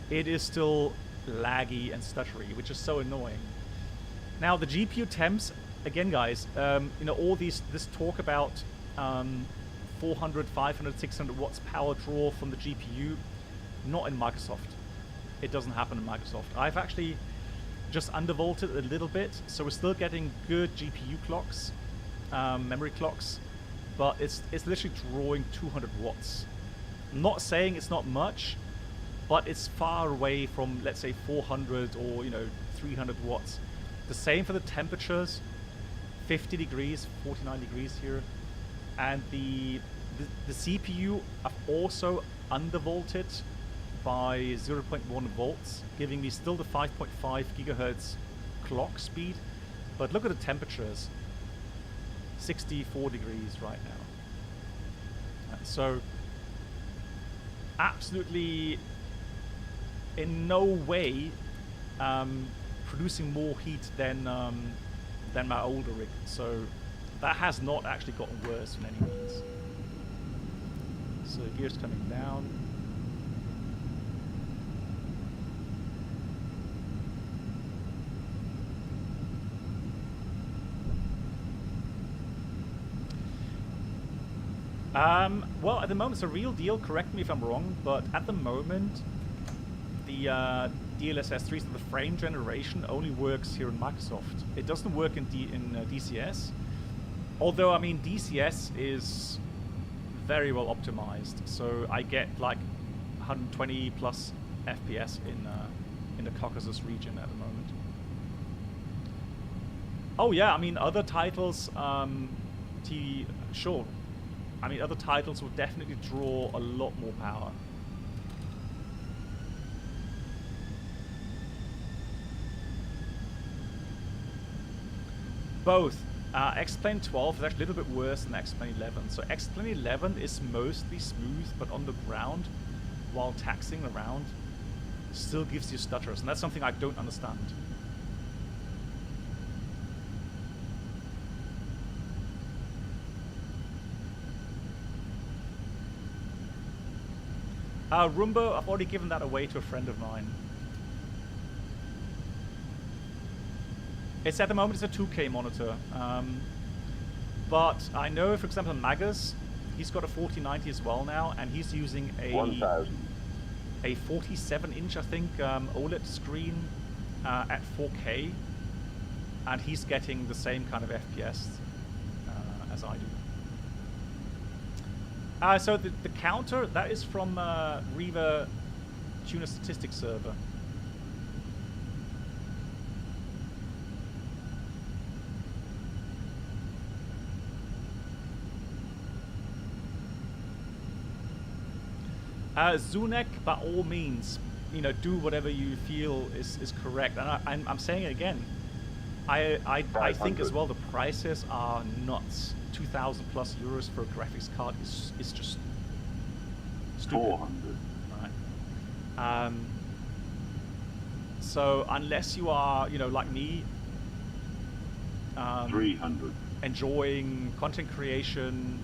it is still laggy and stuttery, which is so annoying. Now the GPU temps, again guys, you know, all this talk about 400, 500, 600 watts power draw from the GPU, not in Microsoft. It doesn't happen in Microsoft. I've actually just undervolted a little bit, so we're still getting good GPU clocks, memory clocks, but it's literally drawing 200 watts. I'm not saying it's not much, but it's far away from, let's say, 400 or 300 watts. The same for the temperatures, 50 degrees, 49 degrees here, and the CPU I've also undervolted by 0.1 volts, giving me still the 5.5 gigahertz clock speed. But look at the temperatures, 64 degrees right now. So absolutely in no way producing more heat than my older rig. So that has not actually gotten worse in any means. So gears coming down. Well, at the moment, it's a real deal. Correct me if I'm wrong, but at the moment, the DLSS 3, so the frame generation, only works here in Microsoft. It doesn't work in DCS. Although, I mean, DCS is very well optimized, so I get like 120 plus FPS in the Caucasus region at the moment. Oh yeah, I mean, other titles, sure. I mean, other titles will definitely draw a lot more power. Both. X-Plane 12 is actually a little bit worse than X-Plane 11. So X-Plane 11 is mostly smooth, but on the ground, while taxiing around still gives you stutters, and that's something I don't understand. Roomba, I've already given that away to a friend of mine. It's at the moment, it's a 2K monitor. But I know, for example, Magus, he's got a 4090 as well now, and he's using a 47-inch, I think, OLED screen at 4K, and he's getting the same kind of FPS as I do. So the counter, that is from Riva Tuner Statistics server. Zunek, by all means, you know, do whatever you feel is correct. And I'm saying it again. I think as well the prices are nuts. 2,000 plus euros for a graphics card is just stupid. 400. Right. So unless you are, you know, like me, 300. enjoying content creation,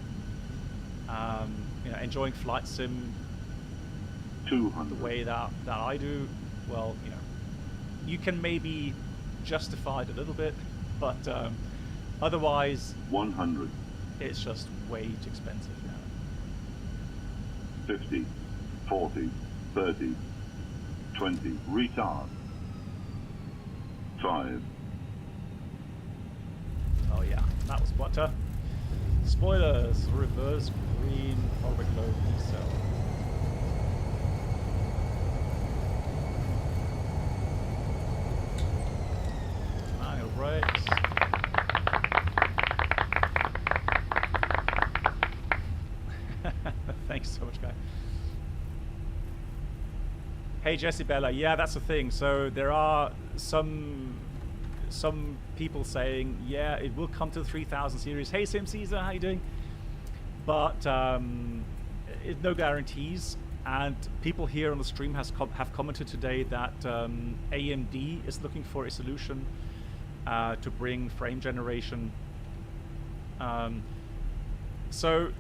you know, enjoying flight sim 200. the way that I do, well, you know, you can maybe justify it a little bit, but otherwise 100. it's just way too expensive now. 50, 40, 30, 20, retard. 5. Oh yeah, that was butter. Spoilers, reverse green, orbit low decel. Right. Thanks so much, guy. Hey, Jesse Bella. Yeah, that's the thing. So there are some people saying, yeah, it will come to the 3000 series. Hey, Sim Caesar, how you doing? But no guarantees. And people here on the stream have commented today that AMD is looking for a solution to bring frame generation. So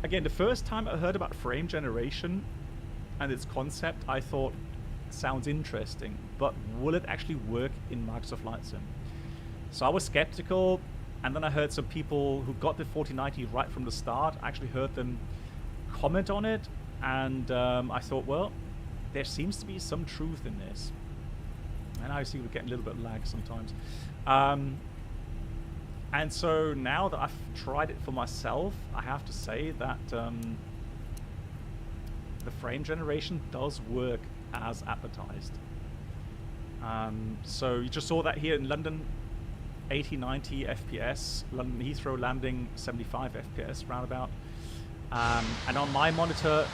again, the first time I heard about frame generation and its concept, I thought sounds interesting, but will it actually work in Microsoft Flight Sim? So I was skeptical, and then I heard some people who got the 4090 right from the start. I actually heard them comment on it, and I thought, well, there seems to be some truth in this. And I see we're getting a little bit of lag sometimes. And so now that I've tried it for myself, I have to say that the frame generation does work as advertised. So you just saw that here in London, 80-90 FPS. London Heathrow landing 75 FPS roundabout. And on my monitor,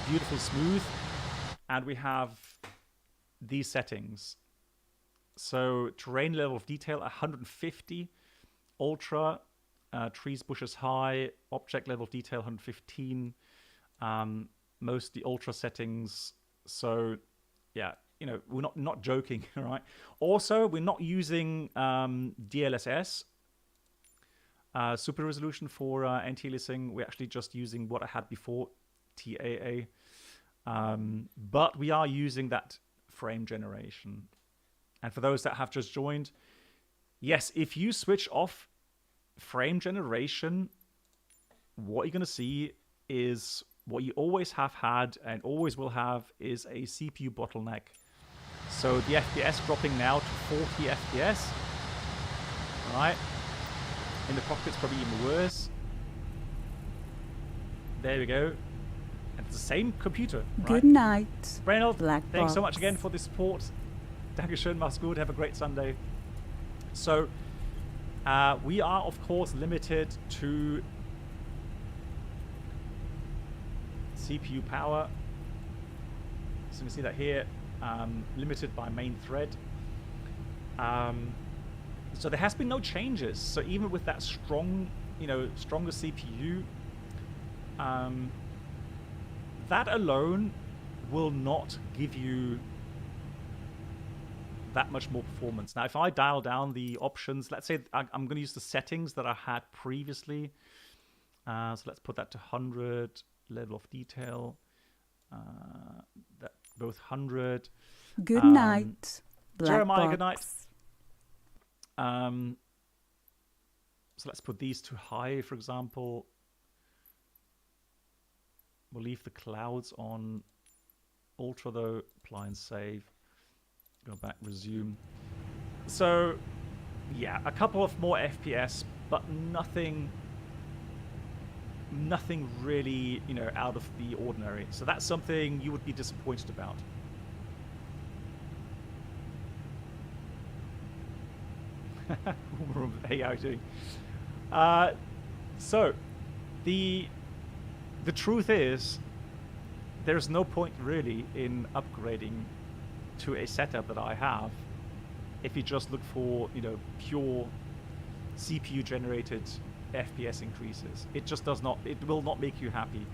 beautiful smooth. And we have these settings. So terrain level of detail 150, ultra, trees, bushes high, object level of detail 115, mostly ultra settings. So yeah, you know, we're not joking, right? Also, we're not using DLSS, super resolution for anti-aliasing. We're actually just using what I had before, TAA. But we are using that frame generation. And for those that have just joined, yes, if you switch off frame generation, what you're going to see is what you always have had and always will have is a CPU bottleneck. So the FPS dropping now to 40 FPS, right? In the cockpit's probably even worse. There we go. And it's the same computer, right? Good night. Reynolds, Black thanks box. so much again for the support. Dankeschön, mach's gut. Have a great Sunday. So, we are, of course, limited to CPU power. So you can see that here, limited by main thread. So there has been no changes. So even with that strong, stronger CPU, that alone will not give you that much more performance. Now, if I dial down the options, let's say I'm going to use the settings that I had previously. So let's put that to 100, level of detail. That both 100. Good night, Black Jeremiah, Box. good night. So let's put these to high, for example. We'll leave the clouds on ultra though, apply and save. Go back, resume. So, yeah, a couple of more FPS, but nothing really, you know, out of the ordinary. So that's something you would be disappointed about. Hey, how are you doing? So, the truth is, there's no point really in upgrading to a setup that I have if you just look for, you know, pure CPU generated FPS increases. It just does not, it will not make you happy.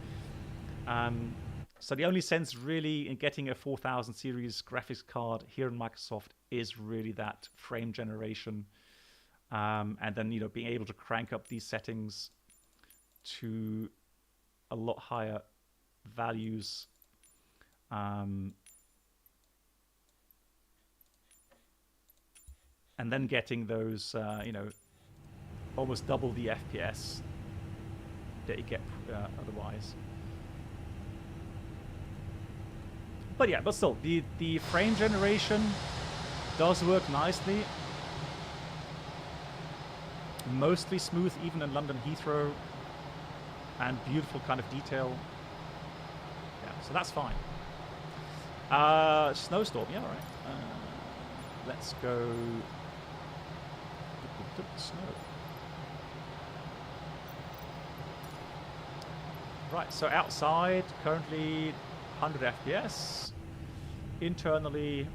So the only sense really in getting a 4000 series graphics card here in Microsoft is really that frame generation, and then, you know, being able to crank up these settings to a lot higher values. And then getting those, you know, almost double the FPS that you get otherwise. But yeah, but still, the frame generation does work nicely. Mostly smooth, even in London Heathrow. And beautiful kind of detail. Yeah, so that's fine. Snowstorm, yeah, all right. Let's go... Snow. Right, so outside, currently 100 FPS. Internally,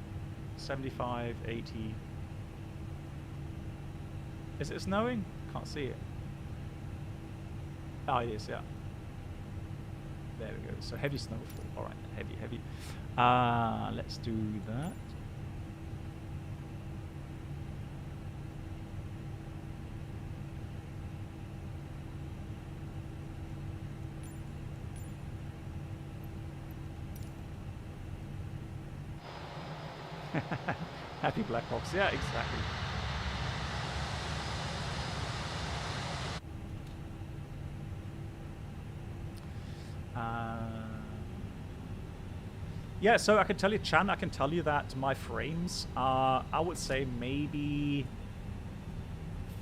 75, 80. Is it snowing? Can't see it. Oh, it is, yeah. There we go. So heavy snowfall. All right, heavy. Let's do that. Happy black box. Yeah, exactly. Yeah, so I can tell you, Chan, I can tell you that my frames are, I would say, maybe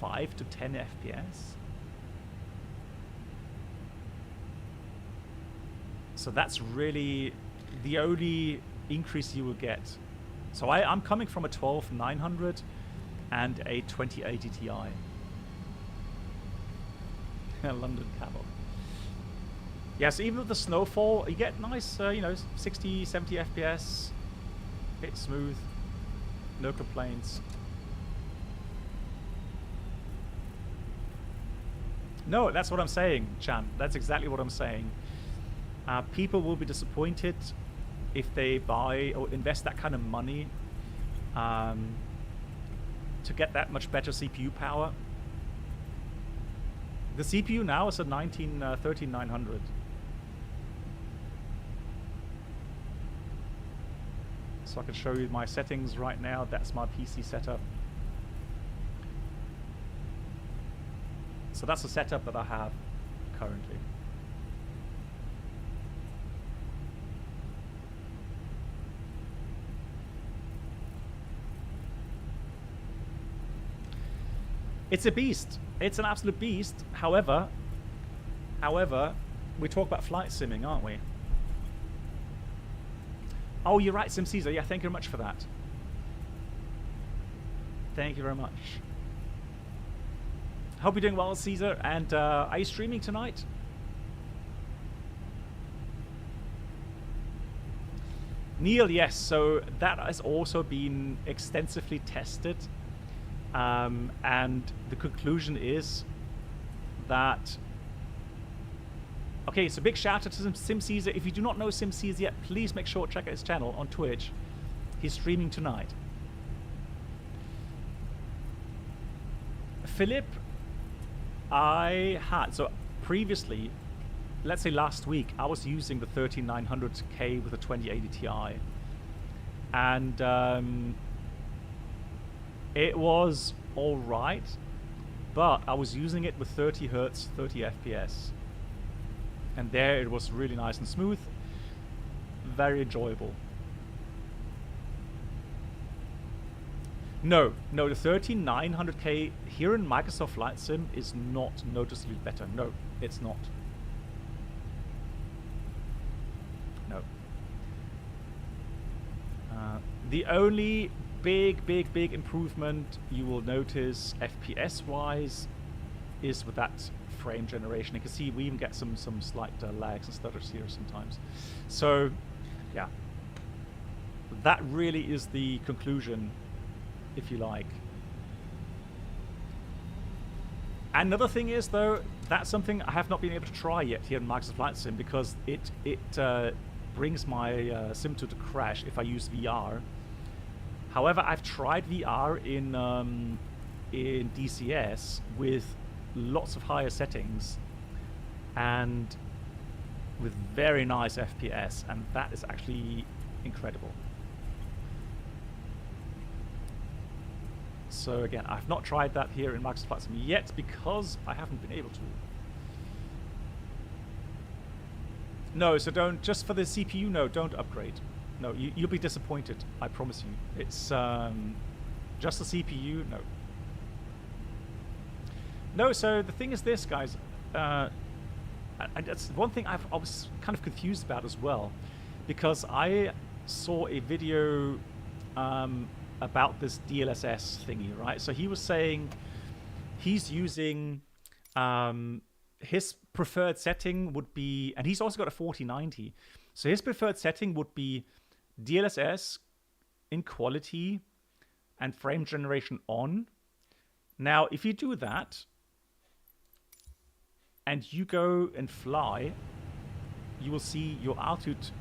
5 to 10 FPS. So that's really the only increase you will get. So I'm coming from a 12900 and a 2080 Ti. London Cabo. Yeah, so even with the snowfall, you get nice, you know, 60, 70 FPS. It's smooth. No complaints. No, that's what I'm saying, Chan. That's exactly what I'm saying. People will be disappointed if they buy or invest that kind of money to get that much better CPU power. The CPU now is a 13900. So I can show you my settings right now. That's my PC setup. So that's the setup that I have currently. It's a beast. It's an absolute beast. However, we talk about flight simming, aren't we? Oh, you're right, Sim Caesar. Yeah, thank you very much for that. Thank you very much. Hope you're doing well, Caesar. And are you streaming tonight? Neil, yes. So that has also been extensively tested. And the conclusion is that Okay, so big shout out to SimCaesar. If you do not know SimCaesar yet, please make sure to check out his channel on Twitch. He's streaming tonight. Philip, I had, so previously, let's say last week, I was using the 13900K with a 2080 Ti. And it was alright, but I was using it with 30 Hertz, 30 FPS. And there it was really nice and smooth, very enjoyable. No, the 13900K here in Microsoft Flight Sim is not noticeably better. No, it's not. No. The only big improvement you will notice FPS-wise is with that frame generation. You can see we even get some slight lags and stutters here sometimes. So, yeah. That really is the conclusion, if you like. Another thing is, though, that's something I have not been able to try yet here in Microsoft Flight Sim because it brings my sim to crash if I use VR. However, I've tried VR in DCS with lots of higher settings and with very nice FPS, and that is actually incredible. So again, I've not tried that here in Microsoft Flight Sim yet because I haven't been able to. No, so don't, just for the CPU, no, don't upgrade. No, you'll be disappointed, I promise you. It's just the CPU, no. No, so the thing is this, guys, and that's one thing I was kind of confused about as well, because I saw a video about this DLSS thingy, right? So he was saying he's using his preferred setting would be, and he's also got a 4090. So his preferred setting would be DLSS in quality and frame generation on. Now, if you do that and you go and fly, you will see your altitude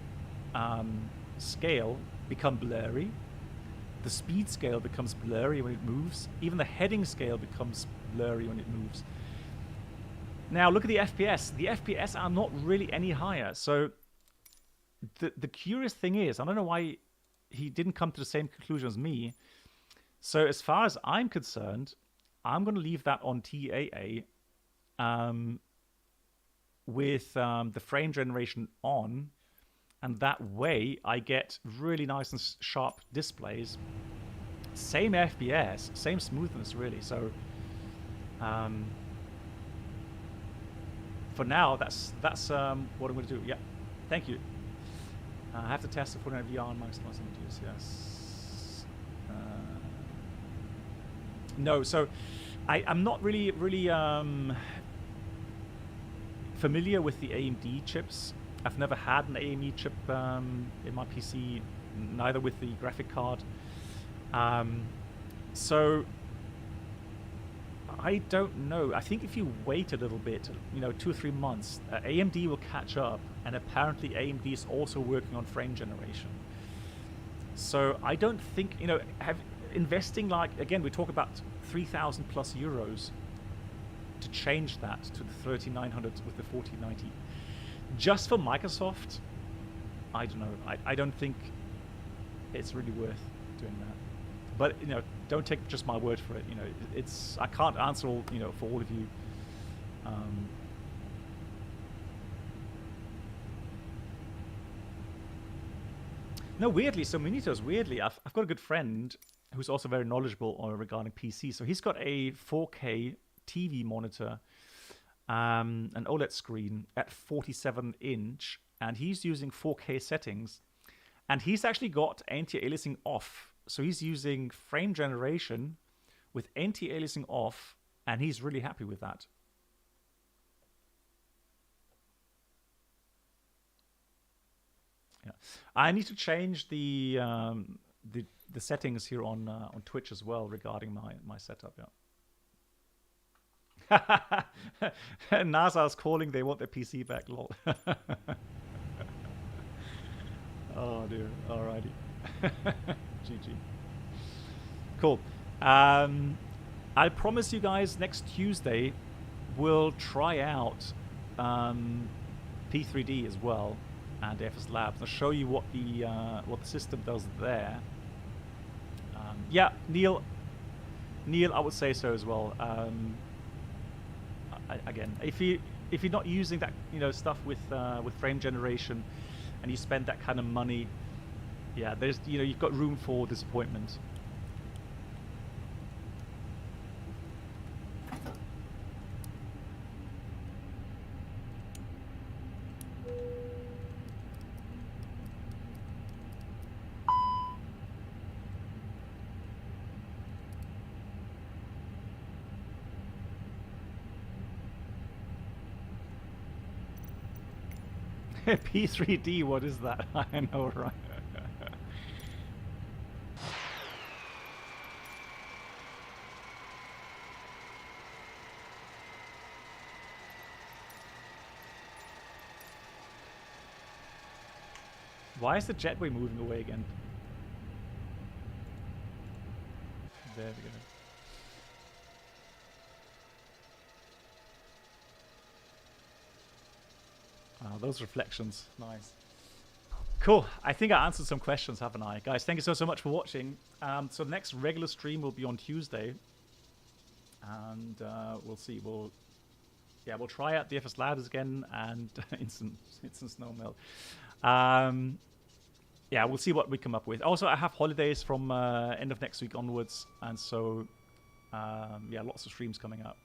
scale become blurry. The speed scale becomes blurry when it moves. Even the heading scale becomes blurry when it moves. Now look at the FPS. The FPS are not really any higher. So the curious thing is, I don't know why he didn't come to the same conclusion as me. So as far as I'm concerned, I'm going to leave that on TAA with the frame generation on. And that way, I get really nice and sharp displays. Same FPS, same smoothness, really. So, for now, that's what I'm going to do. Yeah, thank you. I have to test the 49 VR on Microsoft Images. Yes. No, so I'm not really familiar with the AMD chips. I've never had an AMD chip in my PC, neither with the graphic card. So I don't know. I think if you wait a little bit, 2 or 3 months, AMD will catch up, and apparently AMD is also working on frame generation. So I don't think, investing, like, again, we talk about 3,000 plus euros to change that to the 3900 with the 4090. Just for Microsoft, I don't know. I don't think it's really worth doing that. But don't take just my word for it. It's I can't answer all for all of you. No, weirdly, so Minitos, weirdly, I've got a good friend who's also very knowledgeable regarding PC. So he's got a 4K TV monitor. An OLED screen at 47-inch, and he's using 4K settings, and he's actually got anti-aliasing off. So he's using frame generation with anti-aliasing off, and he's really happy with that. Yeah, I need to change the settings here on Twitch as well regarding my setup. Yeah. NASA's calling. They want their PC back. Lol. Oh dear. Alrighty. GG. Cool. I promise you guys next Tuesday we'll try out P3D as well and FS Labs. I'll show you what the system does there. Yeah, Neil, I would say so as well. Again, if you're not using that stuff with frame generation, and you spend that kind of money, yeah, there's you've got room for disappointment. P3D, what is that? I know, right? Why is the jetway moving away again? There we go. Those reflections, nice. Cool. I think I answered some questions, haven't I? Guys, thank you so much for watching. So the next regular stream will be on Tuesday. And we'll see. We'll try out the FS Ladders again and instant snow melt. Yeah, we'll see what we come up with. Also, I have holidays from end of next week onwards. And so, yeah, lots of streams coming up.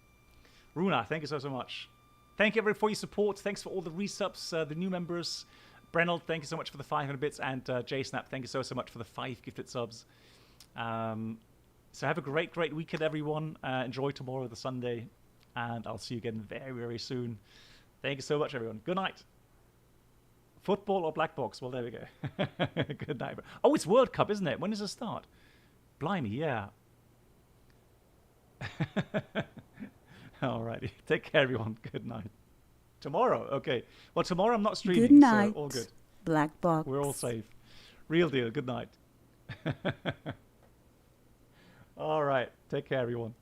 Runa, thank you so much. Thank you, everyone, for your support. Thanks for all the resubs, the new members. Brennell, thank you so much for the 500 bits. And JSnap, thank you so much for the 5 gifted subs. So have a great weekend, everyone. Enjoy tomorrow, the Sunday. And I'll see you again very, very soon. Thank you so much, everyone. Good night. Football or black box? Well, there we go. Good night. Oh, it's World Cup, isn't it? When does it start? Blimey, yeah. Alrighty. Take care, everyone. Good night. Tomorrow? Okay. Well, tomorrow I'm not streaming. Good night. So all good. Black box. We're all safe. Real deal. Good night. All right. Take care, everyone.